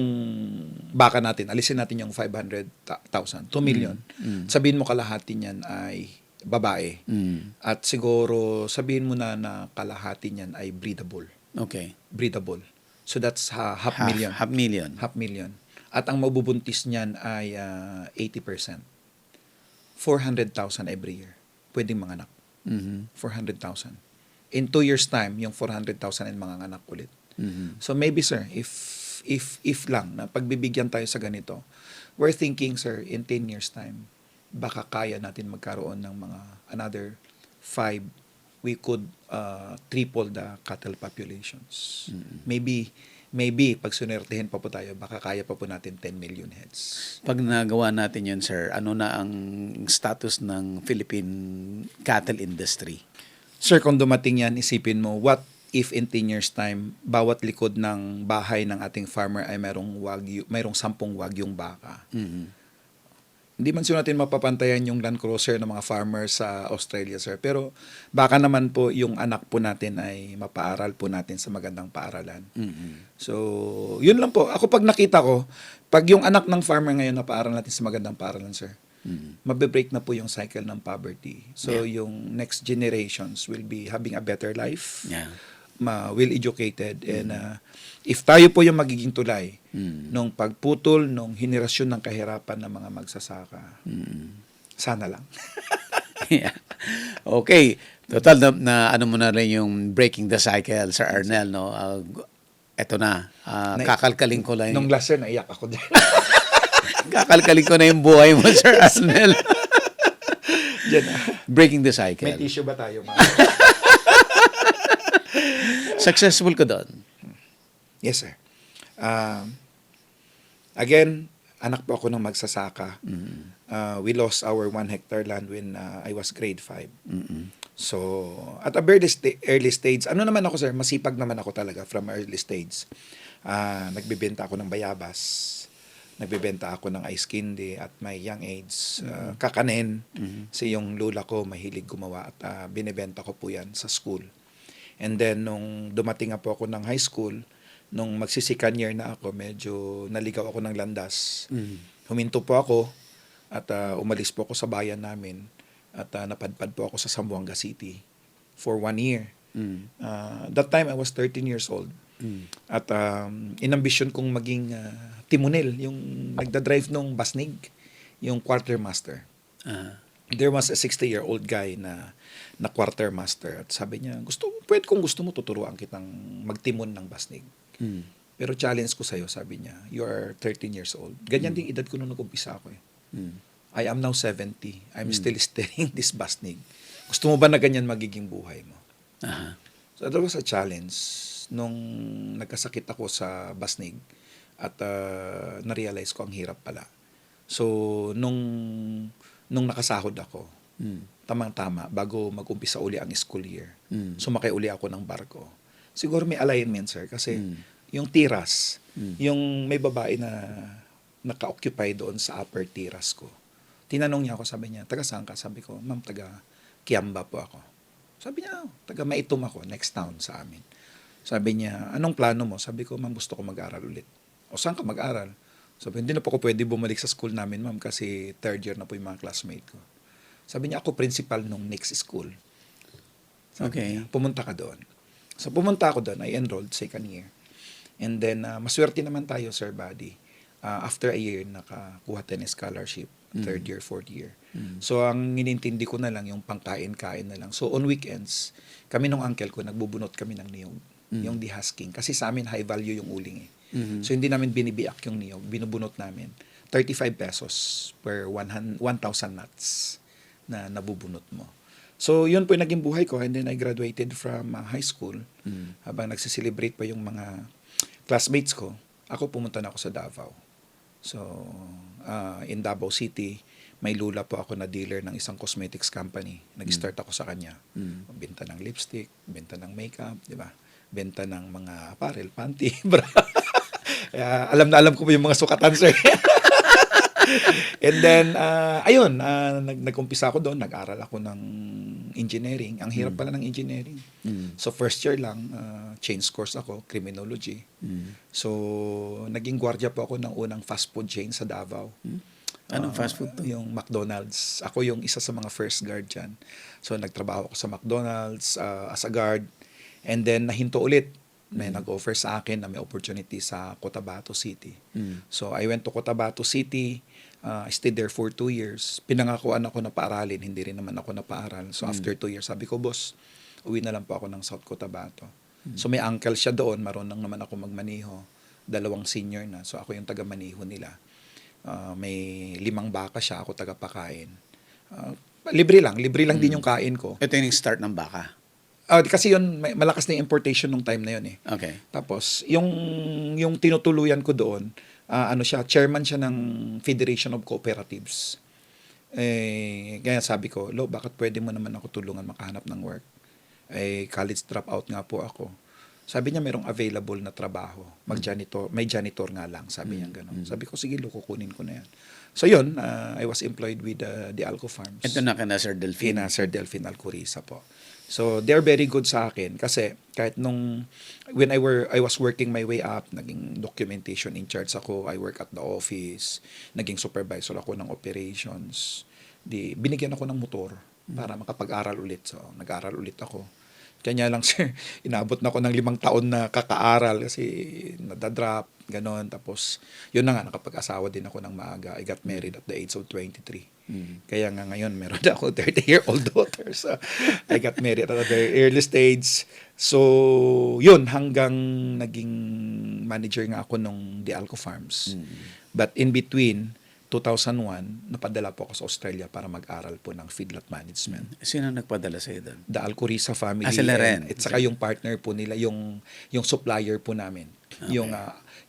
baka natin. Alisin natin yung 500,000. 2 million. Sabihin mo kalahati niyan ay babae. At siguro sabihin mo na kalahati niyan ay breedable. Okay. Breedable. So that's half million. Half million. Half million. At ang mabubuntis niyan ay 80%. 400,000 every year. Pwedeng manganak. 400,000. In 2 years time, yung 400,000 ay manganganak ulit. So maybe, sir, if lang na pagbibigyan tayo sa ganito, we're thinking, sir, in 10 years time, baka kaya natin magkaroon ng mga another 5, we could triple the cattle populations. Maybe pag sunertehin pa po tayo, baka kaya pa po natin 10 million heads. Pag nagawa natin yun, sir, ano na ang status ng Philippine cattle industry? Sir, kung dumating yan, isipin mo, what if in 10 years time, bawat likod ng bahay ng ating farmer ay mayroong 10 wagyong baka. Hindi man natin mapapantayan yung Land Cruiser ng mga farmers sa Australia, sir. Pero baka naman po yung anak po natin ay mapaaral po natin sa magandang paaralan. So, yun lang po. Ako pag nakita ko, pag yung anak ng farmer ngayon napaaral natin sa magandang paaralan, sir, mabe-break na po yung cycle ng poverty. So, yung next generations will be having a better life. Yeah. Well-educated. And if tayo po yung magiging tulay nung pagputol nung henerasyon ng kahirapan ng mga magsasaka, sana lang. Yeah. Okay. Total na ano mo na rin yung breaking the cycle, Sir Arnel, no? Eto na. Kakalkalin ko lang. Nung last year, naiyak ako dyan. Kakalkalin ko na yung buhay mo, Sir Arnel. Dyan, Breaking the cycle. may tissue ba tayo, ma'am? Successful ka doon. Yes, sir. Again, anak po ako ng magsasaka. We lost our 1 hectare land when I was grade 5. So, at a very early stage, ano naman ako, sir, masipag naman ako talaga from early stage. Nagbebenta ako ng bayabas. Nagbebenta ako ng ice candy at my young age. Kakanin. Kasi yung lola ko mahilig gumawa at binibenta ko po yan sa school. And then, nung dumating nga po ako ng high school, nung magsisikan year na ako, medyo naligaw ako ng landas. Huminto po ako at umalis po ako sa bayan namin at napadpad po ako sa Zamboanga City for 1 year. That time, I was 13 years old. At inambisyon kong maging timonel, yung nagdadrive nung Basnig, yung quartermaster. There was a 60-year-old guy na quartermaster at sabi niya, kung gusto mo, tuturuan kitang magtimon ng Basnig. Pero challenge ko sa'yo, sabi niya, you are 13 years old. Ganyan din edad ko nung nag-umpisa ako. I am now 70. I'm still steering this Basnig. Gusto mo ba na ganyan magiging buhay mo? So that was a challenge nung nagkasakit ako sa Basnig at na-realize ko ang hirap pala. So nung nakasahod ako, tamang-tama, bago mag-umpisa uli ang school year, sumakay uli ako ng barko. Siguro may alignment, sir, kasi yung tiras, yung may babae na naka-occupy doon sa upper tiras ko. Tinanong niya ako, sabi niya, taga saan ka? Sabi ko, ma'am, taga Kiamba po ako. Sabi niya, taga Maitum ako, next town sa amin. Sabi niya, anong plano mo? Sabi ko, ma'am, gusto ko mag-aral ulit. O saan ka mag-aral? Sabi, hindi na po ako pwede bumalik sa school namin, ma'am, kasi 3rd year na po yung mga classmate ko. Sabi niya, ako principal nung next school. Sabi Okay. niya, pumunta ka doon. So pumunta ako doon, I enrolled second year. And then, maswerte naman tayo, Sir Buddy. After a year, nakakuha tayo ng scholarship. Third year, fourth year. So, ang inintindi ko na lang, yung pangkain-kain na lang. So, on weekends, kami nung uncle ko, nagbubunot kami ng niyog. Yung dehusking. Kasi sa amin, high value yung uling eh. So, hindi namin binibiak yung niyog. Binubunot namin. 35 pesos per 1,000 nuts na nabubunot mo. So, yun po yung naging buhay ko. And then, I graduated from high school. Habang nagsiselebrate pa yung mga classmates ko, ako pumunta na ako sa Davao. So, in Davao City, may lula po ako na dealer ng isang cosmetics company. Nag-start ako sa kanya. Benta ng lipstick, benta ng makeup, di ba? Benta ng mga apparel, panty, bra. Alam na alam ko po yung mga sukatan, sir. And then, ayun, nag-umpisa ako doon, nag-aral ako ng engineering. Ang hirap pala ng engineering. So, first year lang, change course ako, criminology. So, naging gwardiya po ako ng unang fast food chain sa Davao. Anong fast food to? Yung McDonald's. Ako yung isa sa mga first guard dyan. So, nagtrabaho ako sa McDonald's as a guard. And then, nahinto ulit. May nag-offer sa akin na may opportunity sa Cotabato City. So, I went to Cotabato City. I stayed there for 2 years. Pinangakuan ako na paaralin. Hindi rin naman ako napaaral. So, after 2 years, sabi ko, boss, uwi na lang po ako ng South Cotabato. So, may uncle siya doon. Marunong naman ako magmaniho. 2 senior na. So, ako yung taga-maniho nila. May 5 baka siya. Ako taga-pakain. Libre lang din yung kain ko. Ito yung start ng baka. Kasi yun, malakas na yung importation nung time na yun eh. Okay. Tapos, yung tinutuluyan ko doon, chairman siya ng Federation of Cooperatives. Kaya sabi ko, Lo, bakit pwede mo naman ako tulungan makahanap ng work? College dropout nga po ako. Sabi niya, merong available na trabaho. Mag-janitor, may janitor nga lang, sabi niya gano'n. Sabi ko, sige, Lo, kukunin ko na yan. So yun, I was employed with the Alco Farms. Ito na kina Sir Delphine. Kina Sir Delphine Alcoriza po. So, they're very good sa akin kasi kahit when I was working my way up, naging documentation in charge ako, I work at the office, naging supervisor ako ng operations. Binigyan ako ng motor para makapag-aral ulit. So, nag-aral ulit ako. Kanya lang, sir, inabot na ako ng 5 taon na kakaaral kasi nadadrop, ganon. Tapos, yun na nga, nakapag-asawa din ako ng maaga. I got married at the age of 23. Kaya nga ngayon, meron na ako 30-year-old daughter. So, I got married at a very early stage. So, yun, hanggang naging manager nga ako nung The Alco Farms. But in between, 2001, napadala po ako sa Australia para mag-aral po ng feedlot management. Sino nagpadala sa'yo doon? The Alcoriza family. Sila rin. At saka yung partner po nila, yung supplier po namin. Okay.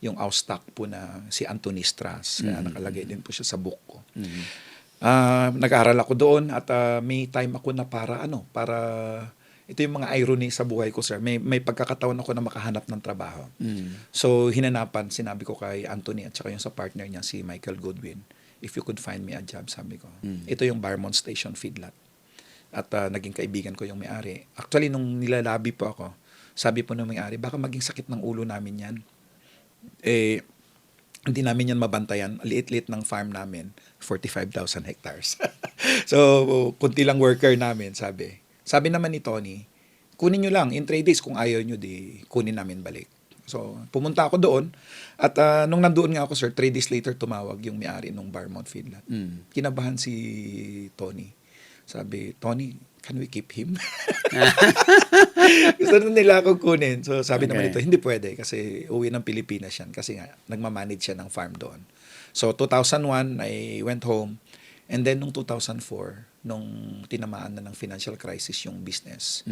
Yung Austock po na si Anthony Stras. Kaya nakalagay din po siya sa book ko. Nag-aral ako doon at may time ako na para ito yung mga irony sa buhay ko, sir. May pagkakataon ako na makahanap ng trabaho. So, sinabi ko kay Anthony at saka yung sa partner niya, si Michael Goodwin, if you could find me a job, sabi ko. Ito yung Barmont Station feedlot. At naging kaibigan ko yung may-ari. Actually, nung nilalabi po ako, sabi po ng may-ari, baka maging sakit ng ulo namin yan. Hindi namin yan mabantayan. Liit-liit ng farm namin, 45,000 hectares. So, kunti lang worker namin, sabi. Sabi naman ni Tony, kunin nyo lang, in 3 days, kung ayaw nyo, di kunin namin balik. So, pumunta ako doon. At nung nandoon nga ako, sir, 3 days later, tumawag yung may-ari ng Barmont Feedlot. Kinabahan si Tony. Sabi, Tony, can we keep him? Gusto na nila akong kunin. So, sabi naman ito, hindi pwede kasi uwi ng Pilipinas yan. Kasi nga, nagmamanage siya ng farm doon. So, 2001, I went home. And then, nung 2004, nung tinamaan na ng financial crisis yung business,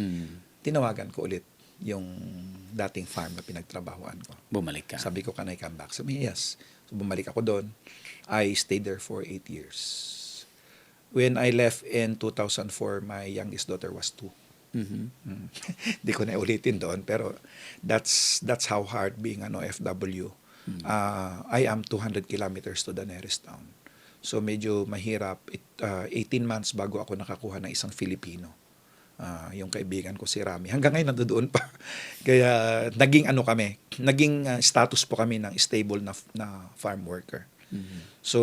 tinawagan ko ulit yung dating farm na pinagtrabahuan ko. Bumalik ka. Sabi ko, can I come back? Sabi, yes. So, bumalik ako doon. I stayed there for 8 years. When I left in 2004, my youngest daughter was 2. Di ko na ulitin doon, pero that's how hard being an OFW. I am 200 kilometers to the nearest town. So medyo mahirap. 18 months bago ako nakakuha ng isang Filipino. Yung kaibigan ko si Rami. Hanggang ngayon nandoon pa. Kaya naging status po kami ng stable na farm worker. So,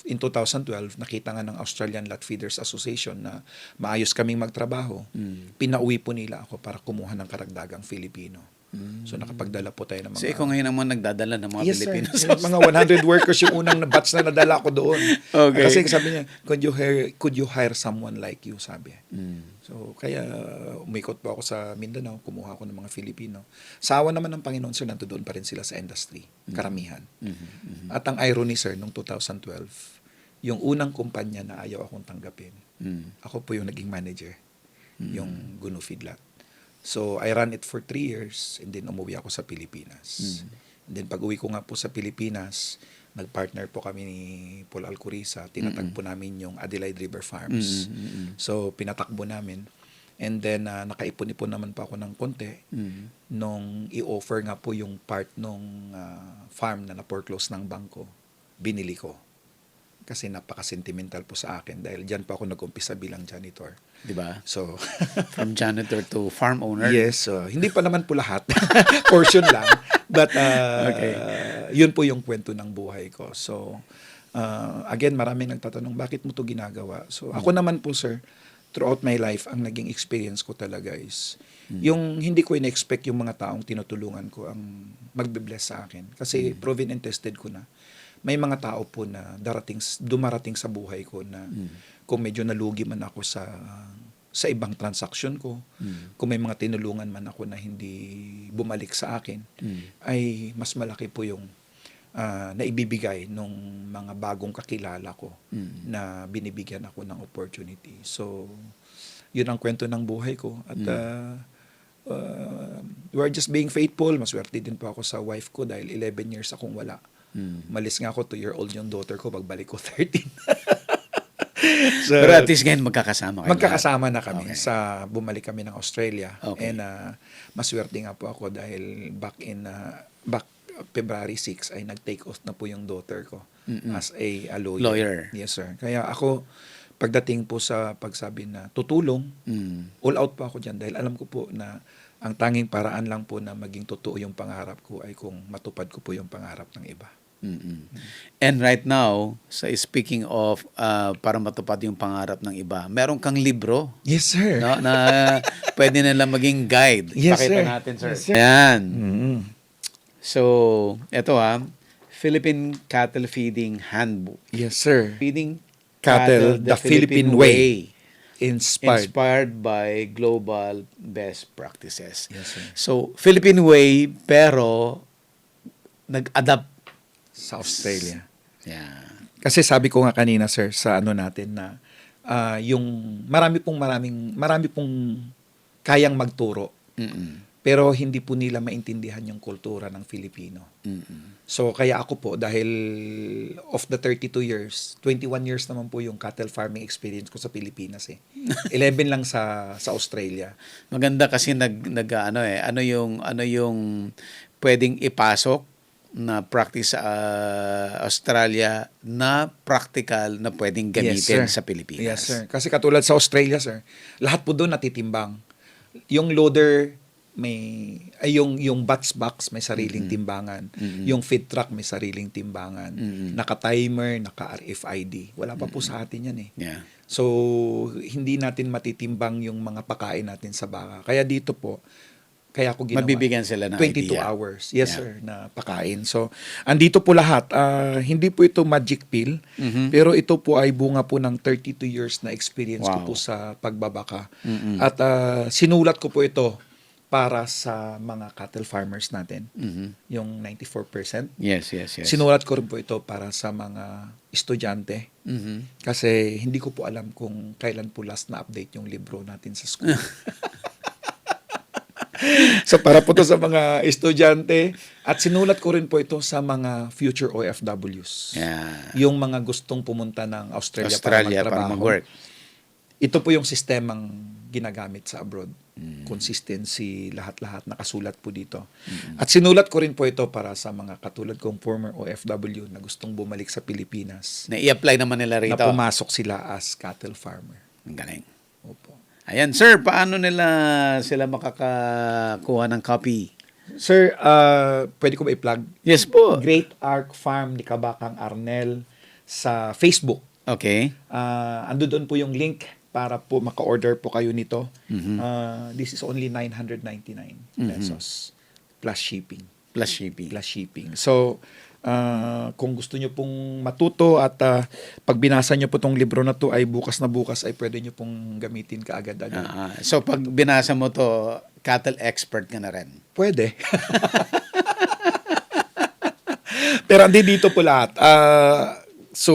in 2012, nakita nga ng Australian Lot Feeders Association na maayos kaming magtrabaho. Pinauwi po nila ako para kumuha ng karagdagang Filipino. So, nakapagdala po tayo ng mga... So, ikaw ngayon naman nagdadala ng mga Yes, Pilipino. sir. Yung mga 100 workers yung unang batch na nadala ko doon. Okay. Kasi sabi niya, could you hire someone like you, sabi. So, kaya umikot po ako sa Mindanao, kumuha ako ng mga Filipino. Sa awa naman ng Panginoon, sir, nandoon pa rin sila sa industry, karamihan. At ang irony, sir, noong 2012, yung unang kumpanya na ayaw akong tanggapin, ako po yung naging manager, yung Guno Feedlot. So, I ran it for 3 years and then umuwi ako sa Pilipinas. And then pag uwi ko nga po sa Pilipinas, nag-partner po kami ni Paul Alcoriza. Tinatagpo namin yung Adelaide River Farms. So, pinatakbo namin. And then, nakaipon-ipon naman pa ako ng konti nung i-offer nga po yung part nung farm na na-foreclose ng bangko. Binili ko. Kasi napaka-sentimental po sa akin dahil dyan pa ako nag-umpisa bilang janitor. Di ba? So, From janitor to farm owner. yes, hindi pa naman po lahat. Portion lang. But Okay. yun po yung kwento ng buhay ko. So, again, maraming nagtatanong, bakit mo to ginagawa? So, ako naman po, sir, throughout my life, ang naging experience ko talaga is, yung hindi ko in-expect yung mga taong tinutulungan ko ang magbe-bless sa akin. Kasi proven and tested ko na. May mga tao po na dumarating sa buhay ko na kung medyo nalugi man ako sa ibang transaksyon ko, kung may mga tinulungan man ako na hindi bumalik sa akin, ay mas malaki po yung naibibigay nung mga bagong kakilala ko na binibigyan ako ng opportunity. So, yun ang kwento ng buhay ko. At we're just being faithful. Maswerte din po ako sa wife ko dahil 11 years akong wala. Malis nga ako, 2-year-old yung daughter ko, pagbalik ko 13. So, Pero at least ngayon magkakasama kayo. magkakasama na kami Okay. bumalik kami ng Australia. Okay. And maswerte nga po ako dahil back February 6 ay nag-take off na po yung daughter ko as a lawyer. Lawyer. Yes, sir. Kaya ako, pagdating po sa pagsabi na tutulong, all out po ako dyan dahil alam ko po na ang tanging paraan lang po na maging totoo yung pangarap ko ay kung matupad ko po yung pangarap ng iba. And right now, speaking of para matupad yung pangarap ng iba, meron kang libro, Yes, sir. no, na pwede nila maging guide. Yes, Pakita sir. natin, sir. Yes, sir. Ayan. So, eto Philippine Cattle Feeding Handbook. Yes, sir. Feeding Cattle the Philippine way. Inspired. by global best practices. Yes, sir. So, Philippine way, pero nag-adapt. Sa Australia. Yeah. Kasi sabi ko nga kanina, sir, sa ano natin na yung marami pong kayang magturo. Pero hindi po nila maintindihan yung kultura ng Filipino. So kaya ako po, dahil of the 32 years, 21 years naman po yung cattle farming experience ko sa Pilipinas eh. 11 lang sa Australia. Maganda kasi ano yung pwedeng ipasok na practice sa Australia na practical na pwedeng gamitin Yes, sir. sa Pilipinas. Yes, sir. Kasi katulad sa Australia, sir, lahat po doon natitimbang. Yung loader yung batch box may sariling timbangan. Yung feed truck may sariling timbangan. Naka-timer, naka-RFID. Wala pa po sa atin yan eh. Yeah. So, hindi natin matitimbang yung mga pakain natin sa baka. Kaya dito po, kaya ako ginawa. Mabibigyan sila ng 22 idea. hours. Yes, Yeah. sir, na pakain. So, andito po lahat. Hindi po ito magic pill, pero ito po ay bunga po ng 32 years na experience ko Wow. po sa pagbabaka. At sinulat ko po ito para sa mga cattle farmers natin. Yung 94%. Yes. Sinulat ko rin po ito para sa mga estudyante. Kasi hindi ko po alam kung kailan po last na update yung libro natin sa school. So para po to sa mga estudyante at sinulat ko rin po ito sa mga future OFWs. Yeah. Yung mga gustong pumunta ng Australia para magtrabaho. mag-work. Ito po yung sistemang ginagamit sa abroad. Consistency, lahat-lahat nakasulat po dito. At sinulat ko rin po ito para sa mga katulad kong former OFW na gustong bumalik sa Pilipinas. Na i-apply naman nila rito. Na pumasok sila as cattle farmer. Ang galing. Opo. Ayan, sir, paano sila makakakuha ng copy? Sir, pwede ko ba i-plug? Yes po. Great Arc Farm ni Kabakang Arnel sa Facebook. Okay. Ando doon po yung link para po maka-order po kayo nito. This is only 999 pesos plus shipping. Plus shipping. Plus shipping. So, kung gusto nyo pong matuto at pag binasa nyo po tong libro na to ay bukas na bukas ay pwede nyo pong gamitin kaagad-agad. So pag binasa mo to, cattle expert ka na rin. Pwede. Pero hindi dito po lahat. So,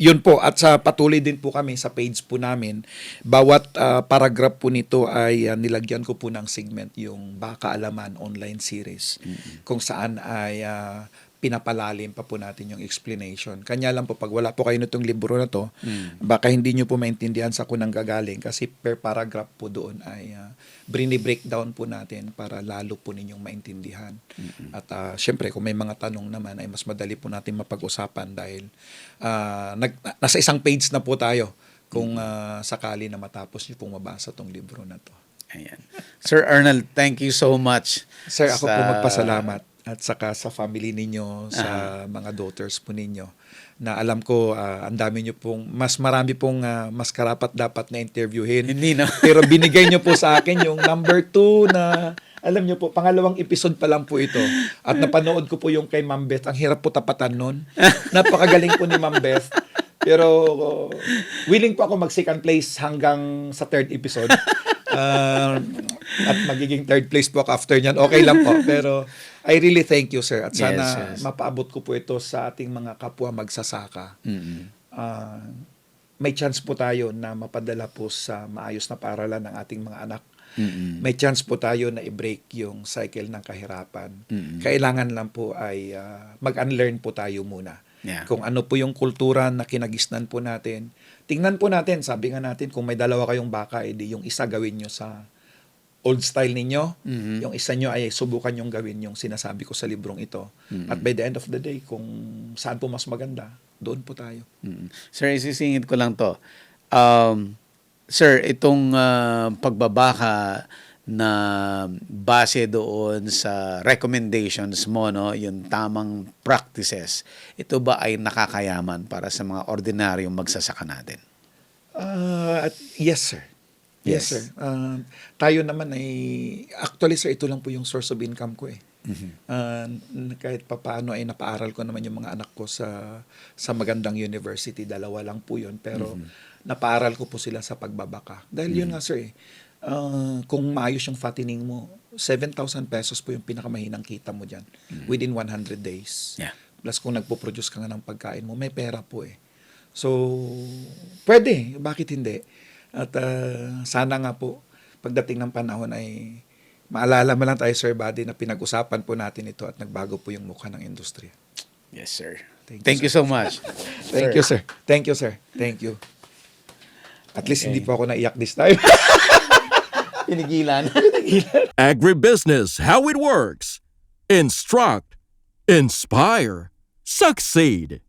yun po. At sa patuloy din po kami sa page po namin. Bawat paragraph po nito ay nilagyan ko po ng segment yung Baka Alaman online series. Kung saan ay pinapalalim pa po natin yung explanation. Kanya lang po, pag wala po kayo nitong libro na to, baka hindi nyo po maintindihan sa kunang gagaling kasi per paragraph po doon ay brini-breakdown po natin para lalo po ninyong maintindihan. At syempre, kung may mga tanong naman ay mas madali po natin mapag-usapan dahil nasa isang page na po tayo kung sakali na matapos nyo pong mabasa tong libro na to. Ayan. Sir Arnold, thank you so much. Sir, ako po magpasalamat at saka sa family ninyo, sa mga daughters po ninyo na alam ko ang dami nyo pong, mas marami pong mas karapat dapat na interviewin. Hindi na. Pero binigay nyo po sa akin yung number 2 na, alam nyo po, pangalawang episode pa lang po ito. At napanood ko po yung kay Ma'am Beth. Ang hirap po tapatan nun. Napakagaling po ni Ma'am Beth. Pero willing po ako mag second place hanggang sa third episode. At magiging third place po ako after nyan. Okay lang po. Pero I really thank you, sir. At sana Yes. mapaabot ko po ito sa ating mga kapwa magsasaka. May chance po tayo na mapadala po sa maayos na paaralan ng ating mga anak. May chance po tayo na i-break yung cycle ng kahirapan. Kailangan lang po ay mag-unlearn po tayo muna. Yeah. Kung ano po yung kultura na kinagisnan po natin. Tingnan po natin, sabi nga natin, kung may dalawa kayong baka, edi yung isa gawin nyo sa old style ninyo, yung isa nyo ay subukan yung gawin yung sinasabi ko sa librong ito. At by the end of the day, kung saan po mas maganda, doon po tayo. Sir, isisingit ko lang to. Sir, itong pagbabaka na base doon sa recommendations mo, no, yung tamang practices, ito ba ay nakakayaman para sa mga ordinaryong magsasaka natin? Yes, sir. Yes, sir. Tayo naman ay, actually, sir, ito lang po yung source of income ko eh. Kahit papaano ay napaaral ko naman yung mga anak ko sa magandang university. 2 lang po yun. Pero napaaral ko po sila sa pagbabaka. Dahil yun nga, sir, kung maayos yung fattening mo, 7,000 pesos po yung pinakamahinang kita mo dyan within 100 days. Yeah. Plus kung nagpo-produce ka nga ng pagkain mo, may pera po eh. So, pwede. Bakit hindi? At sana nga po, pagdating ng panahon ay maalala mo lang tayo, Sir Buddy, na pinag-usapan po natin ito at nagbago po yung mukha ng industriya. Yes, sir. Thank you so much. Thank you, sir. Thank you, sir. Thank you. At least hindi po ako naiyak this time. Pinigilan. Agribusiness, how it works. Instruct, inspire, succeed.